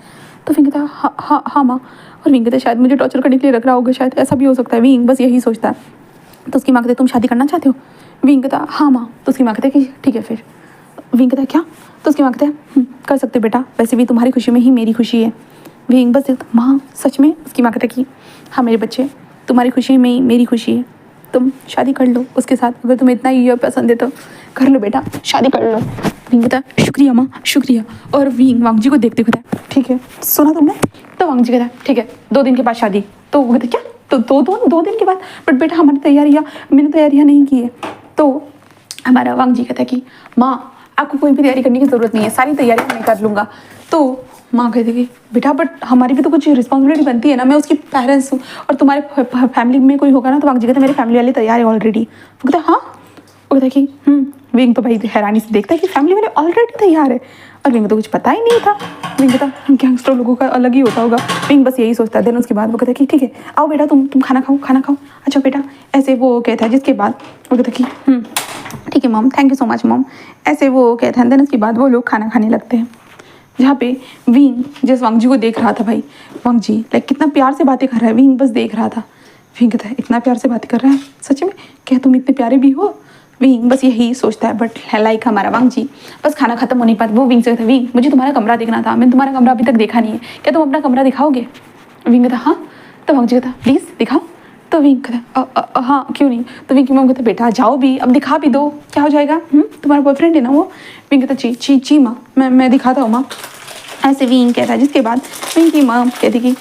तो विंग कहता हाँ हाँ हाँ माँ। और विंग कहता शायद मुझे टॉर्चर करने के लिए रख रहा होगा, शायद ऐसा भी हो सकता है। विंग बस यही सोचता है। तो उसकी माँ कहते तुम शादी करना चाहते हो? विंग कहता हाँ माँ। तो उसकी माँ कहते कि ठीक है फिर। विंग कहता क्या? तो उसकी माँ कहते कर सकते बेटा, वैसे भी तुम्हारी खुशी में ही मेरी खुशी है। विंग बस माँ सच में? उसकी माँ कहते कि हाँ मेरे बच्चे तुम्हारी खुशी में ही मेरी खुशी है, तुम शादी कर लो उसके साथ, अगर तुम्हें इतना ही पसंद है तो कर लो बेटा, शादी कर लो। विंग कहता शुक्रिया माँ शुक्रिया। और विंग वांग जी को देखते कहता है ठीक है सुना तुमने? तो वांग जी कहता है ठीक है 2 दिन के बाद शादी। तो वो कहते क्या तो दो दिन के बाद? बट बेटा हमारी तैयारियाँ मैंने तैयारियाँ नहीं की है। तो हमारा वांग जी कहता है कि माँ आपको कोई भी तैयारी करने की ज़रूरत नहीं है, सारी तैयारी मैं कर लूँगा। तो माँ कहती कि बेटा बट हमारी भी तो कुछ रिस्पॉन्सिबिलिटी बनती है ना, मैं उसकी पेरेंट्स हूँ और तुम्हारे फैमिली में कोई होगा ना। तो वांग जी कहते मेरी फैमिली वाले तैयार है ऑलरेडी। वो कहता हाँ। वो कहता कि विंग तो भाई हैरानी से देखता है कि फैमिली वाले ऑलरेडी तैयार है और विंग तो कुछ पता ही नहीं था। विंग कहता गैंगस्टर लोगों का अलग ही होता होगा। विंग बस यही सोचता है। देन उसके बाद वो कहता है कि ठीक है आओ बेटा तुम खाना खाओ। अच्छा बेटा ऐसे वो कहता है, जिसके बाद वो कहता कि ठीक है mom, thank you so much mom, ऐसे वो कहता है। देन उसके बाद वो लोग खाना खाने लगते हैं, जहाँ पे विंग जिस वांग जी को देख रहा था भाई, वांग जी लाइक कितना प्यार से बातें कर रहा है, विंग बस देख रहा था। विंग कहता है इतना प्यार से बातें कर रहा है सच में, क्या तुम इतने प्यारे भी हो? विंग बस यही सोचता है। बट लाइक हमारा वांग जी बस खाना खत्म होने के बाद वो विंग से कहता है विंग मुझे तुम्हारा कमरा देखना था, मैंने तुम्हारा कमरा अभी तक देखा नहीं है, क्या तुम अपना कमरा दिखाओगे? विंग कहता हाँ। तो वांग जी कहता प्लीज़ दिखाओ। तो विंग कहता हाँ क्यों नहीं। तो विंग की मम कहता बेटा जाओ भी, अब दिखा भी दो, क्या हो जाएगा, तुम्हारा बॉयफ्रेंड है ना वो। विंग कहता जी माँ मैं दिखाता हूँ माँ, ऐसे विंग कहता है। जिसके बाद विंग की माँ कहती कि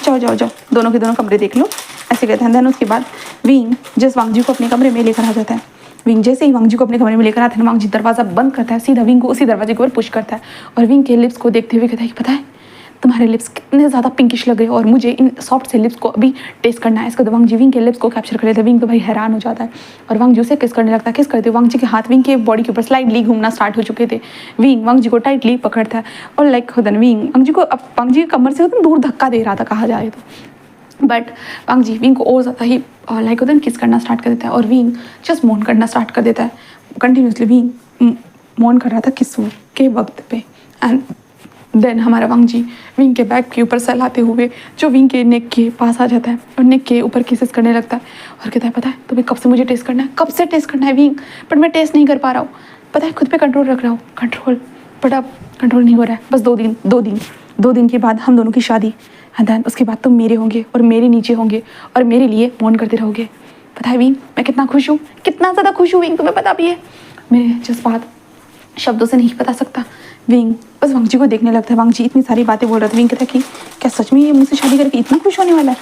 जाओ दोनों के दोनों कमरे देख लो, ऐसे कहता है। देन उसके बाद विंग जिस वांग जी को अपने कमरे में लेकर आ जाता है। विंग जैसे ही वांग जी को अपने कमरे में लेकर आता है, वांग जी दरवाज़ा बंद करता है, सीधा विंग को उसी दरवाजे के ऊपर पुश करता है और विंग के लिप्स को देखते हुए कहता है कि पता है तुम्हारे लिप्स कितने ज़्यादा पिंकिश लग रहे हैं और मुझे इन सॉफ्ट से लिप्स को अभी टेस्ट करना है। इसका तो वांग जी विंग के लिप्स को कैप्चर कर लेता है। विंग तो भाई हैरान हो जाता है और वांग जी उसे किस करने लगता है। किस करते वांग जी के हाथ विंग के बॉडी के ऊपर स्लाइडली घूमना स्टार्ट हो चुके थे। विंग वांग जी को टाइटली पकड़ता है और लाइक होता है विंग वांग जी को अब वांग जी कमर से दूर धक्का दे रहा था कहा जाए तो। बट वांग जी विंग को और ज़्यादा ही लाइक होता है किस करना स्टार्ट कर देता है और विंग जस्ट मौन करना स्टार्ट कर देता है कंटिन्यूसली। विंग मौन कर रहा था किस के वक्त पे। एंड देन हमारा वांग जी विंग के बैक के ऊपर सहलाते हुए जो विंग के नेक के पास आ जाता है और नेक के ऊपर किसेस करने लगता है और कहता है पता है तुम्हें कब से मुझे टेस्ट करना है, कब से टेस्ट करना है विंग, बट मैं टेस्ट नहीं कर पा रहा हूँ, पता है खुद पे कंट्रोल रख रहा हूँ कंट्रोल, बट अब कंट्रोल नहीं हो रहा है। बस 2 दिन के बाद हम दोनों की शादी, एंड देन उसके बाद तुम मेरे होंगे और मेरे नीचे होंगे और मेरे लिए मौन करते रहोगे। पता है विंग मैं कितना खुश हूँ, कितना ज़्यादा खुश हूँ विंग, तुम्हें पता भी है। मैं जिस बात शब्दों से नहीं बता सकता। विंग बस वांग जी को देखने लगता है। वांग जी इतनी सारी बातें बोल रहा था। विंग कहता कि क्या सच में ये मुझसे शादी करके इतना खुश होने वाला है,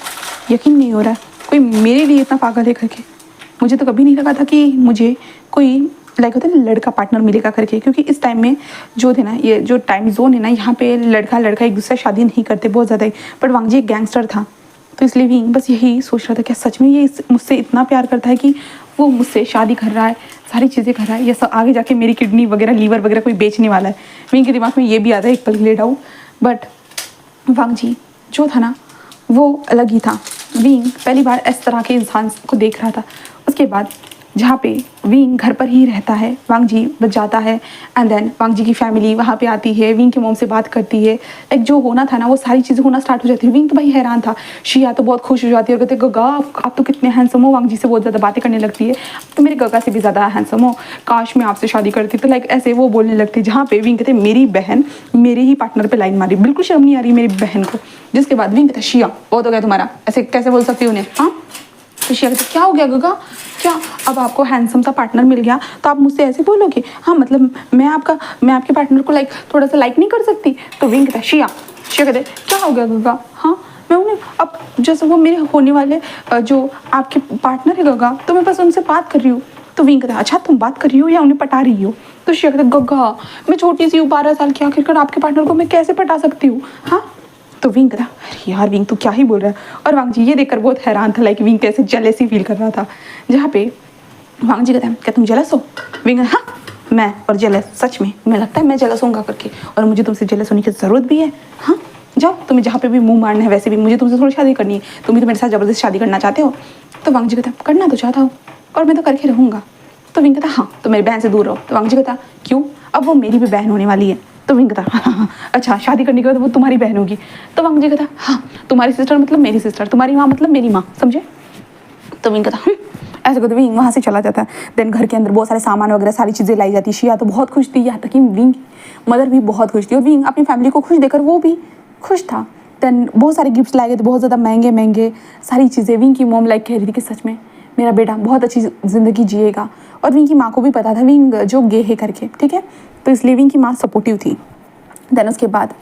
यकीन नहीं हो रहा है कोई मेरे लिए इतना पागल है करके। मुझे तो कभी नहीं लगा था कि मुझे कोई लाइक होता है ना लड़का पार्टनर मिलेगा करके, क्योंकि इस टाइम में जो थे ना ये जो टाइम जोन है ना यहाँ पे लड़का एक दूसरे से शादी नहीं करते बहुत ज़्यादा ही। बट वांग जी एक गैंगस्टर था तो इसलिए विंग बस यही सोच रहा था क्या सच में ये मुझसे इतना प्यार करता है कि वो मुझसे शादी कर रहा है, सारी चीज़ें कर रहा है, या सब आगे जाके मेरी किडनी वगैरह लीवर वगैरह कोई बेचने वाला है। विंग के दिमाग में ये भी आता है एक पल के लिए डाउट। बट वांग जी जो था ना वो अलग ही था। विंग पहली बार इस तरह के इंसान को देख रहा था। उसके बाद जहाँ पे विंग घर पर ही रहता है। वांग जी बच जाता है एंड देन वांग जी की फैमिली वहाँ पे आती है, विंग के मॉम से बात करती है। लाइक जो होना था ना वो सारी चीज़ें होना स्टार्ट हो जाती है। विंग तो भाई हैरान था, शिया तो बहुत खुश हो जाती है और कहते गगा आप तो कितने हैंडसम हो। वांग जी से बहुत ज़्यादा बातें करने लगती है, तो मेरे गगा से भी ज़्यादा हैंडसम हो, काश मैं आपसे शादी करती। तो लाइक ऐसे वो बोलने लगती। जहाँ पे विंग कहते मेरी बहन मेरे ही पार्टनर पर लाइन मारी, बिल्कुल शर्म नहीं आ रही मेरी बहन को। जिसके बाद विंग कहता शिया बहुत हो गया तुम्हारा, ऐसे कैसे बोल सकती उन्हें। हाँ तो शिया कहते क्या हो गया गगा, क्या अब आपको हैंडसम सा पार्टनर मिल गया तो आप मुझसे ऐसे बोलोगे। हाँ मतलब मैं आपके पार्टनर को लाइक थोड़ा सा लाइक नहीं कर सकती। तो विंग कहता शिया कहते क्या हो गया गगा। हाँ मैं उन्हें अब जैसे वो मेरे होने वाले जो आपके पार्टनर है गगा, तो मैं बस उनसे बात कर रही हूँ। तो विंग कहता अच्छा तुम बात कर रही हो या उन्हें पटा रही हो। तो शिया कहता गगा मैं छोटी सी हूँ 12 साल की, आखिरकार आपके पार्टनर को मैं कैसे पटा सकती हूँ। हाँ तो विंग कहता अरे यार विंग तू क्या ही बोल रहा है। और वांग जी ये देखकर बहुत हैरान था, लाइक विंग कैसे जेलसी फील कर रहा था। जहाँ पे वांग जी कहता है क्या तुम जेलस हो। विंग हाँ मैं और जेलस, सच में मैं लगता है मैं जेलस होऊंगा करके, और मुझे तुमसे जेलस होने की ज़रूरत भी है। हाँ जाओ तुम्हें जहाँ पे भी मुंह मारना है, वैसे भी मुझे तुमसे थोड़ी शादी करनी है, तुम भी तो मेरे साथ ज़बरदस्त शादी करना चाहते हो। तो वांग जी कहता करना तो चाहता हूँ और मैं तो करके रहूँगा। तो विंग कहता हाँ तो मेरी बहन से दूर रहो। तो वांग जी कहता क्यों, अब वो मेरी भी बहन होने वाली है। तो विंग कहता हाँ अच्छा शादी करने के बाद वो तुम्हारी बहन होगी। तो वांग जी कहता हाँ तुम्हारी सिस्टर मतलब मेरी सिस्टर, तुम्हारी माँ मतलब मेरी माँ, समझे। तो विंग कहता ऐसे कहते विंग वहाँ से चला जाता है। देन घर के अंदर बहुत सारे सामान वगैरह सारी चीज़ें लाई जाती। शिया तो बहुत खुश थी, यहाँ तक कि विंग मदर भी बहुत खुश थी, और विंग अपनी फैमिली को खुश देकर वो भी खुश था। देन बहुत सारे गिफ्ट्स लाए गए थे, बहुत ज़्यादा महंगे महंगे सारी चीज़ें। विंग की मॉम लाइक कह रही थी कि सच में मेरा बेटा बहुत अच्छी ज़िंदगी जिएगा, और विंग की माँ को भी पता था विंग जो गे है करके, ठीक है। तो इसलिए विंग की माँ सपोर्टिव थी। देन उसके बाद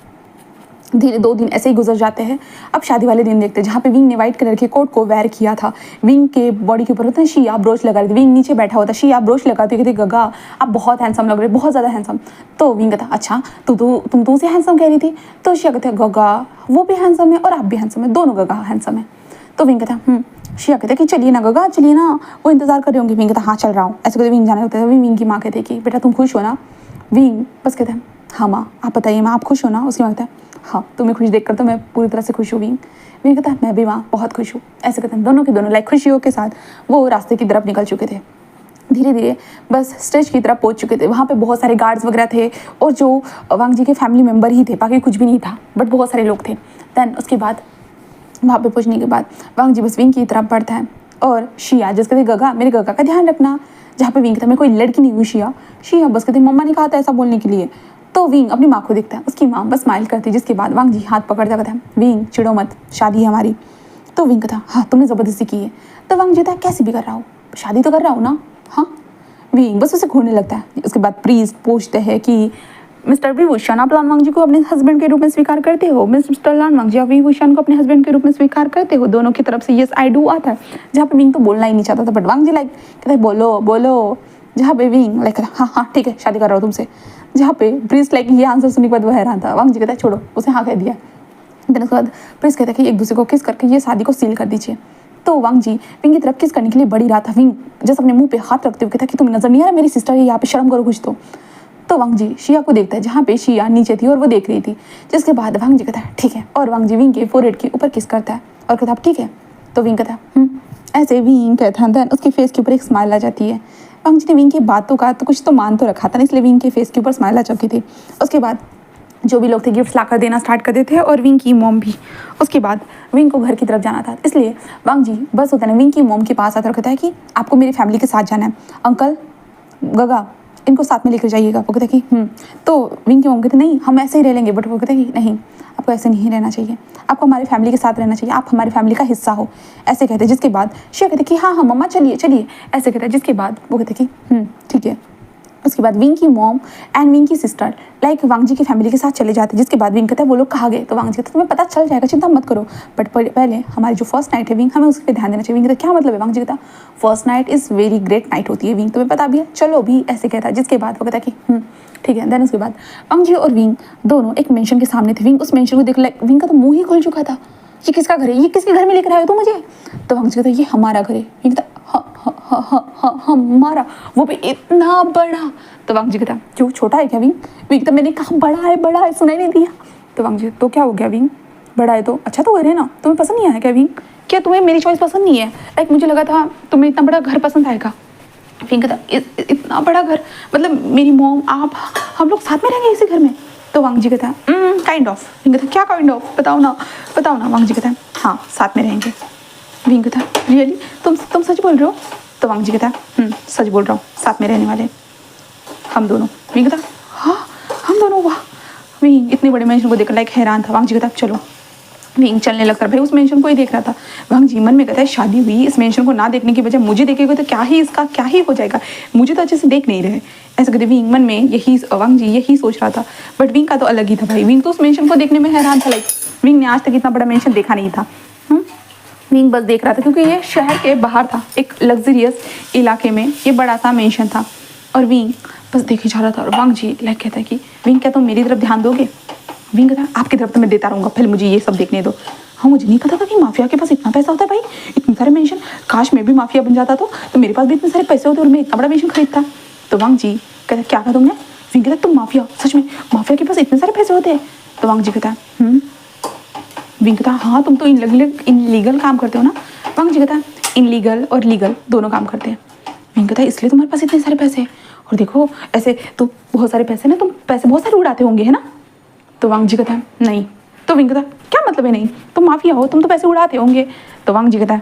धीरे 2 दिन ऐसे ही गुजर जाते हैं। अब शादी वाले दिन देखते हैं जहाँ पे विंग ने वाइट कलर के कोट को वेयर किया था। विंग के बॉडी के ऊपर होता है शिया ब्रोच लगा रही थी, विंग नीचे बैठा होता, शिया ब्रोच लगाती कहती गगा आप बहुत हैंडसम लग रहे, बहुत ज़्यादा हैंडसम। तो विंग कहता अच्छा तुम तो उसे हैंडसम कह रही थी। तो शिया कहते गगा वो भी हैंडसम है और आप भी हैंडसम है, दोनों गगा हैंडसम है। तो विंग कहता शिया कहते कि चलिए ना गगा चलिए ना, वो इंतजार कर रहे होंगे। विंग कहता हाँ चल रहा हूँ। ऐसे कहते विंग जाने लगता है। विंग की माँ कहते कि बेटा तुम खुश हो ना। विंग बस कहते हैं हाँ माँ आप बताइए माँ आप खुश हो ना। उसकी माँ कहता है हाँ तुम्हें खुश देखकर तो मैं पूरी तरह से खुश हूँ। विंग कहता है मैं भी माँ बहुत खुश हूँ। ऐसे कहते हैं दोनों के दोनों लाइक खुशियों के साथ वो रास्ते की तरफ निकल चुके थे। धीरे धीरे बस स्टेज की तरफ पहुँच चुके थे। वहाँ पे बहुत सारे गार्ड्स वगैरह थे और जो वांग जी के फैमिली मेम्बर ही थे, बाकी कुछ भी नहीं था, बट बहुत सारे लोग थे। दैन उसके बाद वहाँ पे पहुँचने के बाद वांग जी बस विंग की तरफ बढ़ता है, और शिया जिस कहते गगा मेरे गगा का ध्यान रखना। जहाँ पे विंग था मैं कोई लड़की नहीं हुई शिया बस कहते मम्मा ने कहा था ऐसा बोलने के लिए। तो विंग अपनी माँ को देखता है, उसकी माँ बस स्माइल करती है। जिसके बाद वांग जी हाथ पकड़ता कहता है विंग चिड़ो मत, शादी है हमारी। तो विंग कहता हाँ तुमने ज़बरदस्ती की है। तो वांग जी कहता कैसे भी कर रहा हूँ, शादी तो कर रहा हूँ ना। हाँ विंग बस उसे घूरने लगता है। उसके बाद प्रीस्ट पूछते हैं कि मिस्टर विभूषण आप लान वांग जी को अपने हस्बैंड के रूप में स्वीकार करते हो। मिस्टर लान वांग जी आप विभूषण को अपने हस्बैंड के रूप में स्वीकार करते हो। दोनों की तरफ से यस आई डू आता है। जहाँ पे विंग तो बोलना ही नहीं चाहता था, बट वांग जी लाइक कहते बोलो बोलो। जहाँ पे विंग लाइक हाँ ठीक है शादी कर रहा हूँ तुमसे। जहाँ पे प्रिंस लाइक ये आंसर सुनने के बाद वो हैरान था। वांग जी कहता है छोड़ो, उसे हाँ कह दिया। देन उसके बाद प्रिंस कहता है कि एक दूसरे को किस करके ये शादी को सील कर दीजिए। तो वांग जी विंग की तरफ किस करने के लिए बड़ी रहा था। विंग जैसे अपने मुंह पे हाथ रखते हुए कहता कि तुम्हें नजर नहीं आ रहा मेरी सिस्टर है यहाँ पे, शर्म करो कुछ तो वांग जी शिया को देखता है जहाँ पे शिया नीचे थी और वो देख रही थी। जिसके बाद वांग जी कहता है ठीक है, और वांग जी विंग के फोरहेड के ऊपर किस करता है और कहता है ठीक है। तो विंग कहता है ऐसे विंग कहता है। देन उसके फेस के ऊपर एक स्माइल आ जाती है। वांग जी ने विंग की बातों का तो कुछ तो मान तो रखा था, इसलिए विंग के फेस के ऊपर स्माइल आ चुकी थी। उसके बाद जो भी लोग थे गिफ्ट्स लाकर देना स्टार्ट कर देते हैं, और विंग की मॉम भी। उसके बाद विंग को घर की तरफ जाना था, इसलिए वांग जी बस होता है विंग की मॉम के पास आता और कहता है कि आपको मेरी फैमिली के साथ जाना है, अंकल गगा इनको साथ में लेकर जाइएगा। वो कहते कि तो विंग की मॉम कहते नहीं हम ऐसे ही रह लेंगे, बट वो कहते कि नहीं आपको ऐसे नहीं रहना चाहिए, आपको हमारी फैमिली के साथ रहना चाहिए, आप हमारी फैमिली का हिस्सा हो, ऐसे कहते। जिसके बाद शिया कहते कि हाँ हाँ मम्मा चलिए चलिए, ऐसे कहते हैं। जिसके बाद वो कहते कि ठीक है। उसके बाद विंग की मॉम एंड विंग की सिस्टर लाइक वांग जी की फैमिली के साथ चले जाते हैं। जिसके बाद विंग कहता है वो लोग कहाँ गए। तो वांग जी कहता है तुम्हें पता चल जाएगा, चिंता मत करो, बट पहले हमारी जो फर्स्ट नाइट है विंग हमें उस पर ध्यान देना चाहिए। विंग कहता क्या मतलब है। वांग जी कहता first night is very great night होती है विंग, तुम्हें पता भी है, चलो भी, ऐसे कहता है। जिसके बाद वो कहता कि ठीक है। देन उसके बाद वांग जी और विंग दोनों एक मेंशन के सामने थे। विंग उस मेंशन को देख लाइक विंग का तो मुंह ही खुल चुका था, ये किसका घर है, ये किसके घर में लेकर आए हो तो मुझे। तो वांग जी कहता ये हमारा घर है। विंग कहता हाँ हमारा, वो भी इतना बड़ा। तो वांग जी कहता क्यों छोटा है क्या विंग। विंग तो मैंने कहा बड़ा है सुनाई नहीं दिया। तो वांग जी तो क्या हो गया विंग, बड़ा है तो अच्छा तो घर है ना, तुम्हें पसंद नहीं आया क्या विंग, क्या तुम्हें मेरी चॉइस पसंद नहीं है। लाइक मुझे लगा था तुम्हें इतना बड़ा घर पसंद आएगा। विंग कहता इतना बड़ा घर, मतलब मेरी मॉम आप हम लोग साथ में रहेंगे इसी घर में? तो वांग जी कहता है काइंड ऑफ। विंग कहता क्या काइंड ऑफ, बताओ ना। वांग जी कहता है हाँ साथ में रहेंगे। विंग कहता है रियली, तुम सच बोल रहे हो? तो वांग जी कहता है सच बोल रहा हूँ, साथ में रहने वाले हम दोनों। विंग कहता हाँ हम दोनों, वाह। विंग इतने बड़े मेंशन को देखकर लाइक हैरान था। वांग जी कहता चलो। विंग चलने लगता है, भाई उस मेंशन को ही देख रहा था। वांग जी मन में कहता है शादी हुई, इस मेंशन को ना देखने की बजाय मुझे देखेगा तो क्या ही हो जाएगा, मुझे तो अच्छे से देख नहीं रहे। ऐसे कहते विंग मन में वांग जी यही सोच रहा था। बट विंग का तो अलग ही था भाई, विंग तो उस मेंशन को देखने में हैरान था। लाइक विंग ने आज तक इतना बड़ा मेंशन देखा नहीं था। विंग बस देख रहा था क्योंकि ये शहर के बाहर था, एक लग्जरियस इलाके में ये बड़ा सा मेंशन था और विंग बस देखे जा रहा था। और वांग जी लाइक कहता है कि विंग क्या तुम मेरी तरफ ध्यान दोगे? विंग कहता है आपकी तरफ तो मैं देता रहूँगा, पहले मुझे ये सब देखने दो। हाँ मुझे नहीं पता था कि माफिया के पास इतना पैसा होता है भाई, इतने सारे मेंशन, काश मैं भी माफिया बन जाता तो मेरे पास भी इतने सारे पैसे होते और मैं इतना बड़ा मेंशन खरीदता। तो वांग जी कहता क्या कहा तुमने? विंग कहता तुम माफिया, सच में माफिया के पास इतने सारे पैसे होते हैं? तो वांग जी कहता विंग कहता हाँ तुम तो इनलीगल काम करते हो ना? वांग जी कहता इनलीगल और लीगल दोनों काम करते हैं। विंग कहता इसलिए तुम्हारे पास इतने सारे पैसे हैं, और देखो ऐसे तो बहुत सारे पैसे ना, तुम पैसे बहुत सारे उड़ाते होंगे है ना? तो वांग जी कहता है नहीं। तो विंग कहता क्या मतलब है नहीं, तुम माफिया हो, तुम तो पैसे उड़ाते होंगे। तो वांग जी कहता है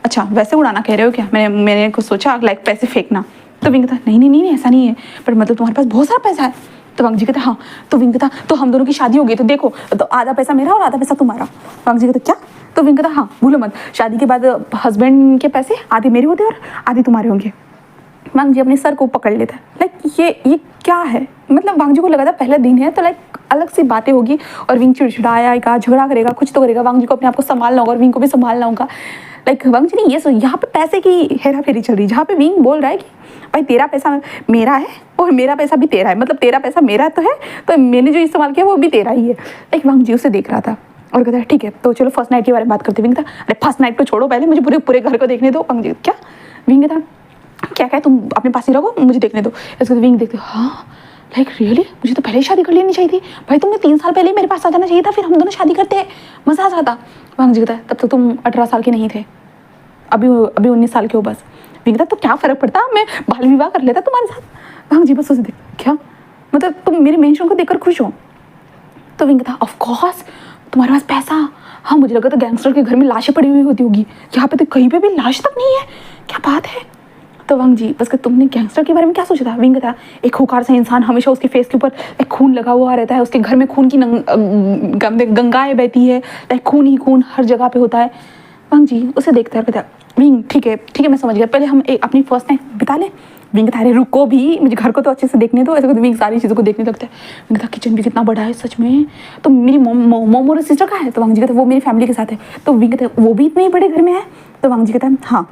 अच्छा वैसे उड़ाना कह रहे हो क्या? मैंने कुछ सोचा लाइक पैसे फेंकना। तो विंग कहता नहीं ऐसा नहीं है, पर मतलब तुम्हारे पास बहुत सारा पैसा है। तो वांग जी कहता हाँ। तो विंग कहता तो हम दोनों की शादी हो गई तो देखो, तो आधा पैसा मेरा और आधा पैसा तुम्हारा। वांग जी कहता क्या? तो विंग कहता हाँ भूलो मत, शादी के बाद हस्बैंड के पैसे आधे मेरे होते और आधे तुम्हारे होंगे। वांग जी अपने सर को पकड़ लेता है लाइक ये क्या है, मतलब वांग जी को लगा था पहला दिन है तो लाइक अलग सी बातें होगी और विंग चिड़चिड़ाएगा, झगड़ा करेगा, कुछ तो करेगा। वांग जी को अपने आप को संभालना होगा और विंग को भी संभालना होगा। लाइक वांग जी ने ये यहाँ पे पैसे की हेरा फेरी चल रही है, जहाँ पे विंग बोल रहा है कि भाई तेरा पैसा मेरा है और मेरा पैसा भी तेरा है, मतलब तेरा पैसा मेरा तो है तो मैंने जो इस्तेमाल किया वो भी तेरा ही है। लाइक वांग जी उसे देख रहा था और कहता है ठीक है तो चलो फर्स्ट नाइट के बारे में बात करते। विंग था अरे फर्स्ट नाइट को छोड़ो, पहले मुझे पूरे घर को देखने दो। वांग जी क्या? विंग था क्या तुम अपने पास ही रखो, मुझे देखने दो। इसके बाद विंग देखते हाँ लाइक रियली मुझे तो पहले ही शादी कर लेनी चाहिए थी भाई, तुमने 3 साल पहले मेरे पास आ जाना चाहिए था, फिर हम दोनों शादी करते, मजा आ जाता। वांग जी कहता है तब तक तुम 18 साल के नहीं थे, अभी 19 साल के हो बस। विंग तो क्या फर्क पड़ता, मैं बाल विवाह कर लेता तुम्हारे साथ। वांग जी बस उसे देख क्या मतलब तुम मेरे मेंशन को देखकर खुश हो? तो विंग था ऑफ कोर्स, तुम्हारे पास पैसा, हाँ मुझे लगा था गैंगस्टर के घर में लाशें पड़ी हुई होती होगी, यहाँ पे तो कहीं पे भी लाश तक नहीं है, क्या बात है? तो वांग जी बस कि तुमने गैंगस्टर के बारे में क्या सोचा था? विंग था एक खूंखार सा इंसान, हमेशा उसके फेस के ऊपर एक खून लगा हुआ रहता है, उसके घर में खून की गंगाएं बहती है, लाइक खून ही खून हर जगह पे होता है। वांग जी उसे देखता है कहता विंग ठीक है मैं समझ गया, पहले हम अपनी फर्स्ट नाइट बिता लें। विंग था अरे रुको भी, मुझे घर को तो अच्छे से देखने दो। ऐसे विंग सारी चीज़ों को देखने लगता है। विंग था किचन भी कितना बड़ा है सच में, तो मेरी मॉम और सिस्टर कहाँ है? तो वांग जी कहता वो मेरी फैमिली के साथ है। तो विंग कहता वो भी इतने बड़े घर में है? तो वांग जी कहता है हाँ।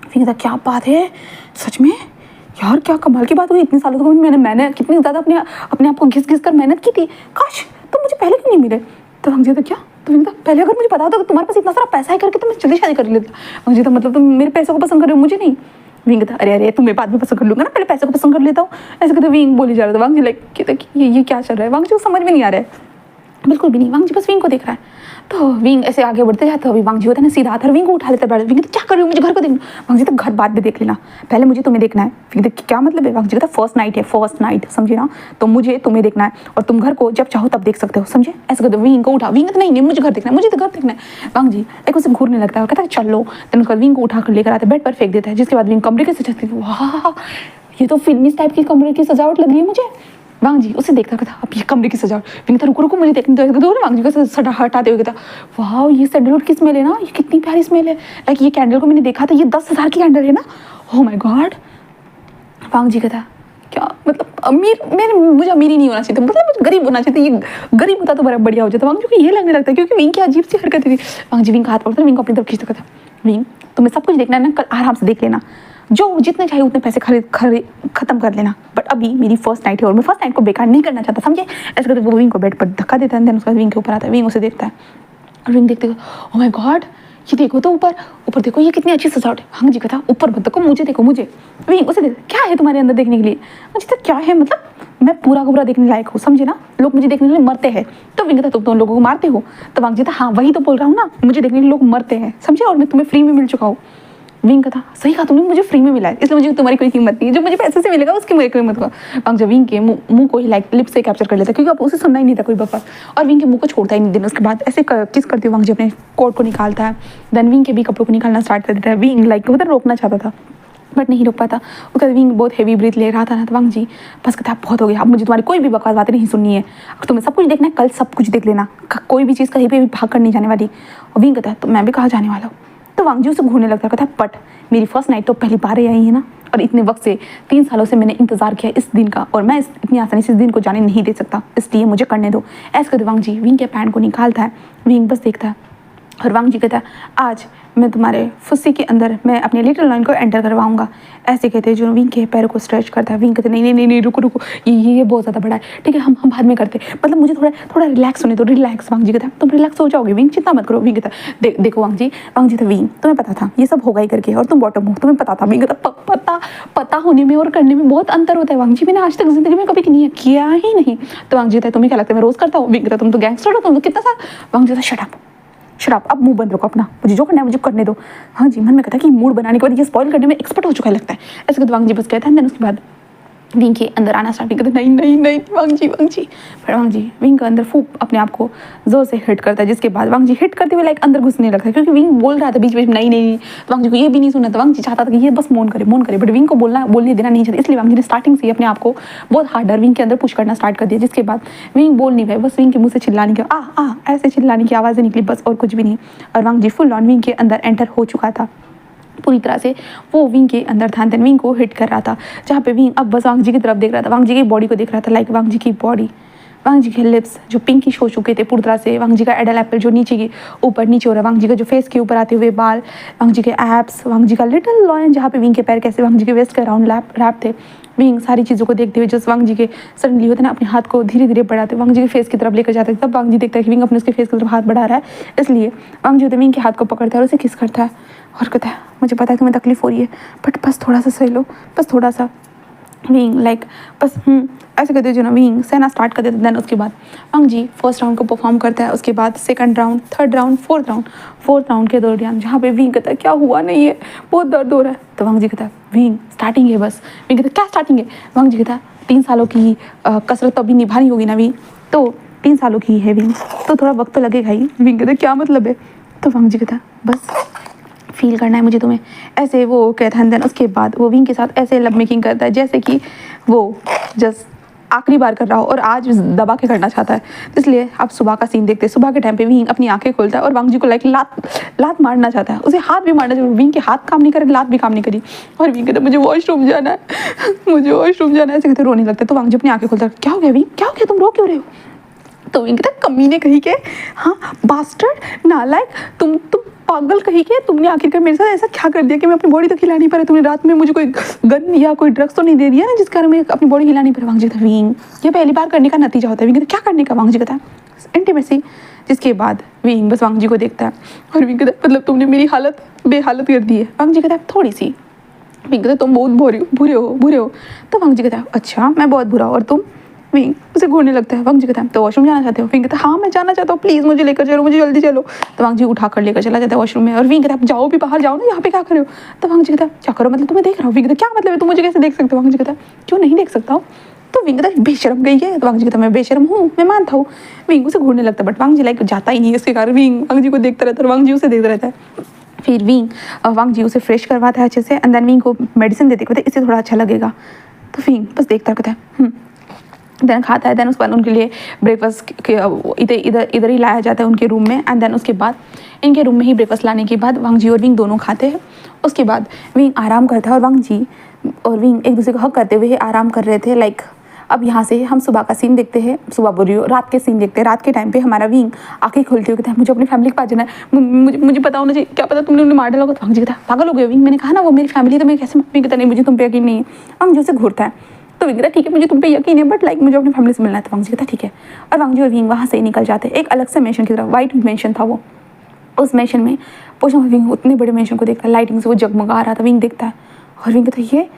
फिर कहता क्या बात है सच में यार, क्या कमाल की बात हुई, इतने सालों तक मैंने कितनी ज़्यादा अपने आप को घिस कर मेहनत की थी, काश तुम मुझे पहले क्यों नहीं मिले? तो वांग जी कहता क्या? तो विंग पहले अगर मुझे पता होता कि तुम्हारे पास इतना सारा पैसा है करके तो मैं जल्दी शादी कर लेता। वांग जी मतलब तुम मेरे पैसे को पसंद कर रहे हो, मुझे नहीं? विंग था अरे तुम्हें बाद में पसंद कर लूंगा ना, पहले पैसे को पसंद कर लेता हूँ। ऐसे कहते विंग बोली जा रहा था। वांग जी लाइक ये क्या चल रहा है? वांग जी को समझ में नहीं आ रहा है बिल्कुल भी नहीं। वांग जी बस विंग को देख रहा है। तो विंग ऐसे आगे बढ़ते जाते हैं, अभी वांग जी होता है ना सीधा हाथ और विंग को उठा लेता है। विंग क्या कर रही हो, मुझे घर को देखना। वांग जी तो घर बाद में देख लेना, पहले मुझे तुम्हें देखना है। विंग क्या मतलब है? वांग जी कहता फर्स्ट नाइट है, फर्स्ट नाइट समझे ना, तो मुझे तुम्हें देखना है और तुम घर को जब चाहो तब देख सकते हो, समझे? ऐसे कहते विंग को उठा। विंग नहीं मुझे घर देखना है, मुझे तो घर देखना है। वांग जी एक उसे घूरने लगता है और कहता है चल लो। देन उसके बाद विंग को उठा कर लेकर आते बेड पर फेंक देता है, जिसके बाद विंग कमरे के सजाती है। वाह ये तो फिल्मी टाइप की कमरे की सजावट लग रही है मुझे। वांग जी उसे देखता कहता अब ये कमरे की सजावट। विंग था रुको मुझे देखने दो। वांग जी को सटा हटाते हुए कहता वाह ये सैंडलवुड की स्मेल है ना, ये कितनी प्यारी स्मेल है। लाइक ये कैंडल को मैंने देखा था, ये 10,000 की कैंडल है ना, ओह माय गॉड। वांग जी कहता क्या मतलब मुझे अमीर ही नहीं होना चाहिए, मतलब मुझे गरीब होना चाहिए, ये गरीब होता तो बड़ा बढ़िया हो जाता। वांग जी को ये लगने लगता है क्योंकि विंग की अजीब सी हरकत थी। वांग जी विंग का हाथ पकड़ता, विंग को अपनी तरफ खींचता कहता विंग तुम्हें सब कुछ देखना है ना, कल आराम से देख लेना, जो जितने चाहिए उतने पैसे खत्म कर लेना, बट अभी मेरी फर्स्ट नाइट है और मैं फर्स्ट नाइट को बेकार नहीं करना चाहता, समझे? ऐसे करते वो विंग को बेड पर धक्का देता है। उसके बाद विंग के ऊपर आता है, विंग उसे देखता है और विंग देखते ओह माय गॉड ये देखो तो ऊपर देखो ये कितनी अच्छी सजावट है। वांग जी कहता ऊपर मत देखो, मुझे देखो मुझे। विंग उसे देखो क्या है तुम्हारे अंदर देखने के लिए? मुझे तो क्या है, मतलब मैं पूरा का पूरा देखने लायक हूँ, समझे ना? लोग मुझे देखने के लिए मरते हैं। तो विंग कहता तुम तो उन लोगों को मारते हो? तो वांग जी था हाँ वही तो बोल रहा हूँ ना, मुझे देखने के लिए लोग मरते हैं, समझे? और मैं तुम्हें फ्री में मिल चुका हूँ। विंग का था, सही कहा तुमने, मुझे फ्री में मिला है इसलिए मुझे तुम्हारी कोई कीमत नहीं है, जो मुझे पैसे से मिलेगा उसकी मेरी कीमत को। वांग जी विंग के मुंह को ही लाइक लिप से कैप्चर कर लेता क्योंकि अब उसे सुनना ही नहीं था कोई बकवास, और विंग के मुंह को छोड़ता ही नहीं दिन। उसके बाद ऐसे किस करते हुए वांग जी अपने कोट को निकालता है, देन विंग के भी कपड़ों को निकालना स्टार्ट कर देता है। विंग लाइक उधर रोकना चाहता था बट नहीं रोक पाता। उसके बाद विंग बहुत हेवी ब्रीथ ले रहा था ना, तो वांग जी बस कहता है बहुत हो गया, अब मुझे तुम्हारी कोई भी बकवास बातें नहीं सुननी है, तुम्हें सब कुछ देखना है, कल सब कुछ देख लेना, कोई भी चीज़ कहीं पे भी भाग कर नहीं जाने वाली। और विंग कहता है तो मैं भी कहाँ जाने वाला हूँ। तो वांग जी उसे घूरने लगता है, कहता है बट मेरी फर्स्ट नाइट तो पहली बार ही आई है ना, और इतने वक्त से 3 सालों से मैंने इंतजार किया इस दिन का, और मैं इतनी आसानी से इस दिन को जाने नहीं दे सकता, इसलिए मुझे करने दो। ऐसे करते वांग जी विंग के पैंट को निकालता है। विंग बस देखता है और वांग जी कहता है आज मैं तुम्हारे फुस्सी के अंदर मैं अपने लिटिल लॉइन को एंटर करवाऊंगा। ऐसे कहते हैं जो विंग के पैरों को स्ट्रेच करता है। विंग कहते नहीं नहीं नहीं नहीं रुको रुको, ये बहुत ज़्यादा बड़ा है, ठीक है हम बाद में करते, मतलब मुझे थोड़ा थोड़ा रिलैक्स होने दो, रिलैक्स। वांग जी कहता है तुम रिलैक्स हो जाओगे विंग, चिंता मत करो। विंग कहता है देखो वांग जी था विंग तुम्हें पता था ये सब होगा ही करके, और तुम बॉटम हो तुम्हें पता था। विंग कहता पता होने में और करने में बहुत अंतर होता है वांग जी, मैंने आज तक जिंदगी में कभी नहीं किया ही नहीं। तो वांग जी कहता है तुम्हें क्या लगता है मैं रोज़ करता हूँ। विंग कहता तुम तो गैंगस्टर हो, तुम तो कितना सा। वांग जी कहता शट अप अब मुंह बंद रखो अपना, मुझे जो करना है मुझे करने दो। हाँ जी मन में कहता है कि मूड बनाने के बाद ये स्पॉइल करने में एक्सपर्ट हो चुका है लगता है। ऐसे तो वांग जी बस कहता है, देन उसके बाद विंग के अंदर आना स्टार्ट करते नहीं नहीं नहीं वांग जी फिर वांग जी विंग के अंदर फूक अपने आप को जोर से हिट करता है, जिसके बाद वांग जी हिट करते हुए लाइक अंदर घुसने लगता है क्योंकि विंग बोल रहा था बीच बीच में नहीं नहीं, तो वांग जी को ये भी नहीं सुना था। वांग जी चाहता था कि ये बस मौन करे बट विंग को बोलने देना नहीं चाहता, इसलिए वांग जी ने स्टार्टिंग से ही अपने आप को बहुत हार्डर विंग के अंदर पुश करना स्टार्ट कर दिया, जिसके बाद विंग बोल नहीं पाए, बस विंग के मुंह से चिल्लाने की ऐसे चिल्लाने की आवाज़ें निकली बस, और कुछ भी नहीं। और वांग जी फुल ऑन विंग के अंदर एंटर हो चुका था पूरी तरह से, वो विंग के अंदर था, देन विंग को हिट कर रहा था, जहाँ पे विंग अब बस वांग जी की तरफ देख रहा था, वांग जी की बॉडी को देख रहा था, लाइक वांग जी की बॉडी, वांग जी के लिप्स जो पिंकिश हो चुके थे पूरी तरह से, वांग जी का एडल एप्पल जो नीचे की ऊपर नीचे हो रहा है, वांग जी का जो फेस के ऊपर आते हुए बाल, वांग जी के एप्स, वांग जी का लिटिल लॉयन जहाँ पे विंग के पैर कैसे वांग जी के वेस्ट के अराउंड रैप थे। विंग सारी चीज़ों को देखते हुए जस्ट वांग जी के सडनली होते ना अपने हाथ को धीरे धीरे बढ़ाते वांग जी के फेस की तरफ लेकर जाते, तब वांग जी देखता है कि विंग अपने उसके फेस की तरफ हाथ बढ़ा रहा है, इसलिए वांग जी होते विंग के हाथ को पकड़ता है और उसे किस करता है और कहता है मुझे पता है तुम्हें तकलीफ हो रही है बट बस थोड़ा सा सह लो, बस थोड़ा सा। विंग लाइक बस ऐसे करते जो ना विंग सहना स्टार्ट कर देते। देन उसके बाद वांग जी फर्स्ट राउंड को परफॉर्म करता है, उसके बाद second round, third round, fourth round के दौरान जहाँ पे विंग कहता है क्या हुआ नहीं है बहुत दर्द हो रहा है, तो वांग जी कहता है विंग स्टार्टिंग है बस। विंग कहता है क्या स्टार्टिंग है। वांग जी कहता है 3 सालों की कसरत तो अभी निभानी होगी ना विंग, तो 3 सालों की है विंग तो थोड़ा वक्त तो लगेगा ही। विंग कहता है क्या मतलब है, तो वांग जी कहता है बस फील करना है मुझे तुम्हें, ऐसे वो कहता है। देन उसके बाद वो विंग के साथ ऐसे लव मेकिंग करता है जैसे कि वो जस्ट आखिरी बार कर रहा हो और आज दबा के करना चाहता है, इसलिए आप सुबह का सीन देखते हैं। सुबह के टाइम पे विंग अपनी आंखें खोलता है और वांग जी को लाइक लात मारना चाहता है, उसे हाथ भी मारना चाहिए, विंग के हाथ काम नहीं करे, लात भी काम नहीं करी, और विंग कहता है मुझे वॉशरूम जाना है मुझे वॉशरूम जाना है, ऐसे कहते रोने लगता है। तो वांग जी अपनी आंखें खोलता है क्या हो गया विंग, क्या हो गया, तुम रो क्यों रहे हो। तो विंग कहता है कमीने कहीं के, हाँ बास्टर्ड नालायक, तुम पागल कहीं के, तुमने आखिरकार मेरे साथ ऐसा क्या कर दिया कि मैं अपनी बॉडी तो हिला नहीं पा रहा, तुमने रात में मुझे कोई गन या कोई ड्रग्स तो नहीं दे दिया ना जिस कारण मैं अपनी बॉडी हिला नहीं पा रहा। वांग जी कहता है विंग ये पहली बार करने का नतीजा होता है। विंग कहता क्या करने का, वांग जी कहता है इंटीमेसी, जिसके बाद विंग बस वांग जी को देखता है और विंग कहता है मतलब तुमने मेरी हालत बेहालत कर दी है। वांग जी कहता है थोड़ी सी। विंग कहता है तुम बहुत बुरे हो। तो वांग जी कहता है अच्छा मैं बहुत बुरा और तुम। विंग उसे घूरने लगता है। वांग जी कहता है तो वॉशरूम जाना चाहते हो। विंग कहता है हाँ मैं जाना चाहता हूँ, प्लीज़ मुझे लेकर चलो, मुझे जल्दी चलो। तो वांग जी उठा कर लेकर चला जाता है वॉशरूम में और विंग कहता है जाओ भी बाहर जाओ ना, यहाँ पे क्या कर रहे हो। तो वांग जी कहता है क्या करो मतलब तुम्हें देख रहा हूँ। विंग कहता है क्या मतलब है, तुम मुझे कैसे देख सकते हो। वांग जी कहता है क्यों नहीं देख सकता हूँ। तो विंग कहता है बेशरम गई है। तो वांग जी कहता है मैं बेशरम हूँ, मैं मानता हूँ। विंग उसे घूरने लगता है बट वांग जी लाइक जाता ही नहीं है, इसके कारण विंग वांग जी को देखता रहता है और वांग जी उसे देखता रहता है। फिर वांग जी उसे फ्रेश करवाता है अच्छे से एंड देन विंग को मेडिसिन देते कहते इससे थोड़ा अच्छा लगेगा। तो विंग बस देखता कहता है देन खाता है। देन उसके बाद उनके लिए ब्रेकफास्ट इधर ही लाया जाता है उनके रूम में एंड देन उसके बाद इनके रूम में ही ब्रेकफास्ट लाने के बाद वांग जी और विंग दोनों खाते हैं। उसके बाद विंग आराम करता है और वांग जी और विंग एक दूसरे को हक करते हुए आराम कर रहे थे। लाइक अब यहाँ से हम सुबह का सीन देखते हैं, सुबह बोल रही हो रात के सीन देखते हैं। रात के टाइम पे हमारा विंग आंखें खोलते हुए कहता है मुझे अपनी फैमिली के पास जाना है, मुझे पता होना चाहिए, क्या पता तुमने उन्हें मार डाला होगा। तो वांग जी कहता है पागल हो गए विंग, मैंने कहा ना वो मेरी फैमिली, तो मैं कैसे। विंग कहता नहीं मुझे तुम पे यकीन नहीं है। वांग जी उसे घूरता है। तो विंग कहता ठीक है मुझे तुम पे यकीन है बट लाइक मुझे अपनी फैमिली से मिलना है। तो वांग जी कहता ठीक है और वांग जी और विंग वहाँ से निकल जाते हैं एक अलग से मेंशन की तरफ। वाइट मेंशन था वो, उस मेंशन में पोषण विंग उतने बड़े मेंशन को देखता है, लाइटिंग से वो जगमगा रहा था। विंग देखता है और विंग कहता है ये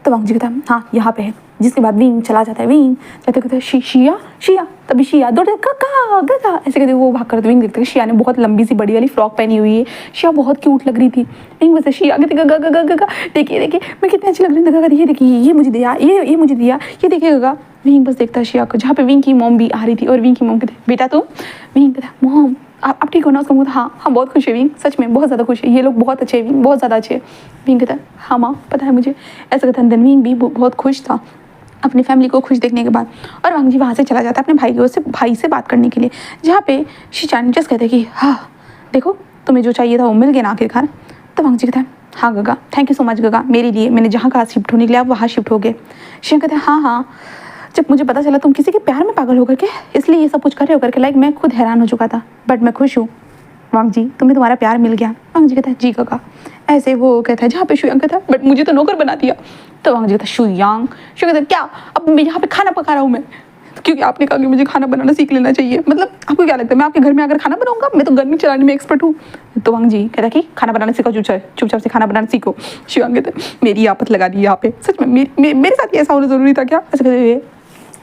तो वांग जी कहता है हाँ यहाँ पे है। जिसके बाद विंग चला जाता है, विंग कहते कहते शिया शिया, तभी शिया दौड़ते काका काका ऐसे कहते वो भाग कर विंग देखते हैं शिया ने बहुत लंबी सी बड़ी वाली फ्रॉक पहनी हुई है। शिया बहुत क्यूट लग रही थी। विंग बस शिया कहते गगा गगा गगा देखिए देखिए मैं कितनी अच्छी लग रही हूँ, गगा ये देखिए ये मुझे दिया, ये मुझे दिया, ये देखिए गगा। विंग बस देखता है शिया को, जहाँ पे विंग की मॉम भी आ रही थी और विंग की मॉम कहते बेटा तुम, विंग कहता मॉम आप ठीक हो ना। उसका हाँ हाँ बहुत खुश है विंग, सच में बहुत ज़्यादा खुश है, ये लोग बहुत अच्छे हैं विंग, बहुत ज़्यादा अच्छे हैं। विंग कहता है हाँ माँ पता है मुझे, ऐसा कहता है। देन विंग भी बहुत खुश था अपनी फैमिली को खुश देखने के बाद, और वांग जी वहाँ से चला जाता है अपने भाई से बात करने के लिए, जहाँ पे शिचान जस्ट कहते हैं कि हाँ देखो तुम्हें जो चाहिए था वो मिल गया ना आखिरकार। तो वांग जी कहता है हाँ गगा थैंक यू सो मच गगा, मेरे लिए मैंने जहाँ कहा शिफ्ट होने के लिए आप वहाँ शिफ्ट हो गए। शिया कहते हैं हाँ जब मुझे पता चला तुम किसी के प्यार में पागल होकर के इसलिए ये सब कुछ कर रहे हो करके, लाइक मैं खुद हैरान हो चुका था, बट मैं खुश हूँ वांग जी, तुम्हें तुम्हारा प्यार मिल गया। वांग जी कहता है जी गगा। ऐसे वो कहता है जहाँ पे शुयांग कहता है बट मुझे तो नौकर बना दिया। तो वांग जी कहता है शुयांग कहता है क्या, अब मैं यहाँ पे खाना पका रहा हूँ मैं, क्योंकि आपने कहा कि मुझे खाना बनाना सीख लेना चाहिए, मतलब आपको क्या लगता है मैं आपके घर में अगर खाना बनाऊंगा, मैं तो गर्मी चलाने में एक्सपर्ट हूँ। तो वांग जी कहता है कि खाना बनाना सीखो, चुपचाप से खाना बनाना सीखो। शुयांग कहता है मेरी आफत लगा दी यहाँ पे, सच में मेरे साथ ऐसा होना जरूरी था क्या, ऐसे कहते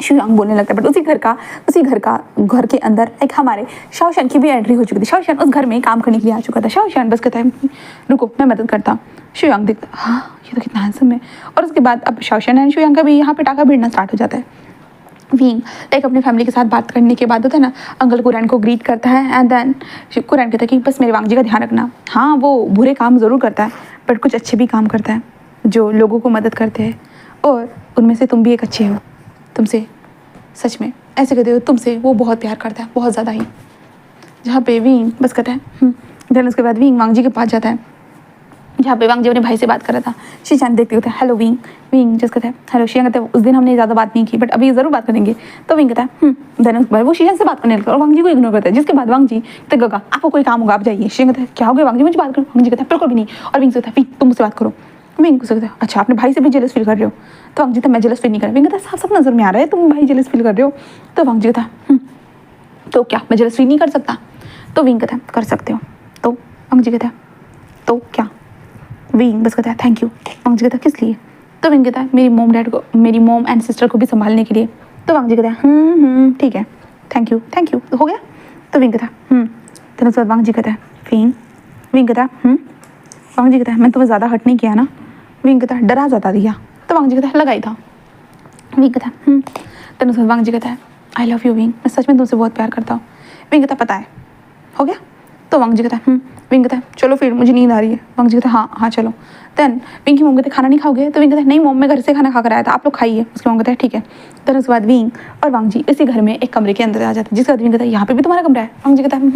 शुयांग बोलने लगता है। बट घर के अंदर एक हमारे शाओशान की भी एंट्री हो चुकी थी। शाओशान उस घर में काम करने के लिए आ चुका था। शाओशान बस कहता है रुको मैं मदद करता हूँ। शुयांग देखता हाँ ये तो कितना हैंडसम है। और उसके बाद अब शाओशान एंड शुयांग का भी यहाँ पे टाका भिड़ना स्टार्ट हो जाता है। विंग लाइक अपनी फैमिली के साथ बात करने के बाद होता है ना, अंकल कुरैन को ग्रीट करता है एंड देन कुरैन कहता है कि बस मेरे वांग जी का ध्यान रखना। हाँ वो बुरे काम ज़रूर करता है बट कुछ अच्छे भी काम करता है जो लोगों को मदद करते हैं, और उनमें से तुम भी एक अच्छे हो, तुमसे सच में ऐसे कहते हो तुमसे वो बहुत प्यार करता है, बहुत ज़्यादा ही। जहाँ पे विंग बस कहता है देन उसके बाद विंग वांग जी के पास जाता है, जहाँ पे वांग जी अपने भाई से बात कर रहा था। शिचान देखते होते हैं हेलो विंग जस्ट कहता है हेलो। शिया कहता है उस दिन हमने ज़्यादा बात नहीं की बट अभी ज़रूर बात करेंगे। तो विंग कहता है देन उसके बाद वो शिचान से बात करने लगता है और वांग जी को इग्नोर करता है। जिसके बाद वांग जी कहते गगा आपको कोई काम होगा आप जाइए। शिया कहता है क्या हो गया वांग जी मुझे बात करो। वांग जी कहता है बिल्कुल भी नहीं। और विंग से कहता है तुम मुझसे बात करो। विंग से कहता है अच्छा अपने भाई से भी जेलस फील कर रहे हो। तो वांग जी कहता मैं जेलस फील नहीं कर रहा। विंग कहता है साफ साफ नजर में आ रहा है तुम भाई जेलस फील कर रहे हो। तो वांग जी कहता है तो क्या मैं जेलस फील नहीं कर सकता। तो विंग कहता है कर सकते हो। तो वांग जी कहता है तो क्या। विंग बस कहता है थैंक यू। वांग जी कहता है किस लिए। तो विंग कहता है मेरी मॉम एंड सिस्टर को भी संभालने के लिए। तो वांग जी कहता है ठीक है थैंक यू तो हो गया। तो विंग कहता है तो उसके बाद वांग जी कहता है विंग कहता है वांग जी कहता है मैं तुम्हें ज़्यादा हर्ट नहीं किया ना। विंग कहता है डरा ज़्यादा दिया। तो वांग जी कहता है लगा ही था। विंग कहता है तो उसके बाद वांग जी कहता है आई लव यू विंग, मैं सच में तुमसे बहुत प्यार करता हूँ। विंग कहता है पता है हो गया। तो वांग जी कहता है विंग कहता है चलो फिर मुझे नींद आ रही है। वांग जी कहता है हाँ चलो। देन विंग की मॉम कहते खाना नहीं खाओगे। तो विंग कहता है नहीं मॉम मैं घर से खाना खा कर आया था, आप लोग खाइए। उसके मॉम कहता है ठीक है। देन उसके बाद विंग और वांग जी इसी घर में एक कमरे के अंदर आ जाते हैं, जिसके बाद विंग कहता है यहाँ पे भी तुम्हारा कमरा है। वांग जी कहता है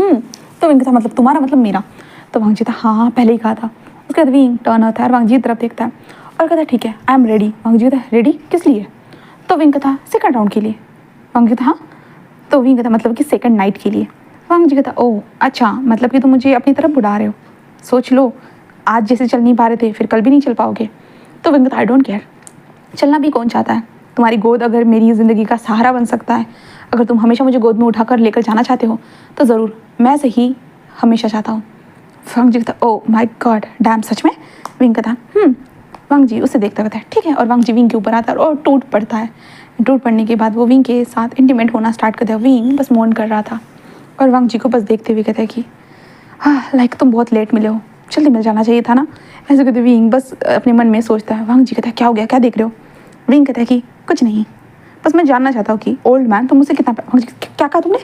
तो विंग कहता है मतलब तुम्हारा मतलब मेरा। तो वांग जी कहता है हाँ पहले ही कहा था। उसके बाद विंग टर्न होता है और वांग जी की तरफ देखता है और कहता है ठीक है आई एम रेडी। वांग जी कहता है रेडी किस लिए। तो विंग कहता है सेकंड राउंड के लिए। वांग जी कहता हाँ। तो विंग कहता मतलब कि सेकंड नाइट के लिए। वांग जी कहता ओह अच्छा मतलब कि तुम मुझे अपनी तरफ बुला रहे हो, सोच लो आज जैसे चल नहीं पा रहे थे फिर कल भी नहीं चल पाओगे। तो विंग कहता आई डोंट केयर, चलना भी कौन चाहता है, तुम्हारी गोद अगर मेरी ज़िंदगी का सहारा बन सकता है, अगर तुम हमेशा मुझे गोद में उठाकर लेकर जाना चाहते हो तो ज़रूर, मैं से ही हमेशा चाहता हूँ। वांग जी कहता ओह माय गॉड डैम सच में। विंग कहता वांग जी उसे देखता कहता है ठीक है। और वांग जी विंग के ऊपर आता है और टूट पड़ता है। टूट पड़ने के बाद वो विंग के साथ इंटीमेट होना स्टार्ट करता है। विंग बस मौन कर रहा था और वांग जी को बस देखते हुए कहता है कि हाँ लाइक तुम बहुत लेट मिले हो, जल्दी मिल जाना चाहिए था ना। ऐसे कहते विंग बस अपने मन में सोचता है। वांग जी कहता है क्या हो गया क्या देख रहे हो। विंग कहता है कि कुछ नहीं बस मैं जानना चाहता हूँ कि ओल्ड मैन तुम मुझसे कितना वांग जी क्या कहा तुमने।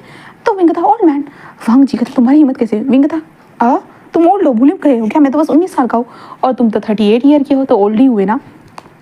तो विंग कहता ओल्ड मैन। वांग जी कहता तुम्हारी हिम्मत कैसे। विंग कहता तुम ओल्ड हो भूल गए हो क्या, मैं तो बस 19 साल का हूँ और तुम तो 38 ईयर के हो, तो ओल्ड ही हुए ना।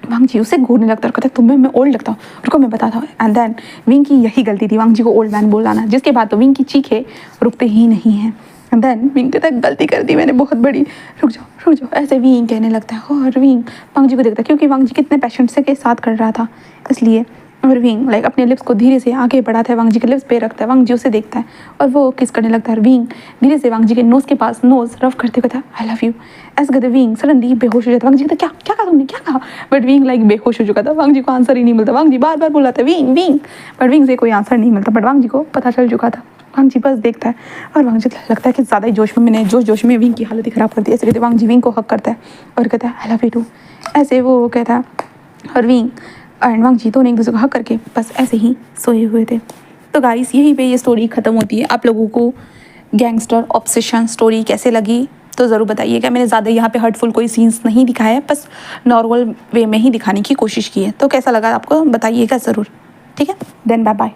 वांग जी उसे घूरने लगता है, कहता है तुम्हें मैं ओल्ड लगता हूँ, रुको मैं बताता हूँ। एंड देन विंग की यही गलती थी वांग जी को ओल्ड मैन बोलाना, जिसके बाद तो विंग की चीखें रुकते ही नहीं हैं। एंड देन विंग कहता है गलती कर दी मैंने बहुत बड़ी, रुक जाओ ऐसे विंग कहने लगता है। और विंग वांग जी को देखता है क्योंकि वांग जी कितने पैशन से के साथ कर रहा था इसलिए। और विंग लाइक अपने लिप्स को धीरे से आगे बढ़ाता है, वांग जी के लिप्स पे रखता है। वांग जी उसे देखता है और वो किस करने लगता है। विंग धीरे से वांग जी के नोज के पास नोज रफ करते कहता है आई लव यू। ऐसे कहते विंग सडनली बेहोश हो जाता है। वांग जी कहता क्या कहा तुमने क्या कहा। बट विंग लाइक बेहोश हो चुका था, वांग जी को आंसर ही नहीं मिलता। वांग जी बार बार बुलाता है विंग बट विंग से कोई आंसर नहीं मिलता। बट वांग जी को पता चल चुका था। वांग जी बस देखता है और वांग जी लगता है कि ज़्यादा ही जोश में मैंने जोश में विंग की हालत ही ख़राब कर दी। ऐसे कहते वांग जी विंग को हक करता है और कहता है आई लव यू टू। ऐसे वो कहता है और विंग एंड वांग जी दोनों एक दूसरे को हक करके बस ऐसे ही सोए हुए थे। तो गाइस यहीं पे ये स्टोरी ख़त्म होती है। आप लोगों को गैंगस्टर ऑब्सेशन स्टोरी कैसे लगी तो ज़रूर बताइएगा। मैंने ज़्यादा यहाँ पे हर्टफुल कोई सीन्स नहीं दिखाया है, बस नॉर्मल वे में ही दिखाने की कोशिश की है। तो कैसा लगा आपको बताइएगा ज़रूर। ठीक है, देन बाय बाय।